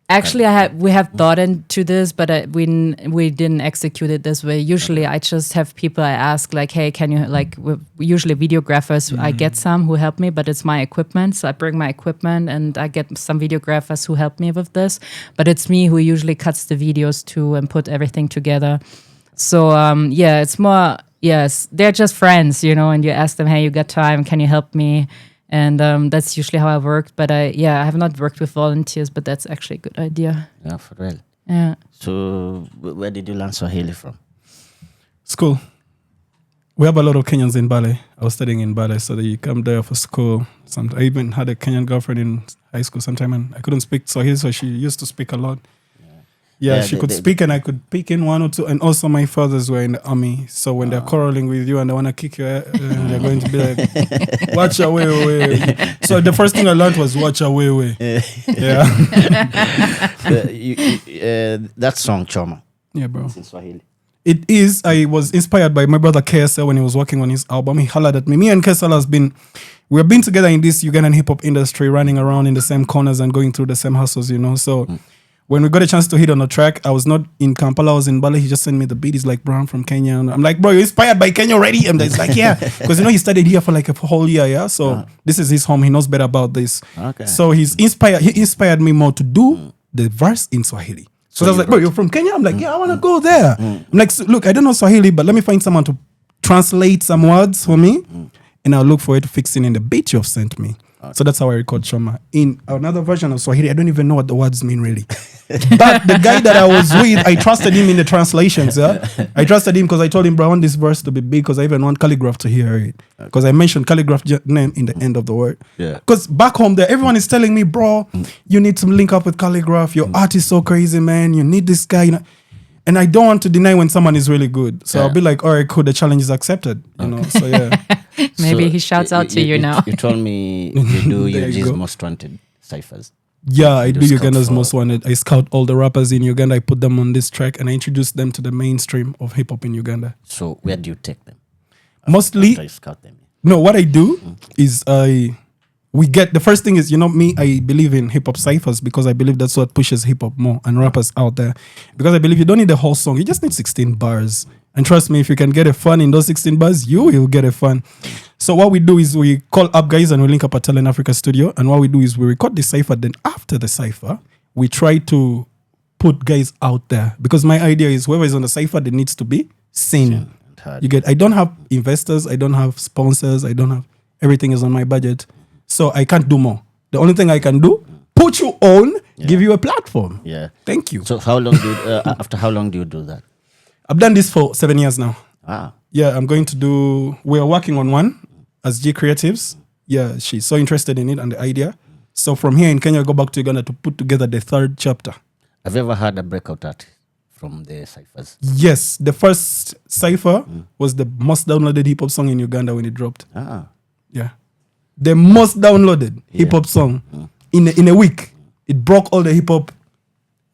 Speaker 9: Actually, we have thought into this, but we didn't execute it this way. Usually, I just have people I ask, like, hey, can you, like, usually videographers, I get some who help me, but it's my equipment. So I bring my equipment and I get some videographers who help me with this. But it's me who usually cuts the videos too and put everything together. So, it's more, they're just friends, and you ask them, hey, you got time, can you help me? And that's usually how I worked. But I have not worked with volunteers, but that's actually a good idea.
Speaker 6: Yeah, for real.
Speaker 9: Yeah.
Speaker 6: So where did you learn Swahili from?
Speaker 21: School. We have a lot of Kenyans in Bale. I was studying in Bale, so you come there for school. I even had a Kenyan girlfriend in high school sometime, and I couldn't speak Swahili, so she used to speak a lot. Yeah, she could speak and I could pick in one or two. And also my fathers were in the army. So when they're quarreling with you and they want to kick you, they're going to be like, watch away. So the first thing I learned was watch away. Yeah.
Speaker 6: That song, Choma,
Speaker 21: Yeah, bro.
Speaker 6: It's in Swahili.
Speaker 21: It is. I was inspired by my brother KSL when he was working on his album. He hollered at me. Me and KSL we've been together in this Ugandan hip hop industry, running around in the same corners and going through the same hustles, So when we got a chance to hit on a track, I was not in Kampala, I was in Bali. He just sent me the beat. He's like, bro, I'm from Kenya. And I'm like, bro, you're inspired by Kenya already? And he's like, yeah. Because, he studied here for like a whole year, yeah? So this is his home. He knows better about this.
Speaker 6: Okay.
Speaker 21: So he inspired me more to do the verse in Swahili. So I was like, bro, you're from Kenya? I'm like, yeah, I want to go there. I'm like, look, I don't know Swahili, but let me find someone to translate some words for me. And I'll look for it to fix it in the beat you've sent me. So that's how I record Choma. In another version of Swahili, I don't even know what the words mean really. But the guy that I was with, I trusted him in the translations. Yeah? I trusted him because I told him, bro, I want this verse to be big because I even want Calligraph to hear it. Because I mentioned Calligraph name in the end of the word. Because back home there, everyone is telling me, bro, you need to link up with Calligraph. Your art is so crazy, man. You need this guy. And I don't want to deny when someone is really good. So I'll be like, all right, cool, the challenge is accepted. So yeah.
Speaker 9: Maybe he shouts out to you now.
Speaker 6: You told me you do UG's most wanted ciphers.
Speaker 21: Yeah, I do Uganda's most wanted. I scout all the rappers in Uganda. I put them on this track and I introduce them to the mainstream of hip hop in Uganda.
Speaker 6: So where do you take them?
Speaker 21: Mostly,
Speaker 6: After you scout them.
Speaker 21: No, what I do is the first thing is, me, I believe in hip hop ciphers because I believe that's what pushes hip hop more and rappers out there. Because I believe you don't need the whole song. You just need 16 bars. And trust me, if you can get a fun in those 16 bars, you will get a fun. So what we do is we call up guys and we link up at Talent Africa studio. And what we do is we record the cipher. Then after the cipher, we try to put guys out there. Because my idea is whoever is on the cipher, there needs to be seen. I don't have investors. I don't have sponsors. Everything is on my budget. So I can't do more. The only thing I can do, put you on, give you a platform.
Speaker 6: Yeah.
Speaker 21: Thank you.
Speaker 6: So after how long do you do that?
Speaker 21: I've done this for 7 years now.
Speaker 6: Ah.
Speaker 21: Yeah, we are working on one as G Creatives. Yeah, she's so interested in it and the idea. So from here in Kenya, I go back to Uganda to put together the third chapter.
Speaker 6: Have you ever had a breakout artist from the ciphers?
Speaker 21: Yes, the first cipher was the most downloaded hip hop song in Uganda when it dropped. Yeah. The most downloaded hip hop song in a week. It broke all the hip hop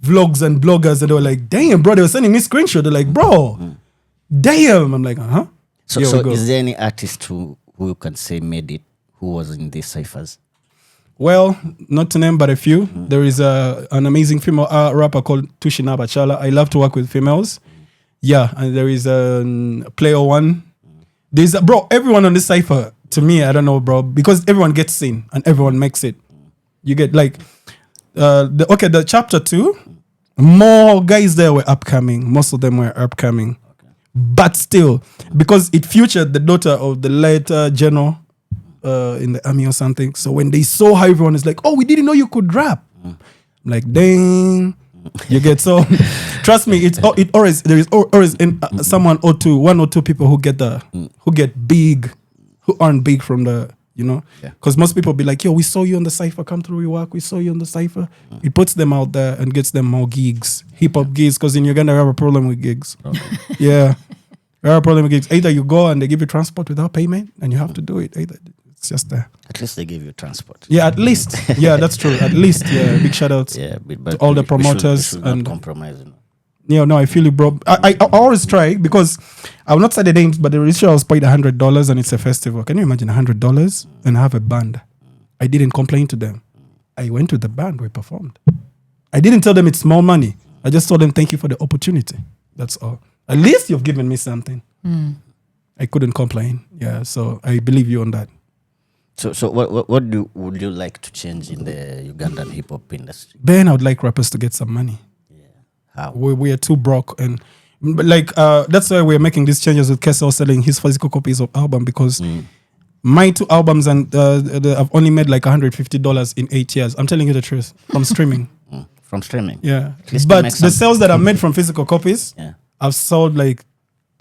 Speaker 21: vlogs and bloggers, and they were like, damn, bro, they were sending me screenshots. They're like, bro, damn. I'm like,
Speaker 6: So is there any artist who you can say made it, who was in these ciphers?
Speaker 21: Well, not to name but a few. There is an amazing female rapper called Tushina Bachala. I love to work with females. Yeah, and there is Player One. There's bro, everyone on this cipher, to me, I don't know, bro, because everyone gets seen and everyone makes it. You get like the chapter 2, more guys there were upcoming. Most of them were upcoming. But still, because it featured the daughter of the late general in the army or something. So when they saw how everyone is like, oh, we didn't know you could rap. I'm like, dang. You get so trust me, there is always in someone or two, one or two people who get big, who aren't big from the, because most people be like, yo, we saw you on the cipher, come through your work, we saw you on the cipher. It puts them out there and gets them more gigs, hip hop gigs, because in Uganda we have a problem with gigs. Yeah, we have a problem with gigs. Either you go and they give you transport without payment and you have to do it. Either it's just there.
Speaker 6: At least they give you transport.
Speaker 21: Yeah, at least. Yeah, that's true. At least, yeah. Big shout outs to all the promoters.
Speaker 6: We should not compromise.
Speaker 21: Yeah, no, I feel you, bro. I always try, because I will not say the names, but the registrar was paid $100 and it's a festival. Can you imagine $100 and have a band? I didn't complain to them. I went to the band, we performed. I didn't tell them it's small money. I just told them thank you for the opportunity. That's all. At least you've given me something. I couldn't complain. Yeah, so I believe you on that.
Speaker 6: So what would you like to change in the Ugandan hip hop industry?
Speaker 21: Ben, I would like rappers to get some money.
Speaker 6: How?
Speaker 21: We are too broke, and that's why we're making these changes with Kessel selling his physical copies of album, because my 2 albums and I've only made like $150 in 8 years. I'm telling you the truth, from streaming.
Speaker 6: From streaming,
Speaker 21: yeah. But the sales that I made from physical copies, I've sold like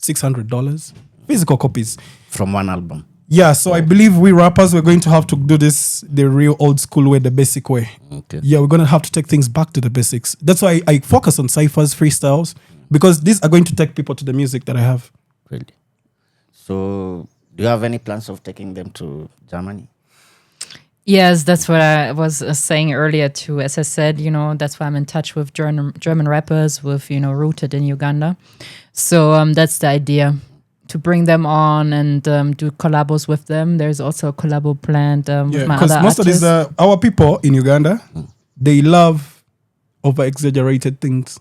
Speaker 21: $600 physical copies
Speaker 6: from one album.
Speaker 21: Yeah, so I believe we rappers, we're going to have to do this the real old school way, the basic way.
Speaker 6: Okay.
Speaker 21: Yeah, we're going to have to take things back to the basics. That's why I focus on ciphers, freestyles, because these are going to take people to the music that I have.
Speaker 6: Really? So do you have any plans of taking them to Germany?
Speaker 9: Yes, that's what I was saying earlier too. As I said, that's why I'm in touch with German rappers with, rooted in Uganda. So that's the idea, to bring them on and do collabos with them. There's also a collabo planned with my other
Speaker 21: because most
Speaker 9: artists.
Speaker 21: of these our people in Uganda, they love over-exaggerated things.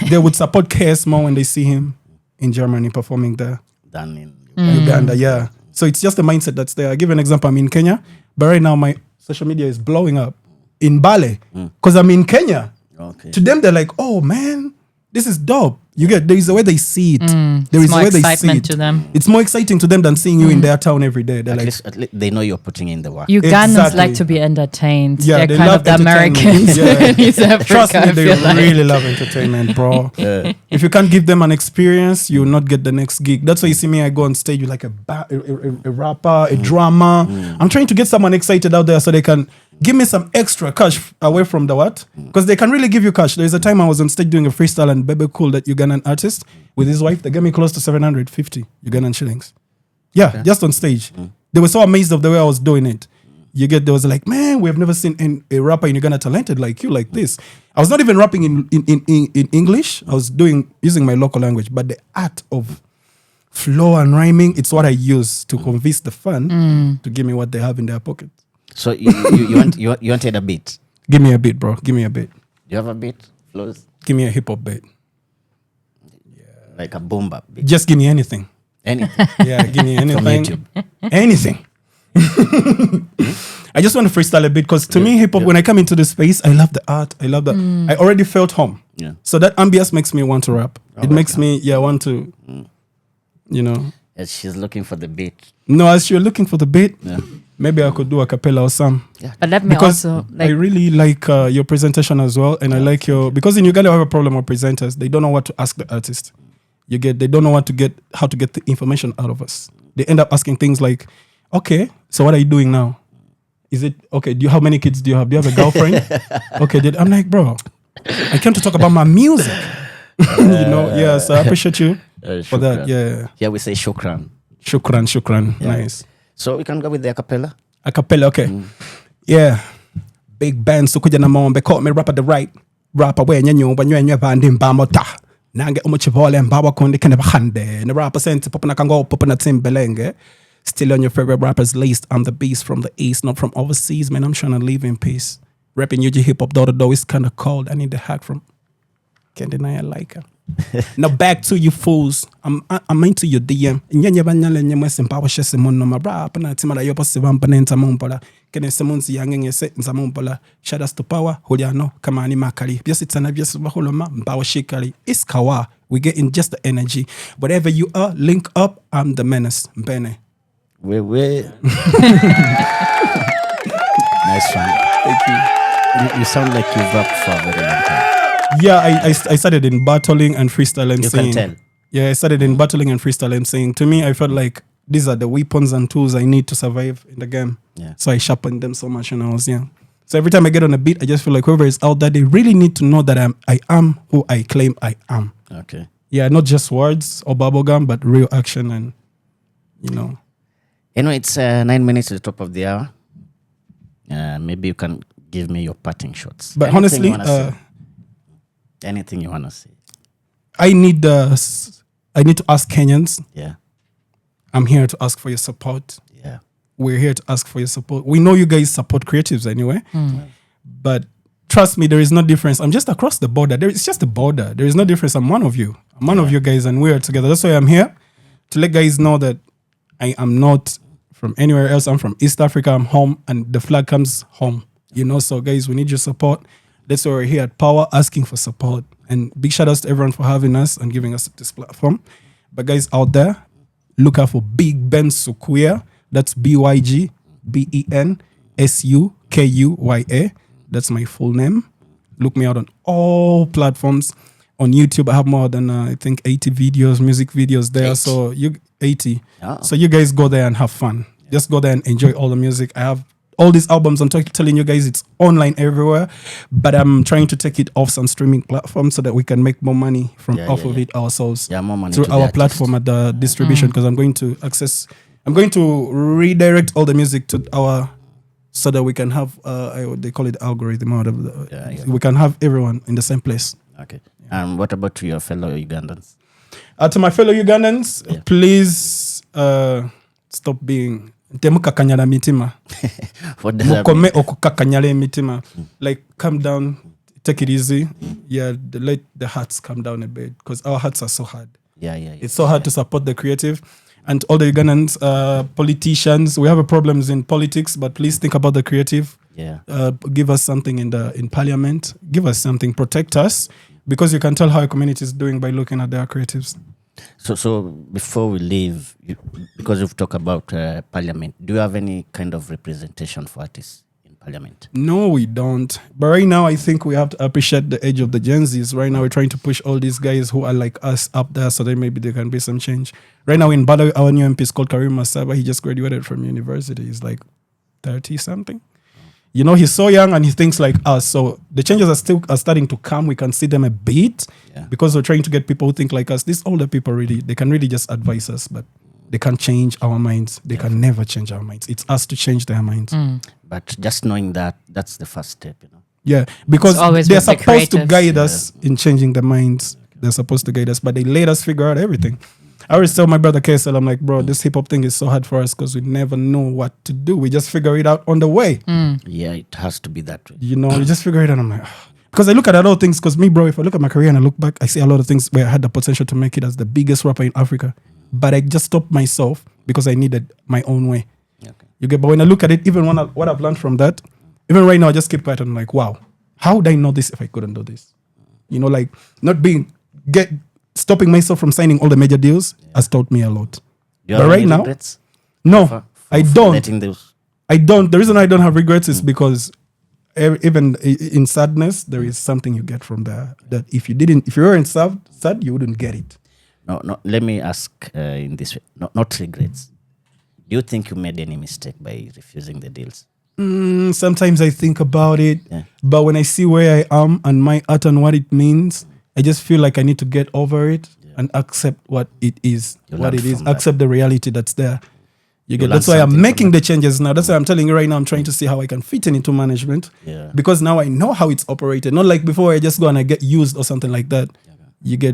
Speaker 21: They would support KS more when they see him in Germany performing there
Speaker 6: than in
Speaker 21: Uganda. Yeah. So it's just the mindset that's there. I give an example. I'm in Kenya, but right now my social media is blowing up in Bale because I'm in Kenya.
Speaker 6: Okay.
Speaker 21: To them, they're like, "Oh man, this is dope." You get, there is a way they see it. There
Speaker 9: It's
Speaker 21: is a
Speaker 9: more
Speaker 21: way they see
Speaker 9: excitement
Speaker 21: it.
Speaker 9: to them.
Speaker 21: It's more exciting to them than seeing you in their town every day. They're
Speaker 6: At
Speaker 21: like,
Speaker 6: least they know you're putting in the work.
Speaker 9: Ugandans like to be entertained.
Speaker 21: Yeah,
Speaker 9: They're
Speaker 21: they
Speaker 9: kind
Speaker 21: love
Speaker 9: of the
Speaker 21: entertainment.
Speaker 9: Americans
Speaker 21: Yeah.
Speaker 9: in East Africa.
Speaker 21: Trust me,
Speaker 9: I
Speaker 21: they
Speaker 9: feel like.
Speaker 21: really love entertainment, bro. If you can't give them an experience, you will not get the next gig. That's why you see me, I go on stage with like a rapper, a drama. I'm trying to get someone excited out there so they can give me some extra cash away from the what? Because they can really give you cash. There's a time I was on stage doing a freestyle and Bebe Cool, that Ugandan artist, with his wife, they gave me close to 750 Ugandan shillings. Yeah, just on stage. They were so amazed of the way I was doing it. They was like, man, we have never seen a rapper in Uganda talented like you, like this. I was not even rapping in English. I was using my local language, but the art of flow and rhyming, it's what I use to convince the fan to give me what they have in their pocket.
Speaker 6: So you wanted a beat?
Speaker 21: Give me a beat, bro. Give me a beat.
Speaker 6: Do you have a beat, Flozz?
Speaker 21: Give me a hip hop beat.
Speaker 6: Like a boom bap beat.
Speaker 21: Just give me anything.
Speaker 6: Anything.
Speaker 21: Yeah, give me anything.
Speaker 6: From YouTube.
Speaker 21: Anything. I just want to freestyle a bit because to me, hip hop, when I come into the space, I love the art. I love that. I already felt home.
Speaker 6: Yeah.
Speaker 21: So that ambience makes me want to rap. It makes me, want to,
Speaker 6: As she's looking for the beat.
Speaker 21: No, as you're looking for the beat, maybe I could do a cappella or some.
Speaker 6: Yeah.
Speaker 9: But let me
Speaker 21: because
Speaker 9: also,
Speaker 21: I really like your presentation as well. And I like because in Uganda, I have a problem with presenters. They don't know what to ask the artist. They don't know how to get the information out of us. They end up asking things like, okay, so what are you doing now? Is it, okay, how many kids do you have? Do you have a girlfriend? Okay, I'm like, bro, I came to talk about my music. So I appreciate you for that. Yeah.
Speaker 6: Yeah, we say shukran.
Speaker 21: Shukran.
Speaker 6: Yeah.
Speaker 21: Nice.
Speaker 6: So we can go with the acapella?
Speaker 21: Acapella, okay. Yeah. Big band, Sukuya na mombe, caught me rap at the right. Rapper when you band in Bamota. Nange umuchivole mbawa kundi kene bahande. The rapper sent popana kango popana timbelenge. Still on your favorite rappers list. I'm the beast from the east, not from overseas. Man, I'm trying to live in peace. Rapping UG hip hop door to door is kind of cold. I need the hack from. Can't deny I like her. Now back to you fools. I'm into your DM. Nyanya banyale nyemwese mpawa shese mono ma rap na timara yopo sivampa nenta mumpola. Kene semunzi yange se nzamumpola. Shout out to power. Holiano kamani makali. Biasi tana biasi baholoma mpawa shikali. It's kawa. We get in just the energy. Whatever you are, link up. I'm the menace. Bene.
Speaker 6: We. Nice one.
Speaker 21: Thank you.
Speaker 6: You sound like you've rapped for a very long time.
Speaker 21: Yeah, I started in battling and freestyle and
Speaker 6: You
Speaker 21: singing.
Speaker 6: can tell.
Speaker 21: Yeah, I started in battling and freestyle and singing. To me, I felt like these are the weapons and tools I need to survive in the game.
Speaker 6: Yeah.
Speaker 21: So I sharpened them so much when I was young. So every time I get on a beat, I just feel like whoever is out there, they really need to know that I am who I claim I am.
Speaker 6: Okay.
Speaker 21: Yeah, not just words or bubblegum, but real action and,
Speaker 6: Anyway, it's 9 minutes to the top of the hour. Maybe you can give me your parting shots.
Speaker 21: But
Speaker 6: Anything you
Speaker 21: honestly,
Speaker 6: wanna say? Anything you want to say?
Speaker 21: I need to ask Kenyans.
Speaker 6: Yeah.
Speaker 21: I'm here to ask for your support.
Speaker 6: Yeah.
Speaker 21: We're here to ask for your support. We know you guys support creatives anyway. But trust me, there is no difference. I'm just across the border. It's just a border. There is no difference. I'm one of you. I'm one of you guys and we're together. That's why I'm here to let guys know that I am not from anywhere else. I'm from East Africa. I'm home and the flag comes home. So guys, we need your support. That's why we're here at Power asking for support. And big shout outs to everyone for having us and giving us this platform. But guys out there, look out for Big Ben Sukuya. That's BYGBENSUKUYA. That's my full name. Look me out on all platforms. On YouTube, I have more than, I think, 80 videos, music videos there.
Speaker 6: 80.
Speaker 21: So 80.
Speaker 6: Oh.
Speaker 21: So you guys go there and have fun. Just go there and enjoy all the music. I have all these albums. I'm telling you guys, it's online everywhere. But I'm trying to take it off some streaming platforms so that we can make more money off of it ourselves.
Speaker 6: Yeah, more money
Speaker 21: through
Speaker 6: to
Speaker 21: our
Speaker 6: the
Speaker 21: platform at the distribution because I'm going to redirect all the music to our so that we can have they call it algorithm out of we can have everyone in the same place.
Speaker 6: Okay. What about to your fellow Ugandans?
Speaker 21: To my fellow Ugandans, please stop being temukakanyala mitima. Mukome okukakanyala mitima. Like, calm down, take it easy. Yeah, let the hearts calm down a bit, because our hearts are so hard. It's so hard to support the creative. And all the Ugandans, politicians, we have problems in politics, but please think about the creative. Give us something in parliament. Give us something. Protect us, because you can tell how a community is doing by looking at their creatives.
Speaker 6: So before we leave, because we've talked about parliament, do you have any kind of representation for artists in parliament?
Speaker 21: No, we don't. But right now, I think we have to appreciate the age of the Gen Zs. Right now, we're trying to push all these guys who are like us up there, so that maybe there can be some change. Right now in Badawi, our new MP is called Karim Masaba. He just graduated from university. He's like 30-something. You know, he's so young and he thinks like us. So the changes are starting to come. We can see them a bit because we're trying to get people who think like us. These older people they can really just advise us, but they can't change our minds. They can never change our minds. It's us to change their minds.
Speaker 6: But just knowing that's the first step, you know.
Speaker 21: Yeah, because they're supposed to guide us in changing the minds. They're supposed to guide us, but they let us figure out everything. I always tell my brother KSL, I'm like, bro, this hip hop thing is so hard for us because we never know what to do. We just figure it out on the way.
Speaker 6: Yeah, it has to be that way.
Speaker 21: You know, we just figure it out. I'm like, because I look at a lot of things, because me, bro, if I look at my career and I look back, I see a lot of things where I had the potential to make it as the biggest rapper in Africa. But I just stopped myself because I needed my own way. You get, but when I look at it, even what I've learned from that, even right now, I just keep quiet and I'm like, wow, how would I know this if I couldn't do this? You know, like stopping myself from signing all the major deals has taught me a lot. But right now, no, I don't. I don't. The reason I don't have regrets is because even in sadness, there is something you get from there that if you weren't sad, you wouldn't get it.
Speaker 6: No. Let me ask in this way. Not regrets. Do you think you made any mistake by refusing the deals?
Speaker 21: Sometimes I think about it, but when I see where I am and my art and what it means, I just feel like I need to get over it and accept what it is. Accept the reality that's there. That's why I'm making the changes now. That's why I'm telling you right now, I'm trying to see how I can fit into management. Because now I know how it's operated. Not like before I just go and I get used or something like that.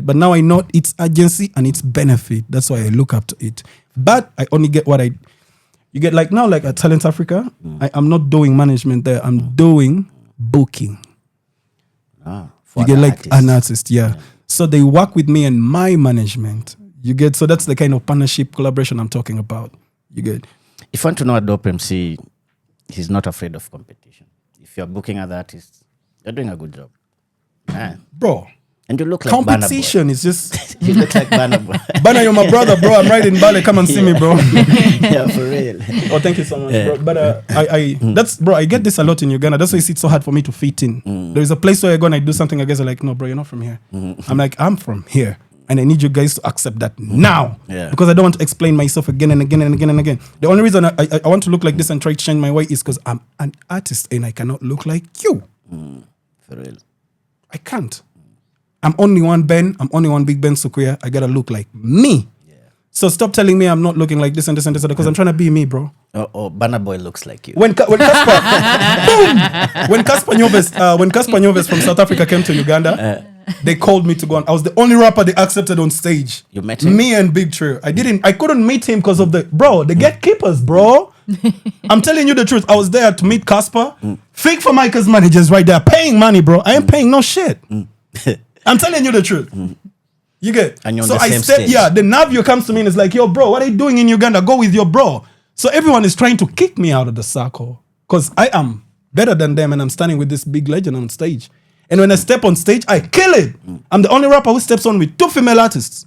Speaker 21: But now I know its agency and its benefit. That's why I look up to it. But I only get what you get. Like now, like at Talent Africa, I'm not doing management there. I'm doing booking. You get like an artist, So they work with me and my management. You get, so that's the kind of partnership collaboration I'm talking about. You get.
Speaker 6: If you want to know a dope MC, he's not afraid of competition. If you're booking other artists, you're doing a good job.
Speaker 21: Bro.
Speaker 6: And you look like
Speaker 21: competition is just
Speaker 6: you look like Banner Boy.
Speaker 21: Banner, you're my brother, bro. I'm right in Bali. Come and see me, bro.
Speaker 6: Yeah, for real.
Speaker 21: Oh, thank you so much, bro. But I get this a lot in Uganda. That's why it's so hard for me to fit in. There's a place where I go and I do something, I guess they're like, no, bro, you're not from here. I'm like, I'm from here. And I need you guys to accept that now. Because I don't want to explain myself again and again and again and again. The only reason I want to look like this and try to change my way is because I'm an artist and I cannot look like you.
Speaker 6: For real.
Speaker 21: I can't. I'm only one Ben. I'm only one Big Ben Sukuya. I gotta look like me. So stop telling me I'm not looking like this and this and this because I'm trying to be me, bro.
Speaker 6: Oh, Banner Boy looks like you.
Speaker 21: When Casper Nyoves from South Africa came to Uganda, they called me to go on. I was the only rapper they accepted on stage.
Speaker 6: You met him?
Speaker 21: Me and Big Tree. I couldn't meet him because of the gatekeepers, bro. I'm telling you the truth. I was there to meet Casper. Fake for Micah's managers right there, paying money, bro. I ain't paying no shit. I'm telling you the truth. You get.
Speaker 6: And you're on
Speaker 21: so
Speaker 6: the
Speaker 21: I
Speaker 6: same
Speaker 21: said,
Speaker 6: stage.
Speaker 21: the Navio comes to me and is like, yo, bro, what are you doing in Uganda? Go with your bro. So everyone is trying to kick me out of the circle because I am better than them and I'm standing with this big legend on stage. And when I step on stage, I kill it. I'm the only rapper who steps on with 2 female artists.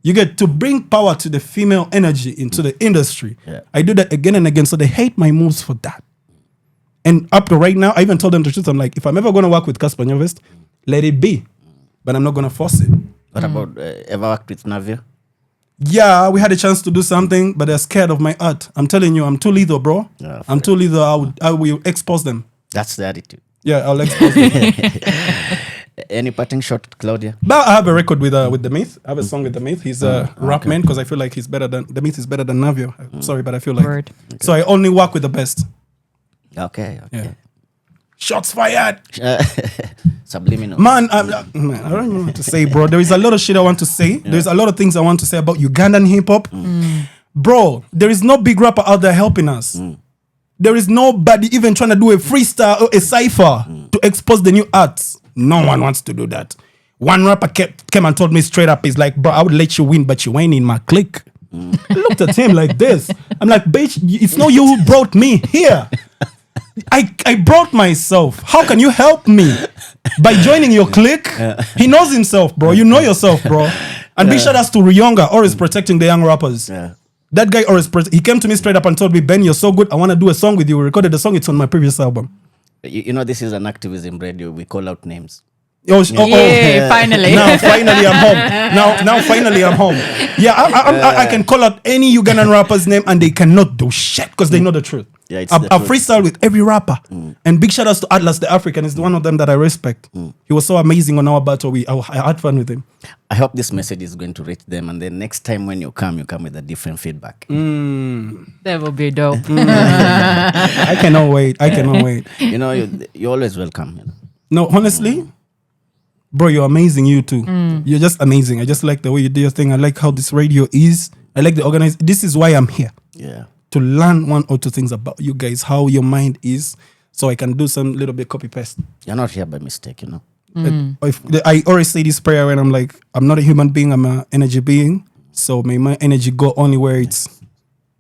Speaker 21: You get to bring power to the female energy into the industry. I do that again and again. So they hate my moves for that. And up to right now, I even told them the truth. I'm like, if I'm ever going to work with Casper Nyoves, let it be. But I'm not going to force it.
Speaker 6: What about ever worked with Navio?
Speaker 21: Yeah, we had a chance to do something, but they're scared of my art. I'm telling you, I'm too lethal, bro. I'm too lethal. I will expose them.
Speaker 6: That's the attitude.
Speaker 21: Yeah, I'll expose them.
Speaker 6: Any parting shot, Claudia?
Speaker 21: But I have a record with The Myth. I have a song with The Myth. He's a rap man because I feel like The Myth is better than Navio. Sorry, but I feel like. So I only work with the best.
Speaker 6: Okay.
Speaker 21: Yeah. Shots fired.
Speaker 6: Subliminal.
Speaker 21: Man, I don't know what to say, bro. There is a lot of shit I want to say. There's a lot of things I want to say about Ugandan hip hop. Bro, there is no big rapper out there helping us. There is nobody even trying to do a freestyle or a cipher to expose the new arts. No one wants to do that. One rapper came and told me straight up, he's like, bro, I would let you win, but you ain't in my clique. I looked at him like this. I'm like, bitch, it's not you who brought me here. I brought myself. How can you help me? By joining your clique? He knows himself, bro. You know yourself, bro. And big shout outs to Riyonga, always protecting the young rappers. That guy always, he came to me straight up and told me, Ben, you're so good. I want to do a song with you. We recorded the song. It's on my previous album.
Speaker 6: You know, this is an activism radio. We call out names.
Speaker 9: Finally.
Speaker 21: Now finally I'm home. Now finally I'm home. Yeah, I can call out any Ugandan rapper's name and they cannot do shit because they know the truth.
Speaker 6: Yeah, it's
Speaker 21: I
Speaker 6: the truth.
Speaker 21: freestyle with every rapper. And big shout outs to Atlas the African. Is one of them that I respect. He was so amazing on our battle. I had fun with him.
Speaker 6: I hope this message is going to reach them, and then next time when you come with a different feedback.
Speaker 9: That will be dope.
Speaker 21: I cannot wait.
Speaker 6: You know, you're always welcome. You know?
Speaker 21: No, honestly, bro, you're amazing. You too. You're just amazing. I just like the way you do your thing. I like how this radio is. I like the organize. This is why I'm here.
Speaker 6: Yeah.
Speaker 21: To learn one or two things about you guys, how your mind is, so I can do some little bit copy paste.
Speaker 6: You're not here by mistake, you know.
Speaker 21: I always say this prayer when I'm like, I'm not a human being, I'm an energy being. So may my energy go only where it's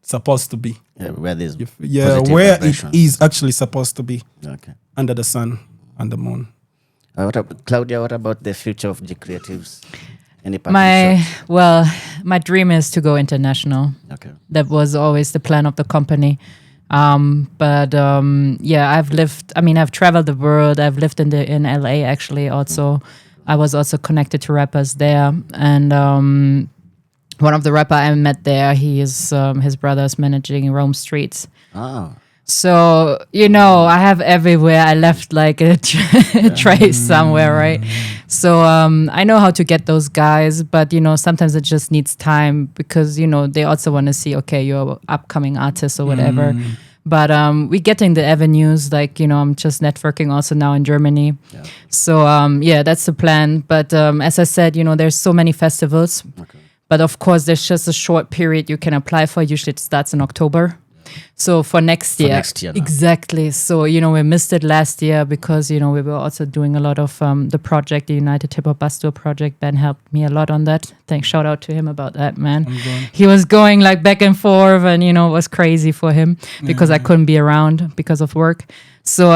Speaker 21: supposed to be.
Speaker 6: Yeah, where there's
Speaker 21: where it is actually supposed to be.
Speaker 6: Okay.
Speaker 21: Under the sun and the moon.
Speaker 6: Claudia, what about the future of G Creatives? Any
Speaker 9: my dream is to go international.
Speaker 6: Okay.
Speaker 9: That was always the plan of the company. I've traveled the world. I've lived in LA actually also. I was also connected to rappers there. And one of the rapper I met there, his brother's managing Rome Streets.
Speaker 6: Oh.
Speaker 9: So, you know, I have everywhere. I left like a trace somewhere, right? So I know how to get those guys, but, you know, sometimes it just needs time because, you know, they also want to see, okay, you're an upcoming artist or whatever. But we're getting the avenues, like, you know, I'm just networking also now in Germany. Yeah. So, that's the plan. But as I said, you know, there's so many festivals. Okay. But of course, there's just a short period you can apply for. Usually it starts in October. So for next year now. Exactly. So, you know, we missed it last year because, you know, we were also doing a lot of the project, the United Hip Hop Bus Tour project. Ben helped me a lot on that. Shout out to him about that, man. He was going like back and forth and, you know, it was crazy for him because I couldn't be around because of work. So,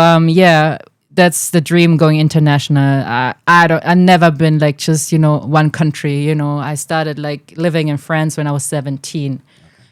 Speaker 9: that's the dream, going international. I've never been like just, you know, one country, you know. I started like living in France when I was 17.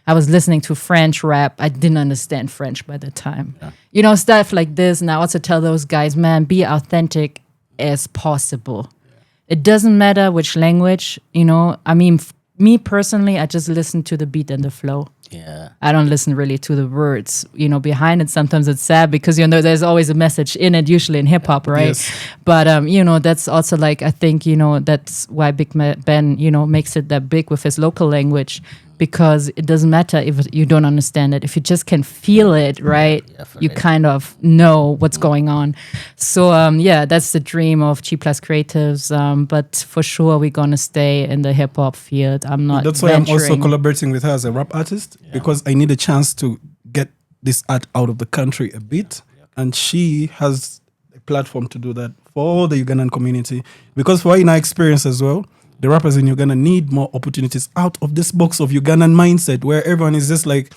Speaker 9: I was listening to French rap. I didn't understand French by the time. Yeah. You know, stuff like this. And I also tell those guys, man, be authentic as possible. Yeah. It doesn't matter which language, you know. I mean, me personally, I just listen to the beat and the flow.
Speaker 6: Yeah.
Speaker 9: I don't listen really to the words, you know, behind it. Sometimes it's sad because, you know, there's always a message in it, usually in hip hop, right? Yes. But, you know, that's also like, I think, you know, that's why Big Ben, you know, makes it that big with his local language. Because it doesn't matter if you don't understand it. If you just can feel it, right, you kind of know what's going on. So, that's the dream of G Plus Creatives. But for sure, we're going to stay in the hip-hop field. That's
Speaker 21: why I'm also collaborating with her as a rap artist. Yeah. Because I need a chance to get this art out of the country a bit. And she has a platform to do that for the Ugandan community. Because for in our experience as well, the rappers in Uganda need more opportunities out of this box of Ugandan mindset where everyone is just like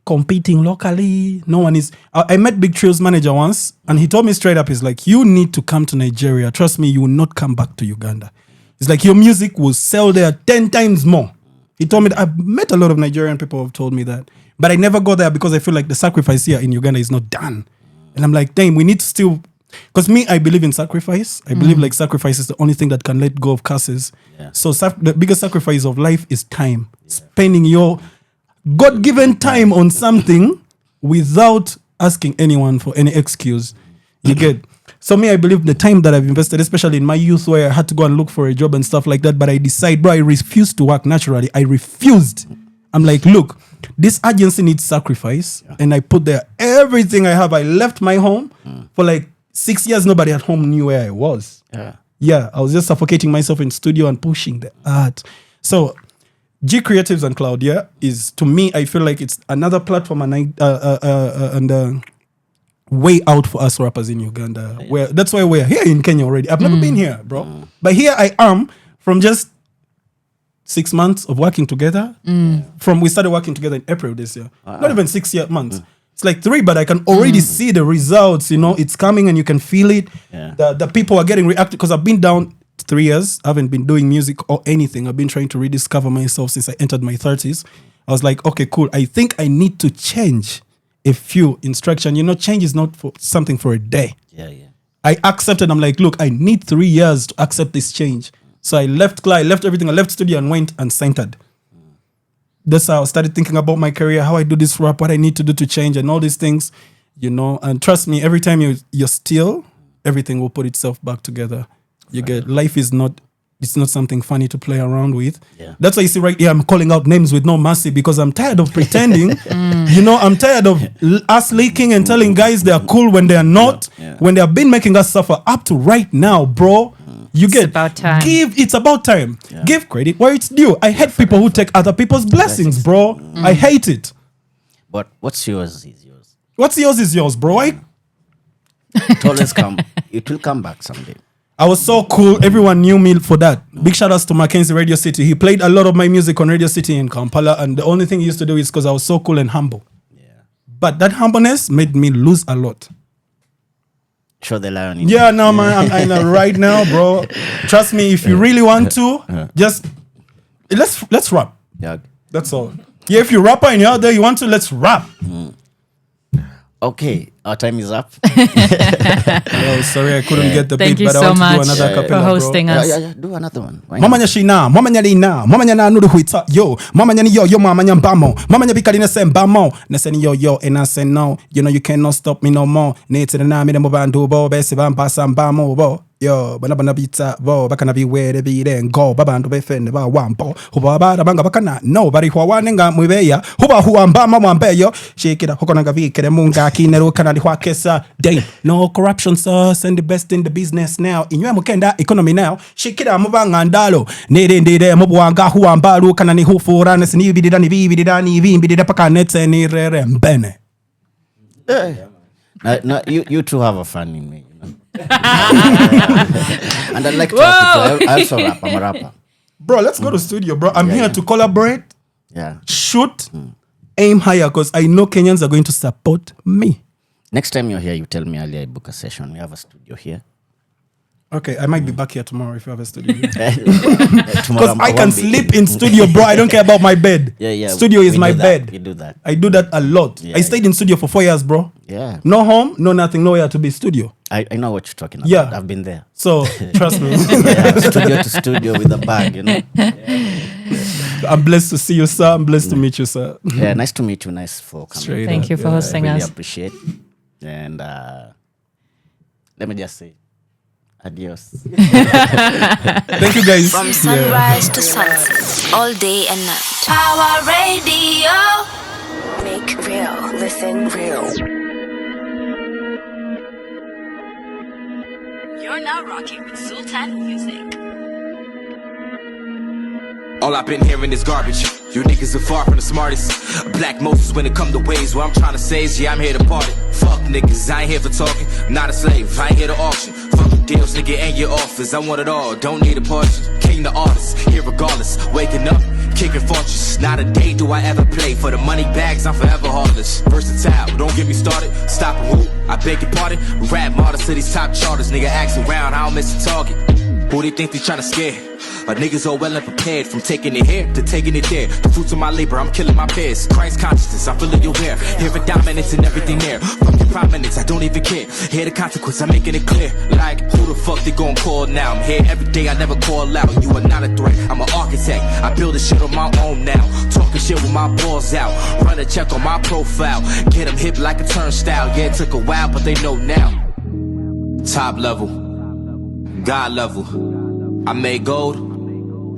Speaker 21: competing locally. No one is. I met Big Trill's manager once and he told me straight up, he's like, you need to come to Nigeria. Trust me, you will not come back to Uganda. It's like your music will sell there 10 times more. He told me that. I've met a lot of Nigerian people who have told me that. But I never go there because I feel like the sacrifice here in Uganda is not done. And I'm like, damn, we need to still... Because me, I believe in sacrifice. I believe like sacrifice is the only thing that can let go of curses. Yeah. So the biggest sacrifice of life is time. Yeah. Spending your God-given time on something without asking anyone for any excuse. You get? So me, I believe the time that I've invested, especially in my youth where I had to go and look for a job and stuff like that, but I decide, bro, I refused to work naturally. I refused. I'm like, look, this agency needs sacrifice, and I put there everything I have. I left my home for like 6 years. Nobody at home knew where I was. Yeah, I was just suffocating myself in studio and pushing the art. So G Creatives and Claudia is, to me, I feel like it's another platform and way out for us rappers in Uganda. Where that's why we're here in Kenya already. I've never been here, bro. But here I am from just 6 months of working together. From we started working together in April this year. Not even 6 months. It's like 3, but I can already see the results. You know, it's coming and you can feel it. The people are getting reactive because I've been down 3 years. I haven't been doing music or anything. I've been trying to rediscover myself since I entered my 30s. I was like, okay, cool. I think I need to change a few instruction. You know, change is not for something for a day. I accepted. I'm like, look, I need 3 years to accept this change. So I left Clay, I left everything, I left studio and went and centered. That's how I started thinking about my career, how I do this rap, what I need to do to change and all these things, you know. And trust me, every time you're still, everything will put itself back together. You get, life is not, it's not something funny to play around with. That's why you see right here, I'm calling out names with no mercy because I'm tired of pretending. You know, I'm tired of us leaking and telling guys they are cool when they are not, when they have been making us suffer up to right now, bro. You get,
Speaker 9: about time.
Speaker 21: It's about time. Give credit where it's due. I hate people who take other people's blessings, bro. I hate it.
Speaker 6: But what's yours is yours.
Speaker 21: What's yours is yours, bro.
Speaker 6: It always come. It will come back someday.
Speaker 21: I was so cool. Everyone knew me for that. Big shout outs to Mackenzie Radio City. He played a lot of my music on Radio City in Kampala, and the only thing he used to do is because I was so cool and humble. But that humbleness made me lose a lot.
Speaker 6: Show the lion in
Speaker 21: Yeah, no, man. I know right now, bro. Trust me, if you really want to, just let's rap. That's all. Yeah, if you're a rapper and you're out there, you want to, let's rap.
Speaker 6: Okay, our time is up.
Speaker 21: Oh, sorry, I couldn't get the
Speaker 9: Thank
Speaker 21: beat,
Speaker 9: you
Speaker 21: but
Speaker 9: so
Speaker 21: I want
Speaker 9: much
Speaker 21: to do another
Speaker 9: for
Speaker 21: acapella,
Speaker 9: hosting
Speaker 21: bro.
Speaker 9: us.
Speaker 6: Do another one.
Speaker 21: Mama nya shina, mama nya lina, mama nya na nuru huita, yo, mama nya ni yo, mama nya mbamo, mama nya bikali na sembamo, na seni yo, and I say no, you know you cannot stop me no more. Need to the na mi de mo bandu bo, besi bamba sambamo bo. Yo, bana pizza, bo, bakana be where they be then go, babandu be fend ba wampo, huba ba banga bakana, no, bari huawanenga mubeya, huba huamba mama yo, shake it up, hokonanga vi, kere munga, kinero kanali huakesa, dang, no corruption, sir, send the best in the business now, inywe mukenda economy now, shake it up, mubanga ndalo, nede, mubuanga huambalu, kanani hufura, nesini bididani bidida paka netse ni rere mbene.
Speaker 6: Now, you two have a fun in me. You know? And I like to rap. I also rap. I'm a rapper.
Speaker 21: Bro, let's go to studio, bro. I'm here to collaborate, shoot, aim higher, because I know Kenyans are going to support me.
Speaker 6: Next time you're here, you tell me earlier I book a session. We have a studio here.
Speaker 21: Okay, I might be back here tomorrow if you have a studio.
Speaker 6: Tomorrow
Speaker 21: Because I can sleep in studio, bro. I don't care about my bed. Studio is my bed.
Speaker 6: We do that.
Speaker 21: I do that a lot. I stayed in studio for 4 years, bro.
Speaker 6: Yeah.
Speaker 21: No home, no nothing, nowhere to be studio.
Speaker 6: I know what you're talking about.
Speaker 21: Yeah.
Speaker 6: I've been there.
Speaker 21: So, trust me.
Speaker 6: Studio to studio with a bag, you know.
Speaker 21: I'm blessed to see you, sir. I'm blessed to meet you, sir.
Speaker 6: Yeah, nice to meet you. Nice for coming.
Speaker 9: Thank you for hosting
Speaker 6: I really
Speaker 9: us.
Speaker 6: appreciate. And let me just say, adios.
Speaker 21: Thank you, guys.
Speaker 8: From sunrise to sunset, all day and night. Power Radio. Make real, listen real. You're now rocking with Sultan Music.
Speaker 1: All I've been hearing is garbage. You niggas are far from the smartest. Black Moses when it come to ways. What I'm trying to say is, yeah, I'm here to party. Fuck niggas, I ain't here for talking. Not a slave, I ain't here to auction. Fuck deals, nigga, and your office. I want it all, don't need a portion. King the artist, here regardless. Waking up, kicking fortunes. Not a day do I ever play. For the money bags, I'm forever heartless. Versatile, don't get me started. Stop and who? I beg your pardon. Rap model cities, top charters. Nigga, ask around, I don't miss a target. Who they think they tryna scare? My niggas all well and prepared. From taking it here to taking it there. The fruits of my labor, I'm killing my peers. Christ consciousness, I'm feeling your hair. Here for dominance and everything there. Fuck your prominence, I don't even care. Hear the consequence, I'm making it clear. Like, who the fuck they gon' call now? I'm here every day, I never call out. You are not a threat, I'm an architect. I build this shit on my own now. Talking shit with my balls out. Run a check on my profile. Get them hip like a turnstile. Yeah, it took a while, but they know now. Top level, God level. I made gold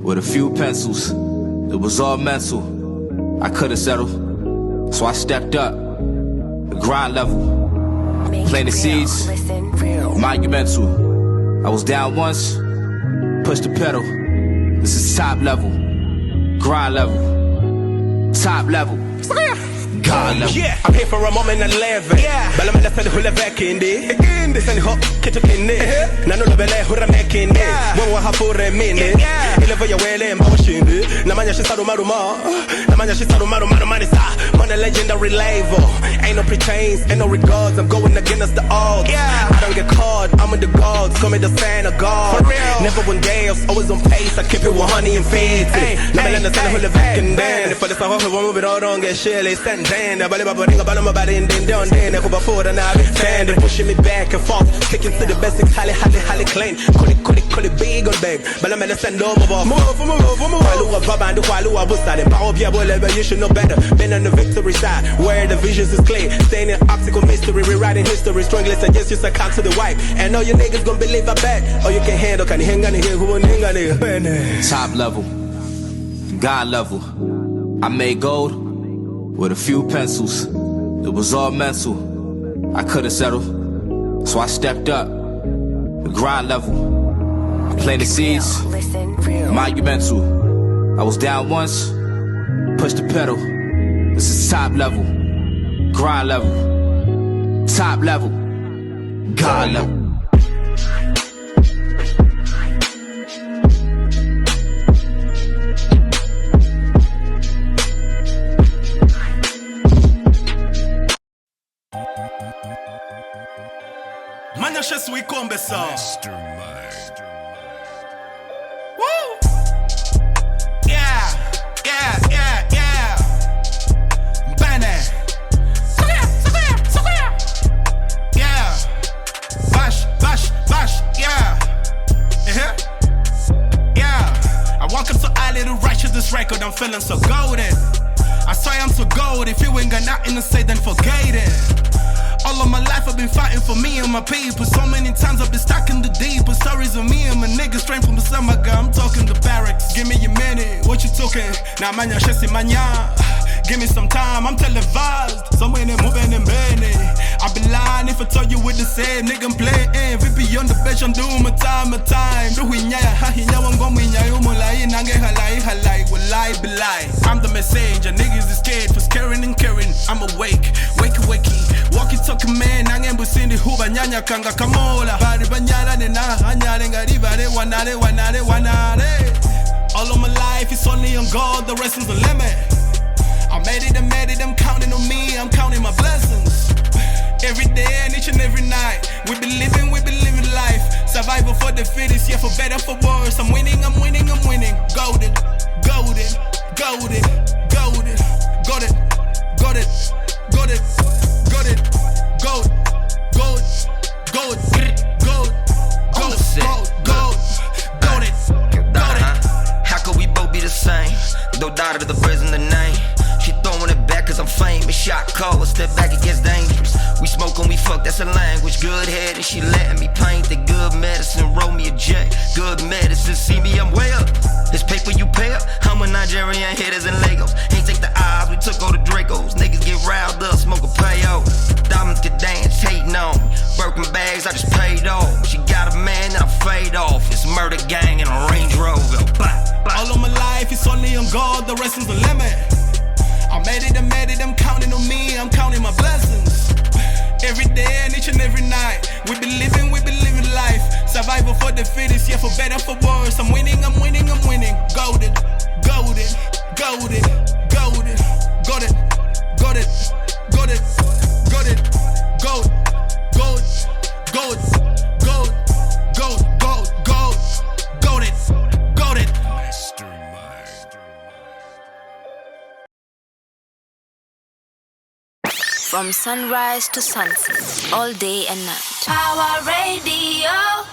Speaker 1: with a few pencils. It was all mental. I could've settled. So I stepped up, the grind level, planted seeds, monumental. I was down once, pushed the pedal. This is top level, grind level, top level.
Speaker 2: Yeah, I'm here for a moment and living. Yeah, but I'm in the center who live back in the send hook, get to kin it. Nano Bele who I'm making it. One will have for a minute. Eleven your way and motion. Namanya Shisaru Maruma. Namanya Shisaru Maruma Manisa. On a legendary label. Ain't no pretense, ain't no regards. I'm going against the odds. I don't get caught, I'm in the gods. Call me the fan of God. Never one day, I was always on pace. I keep it 100 and 50. Now I'm in the center who live back in then. If I just want to move it all, don't get shit. Send then. Stand pushing me back and forth, sticking to the basics, highly clean. Call it big on big, but I'm gonna send over. You should know better. Been on the victory side, where the visions is clear. Staying in optical mystery, rewriting history. Strongly suggest you succumb to the wipe. And all you niggas gonna believe I bet. All you can handle, can you hang on here? Who won't hang on here?
Speaker 1: Top level, God level. I made gold with a few pencils. It was all mental. I couldn't settle, so I stepped up, the grind level, planted seeds, monumental. I was down once, pushed the pedal. This is top level, grind level, top level, God level.
Speaker 2: Woo! Yeah. Bene. Sukuya. Yeah. Bash. Yeah. Yeah. I woke up so early to write you this record. I'm feeling so golden. I say I'm so gold. If you ain't got nothing to say, then forget it. All of my life I've been fighting for me and my people. So many times I've been stuck in the deep. Stories of me and my niggas straight from the summer. I'm talking the barracks. Give me a minute, what you talking? Now manya shesi manya. Give me some time, I'm televised. Somewhere in moving and bending. I've been lying if I told you what to say. Nigga, I'm playing. VP on the bench, I'm doing my time. Do we nyaya, ha hinya, I'm going to nyayumulai. Nange halai, will lie, be lie. I'm the messenger, niggas is scared for scaring and caring. I'm awake, wakey. Walkie talking man, nange mbusindi huba nyanya kanga kamola. Bari banyala nena, anyale ngaribare, wanare. All of my life is only on God, the rest is the limit. I made it, I'm counting on me, I'm counting my blessings. Every day and each and every night, we been living life. Survival for the fittest, yeah, for better, for worse. I'm winning. Golden. Got it.
Speaker 22: How could we both be the same? No daughter to the prison, the name. She throwing it back cause I'm famous. Shot call, step back, it gets dangerous. We smoke and we fuck, that's a language. Good head and she letting me paint the good medicine. Roll me a J, good medicine. See me, I'm way up. This paper you pay up. I'm with Nigerian hitters and Legos. Ain't take the eyes, we took all the Dracos. Niggas get riled up, smoke a payo. Diamonds could dance, hating on me. Birkin bags, I just paid off. She got a man, then I fade off. It's murder gang in a Range Rover.
Speaker 2: All of my life is only on God, the rest is the limit. I made it, I'm counting on me, I'm counting my blessings. Every day and each and every night, we been living life. Survival for the fittest, yeah, for better, for worse. I'm winning. Golden.
Speaker 8: From sunrise to sunset, all day and night. Our radio.